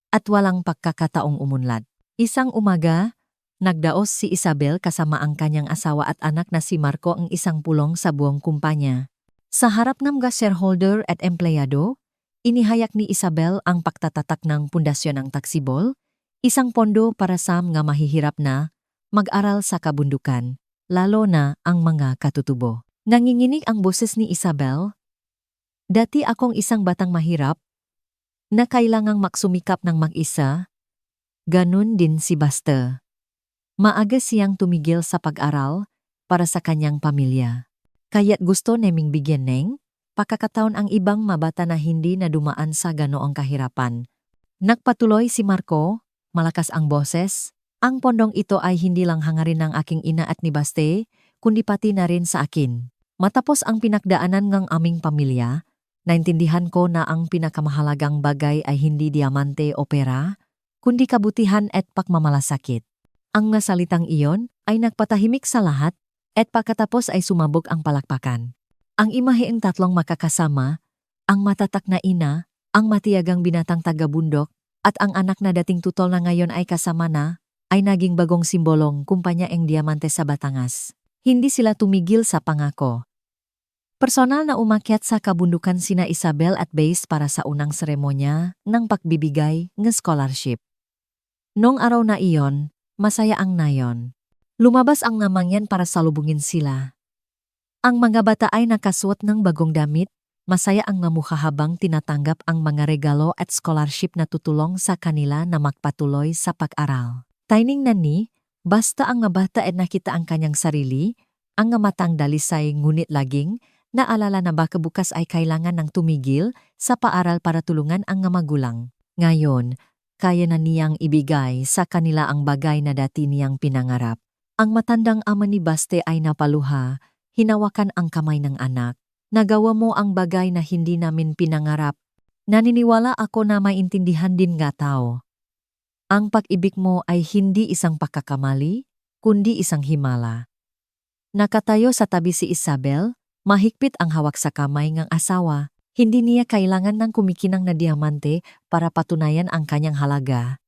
Speaker 1: at walang pagkakataong umunlad. Isang umaga, nagdaos si Isabel kasama ang kanyang asawa at anak na si Marco ang isang pulong sa buong kumpanya. Sa harap ng mga shareholder at empleyado, inihayak ni Isabel ang pagtatatak ng pundasyon ng Taxibol, isang pondo para sa mga mahihirap na mag-aral sa kabundukan, lalo na ang mga katutubo. Nanginginig ang boses ni Isabel. Dati akong isang batang mahirap na kailangang maksumikap ng mag-isa. Ganun din si Basta. Maaga siyang tumigil sa pag-aral para sa kanyang pamilya. Kaya't gusto naming bigyan ng pagkakataon ang ibang mabata na hindi na dumaan sa ganoong kahirapan. Nagpatuloy si Marco. Malakas ang boses. Ang pondong ito ay hindi lang hangarin ng aking ina at ni Baste, kundi pati na rin sa akin. Matapos ang pinagdaanan ng aming pamilya, naintindihan ko na ang pinakamahalagang bagay ay hindi diamante o pera, kundi kabutihan at pagmamalasakit. Ang nasalitang iyon ay nagpatahimik sa lahat at pagkatapos ay sumabog ang palakpakan. Ang imaheeng tatlong makakasama, ang matatak na ina, ang matiyagang binatang taga-bundok, at ang anak na dating tutol na ngayon ay kasama na, ay naging bagong simbolong kumpanya ng diamante sa Batangas. Hindi sila tumigil sa pangako. Personal na umakyat sa kabundukan sina Isabel at Base para sa unang seremonya ng pagbibigay ng scholarship. Noong araw na iyon, masaya ang nayon. Lumabas ang namangyan para salubungin sila. Ang mga bata ay nakasuot ng bagong damit. Masaya ang namukha habang tinatanggap ang mga regalo at scholarship na tutulong sa kanila na magpatuloy sa pag-aral. Tiningnan ni, basta ang nga bata at nakita ang kanyang sarili, ang nga matang dalisay ngunit laging, naalala na baka bukas ay kailangan ng tumigil sa paaral para tulungan ang nga magulang. Ngayon, kaya na niyang ibigay sa kanila ang bagay na dati niyang pinangarap. Ang matandang ama ni Baste ay napaluha, hinawakan ang kamay ng anak. Nagawa mo ang bagay na hindi namin pinangarap. Naniniwala ako na maintindihan din nga tao. Ang pag-ibig mo ay hindi isang pagkakamali, kundi isang himala. Nakatayo sa tabi si Isabel, mahigpit ang hawak sa kamay ng asawa. Hindi niya kailangan ng kumikinang na diamante para patunayan ang kanyang halaga.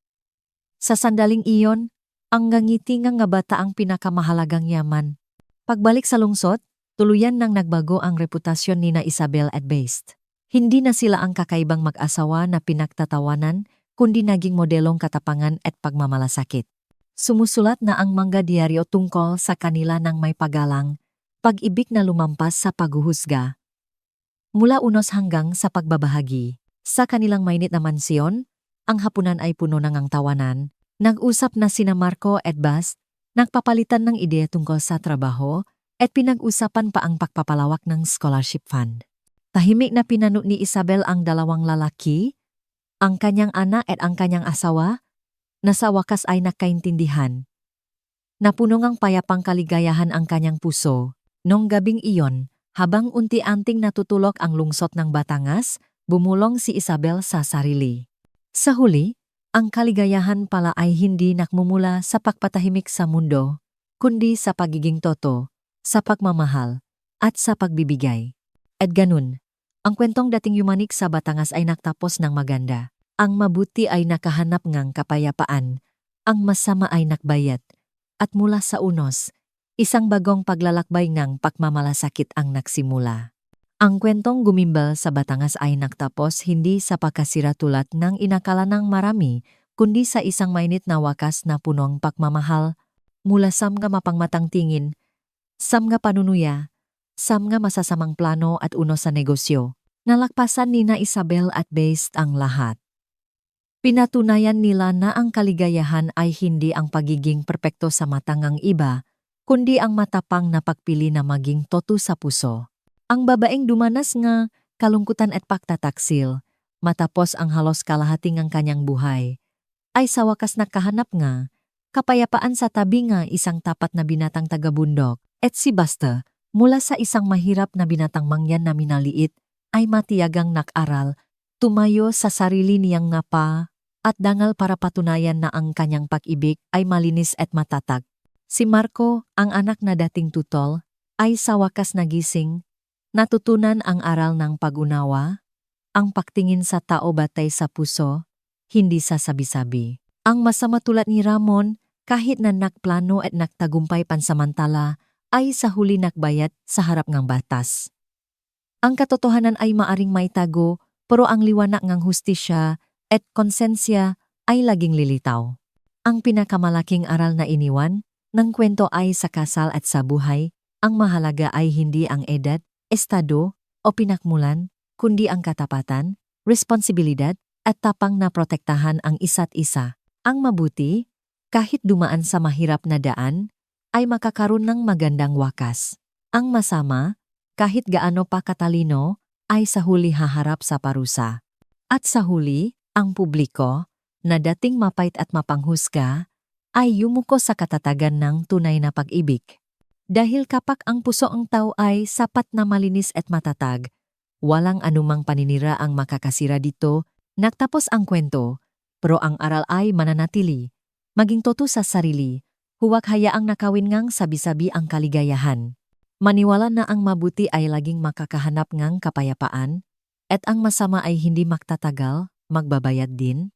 Speaker 1: Sa sandaling iyon, ang ngangiti nga bata ang pinakamahalagang yaman. Pagbalik sa lungsod, tuluyan nang nagbago ang reputasyon ni na Isabel at Baste. Hindi na sila ang kakaibang mag-asawa na pinagtatawanan, kundi naging modelong katapangan at pagmamalasakit. Sumusulat na ang mga diaryo tungkol sa kanila ng may paggalang, pag-ibig na lumampas sa paghuhusga. Mula unos hanggang sa pagbabahagi, sa kanilang mainit na mansyon, ang hapunan ay puno ng ang tawanan. Nag-usap na sina Marco at Bas, nagpapalitan ng ideya tungkol sa trabaho, at pinag-usapan pa ang pagpapalawak ng scholarship fund. Tahimik na pinano ni Isabel ang dalawang lalaki, ang kanyang anak at ang kanyang asawa, na sa wakas ay nagkaintindihan. Napuno ngang payapang kaligayahan ang kanyang puso. Nung gabing iyon, habang unti-anting natutulok ang lungsod ng Batangas, bumulong si Isabel sa sarili. Sa huli, ang kaligayahan pala ay hindi nakmumula sa pagpatahimik sa mundo, kundi sa pagiging toto, sa pagmamahal, at sa pagbibigay. At ganun, ang kwentong dating yumanik sa Batangas ay nagtapos ng maganda. Ang mabuti ay nakahanap ngang kapayapaan, ang masama ay nakbayat, at mula sa unos, isang bagong paglalakbay ngang pagmamalasakit ang nagsimula. Ang kwentong gumimbal sa Batangas ay nagtapos hindi sa pagkasiratulad ng inakala ng marami, kundi sa isang mainit na wakas na punong pagmamahal, mula sa mga mapangmatang tingin, sa mga panunuya, sa mga masasamang plano at unos sa negosyo. Nalakpasan ni na Isabel at Baste ang lahat. Pinatunayan nila na ang kaligayahan ay hindi ang pagiging perpekto sa mata ng iba, kundi ang matapang na pagpili na maging toto sa puso. Ang babaeng dumanas nga kalungkutan at pagtataksil, matapos ang halos kalahati ng kanyang buhay, ay sa wakas nakahanap nga, kapayapaan sa tabi nga isang tapat na binatang taga-bundok, at si Basta, mula sa isang mahirap na binatang mangyan na minaliit, ay matiyagang nak-aral, tumayo sa sarili niyang ngapa, at dangal para patunayan na ang kanyang pag-ibig ay malinis at matatag. Si Marco, ang anak na dating tutol, ay sa wakas nagising, natutunan ang aral ng pag-unawa, ang pagtingin sa tao batay sa puso, hindi sa sabi-sabi. Ang masama tulad ni Ramon, kahit na nakplano at nagtagumpay pansamantala, ay sa huli nakbayat sa harap ng batas. Ang katotohanan ay maaring maitago, pero ang liwanag ng hustisya at konsensya ay laging lilitaw. Ang pinakamalaking aral na iniwan ng kwento ay sa kasal at sa buhay, ang mahalaga ay hindi ang edad, estado, o pinakmulan, kundi ang katapatan, responsibilidad, at tapang na protektahan ang isa't isa. Ang mabuti, kahit dumaan sa mahirap na daan, ay makakaroon ng magandang wakas. Ang masama, kahit gaano pa katalino, ay sa huli haharap sa parusa. At sa huli, ang publiko, na dating mapait at mapanghusga, ay yumuko sa katatagan ng tunay na pag-ibig. Dahil kapag ang puso ang tao ay sapat na malinis at matatag, walang anumang paninira ang makakasira dito. Nagtapos ang kwento, pero ang aral ay mananatili. Maging toto sa sarili, huwag hayaang nakawin ngang sabi-sabi ang kaligayahan. Maniwala na ang mabuti ay laging makakahanap ngang kapayapaan, at ang masama ay hindi magtatagal, magbabayad din.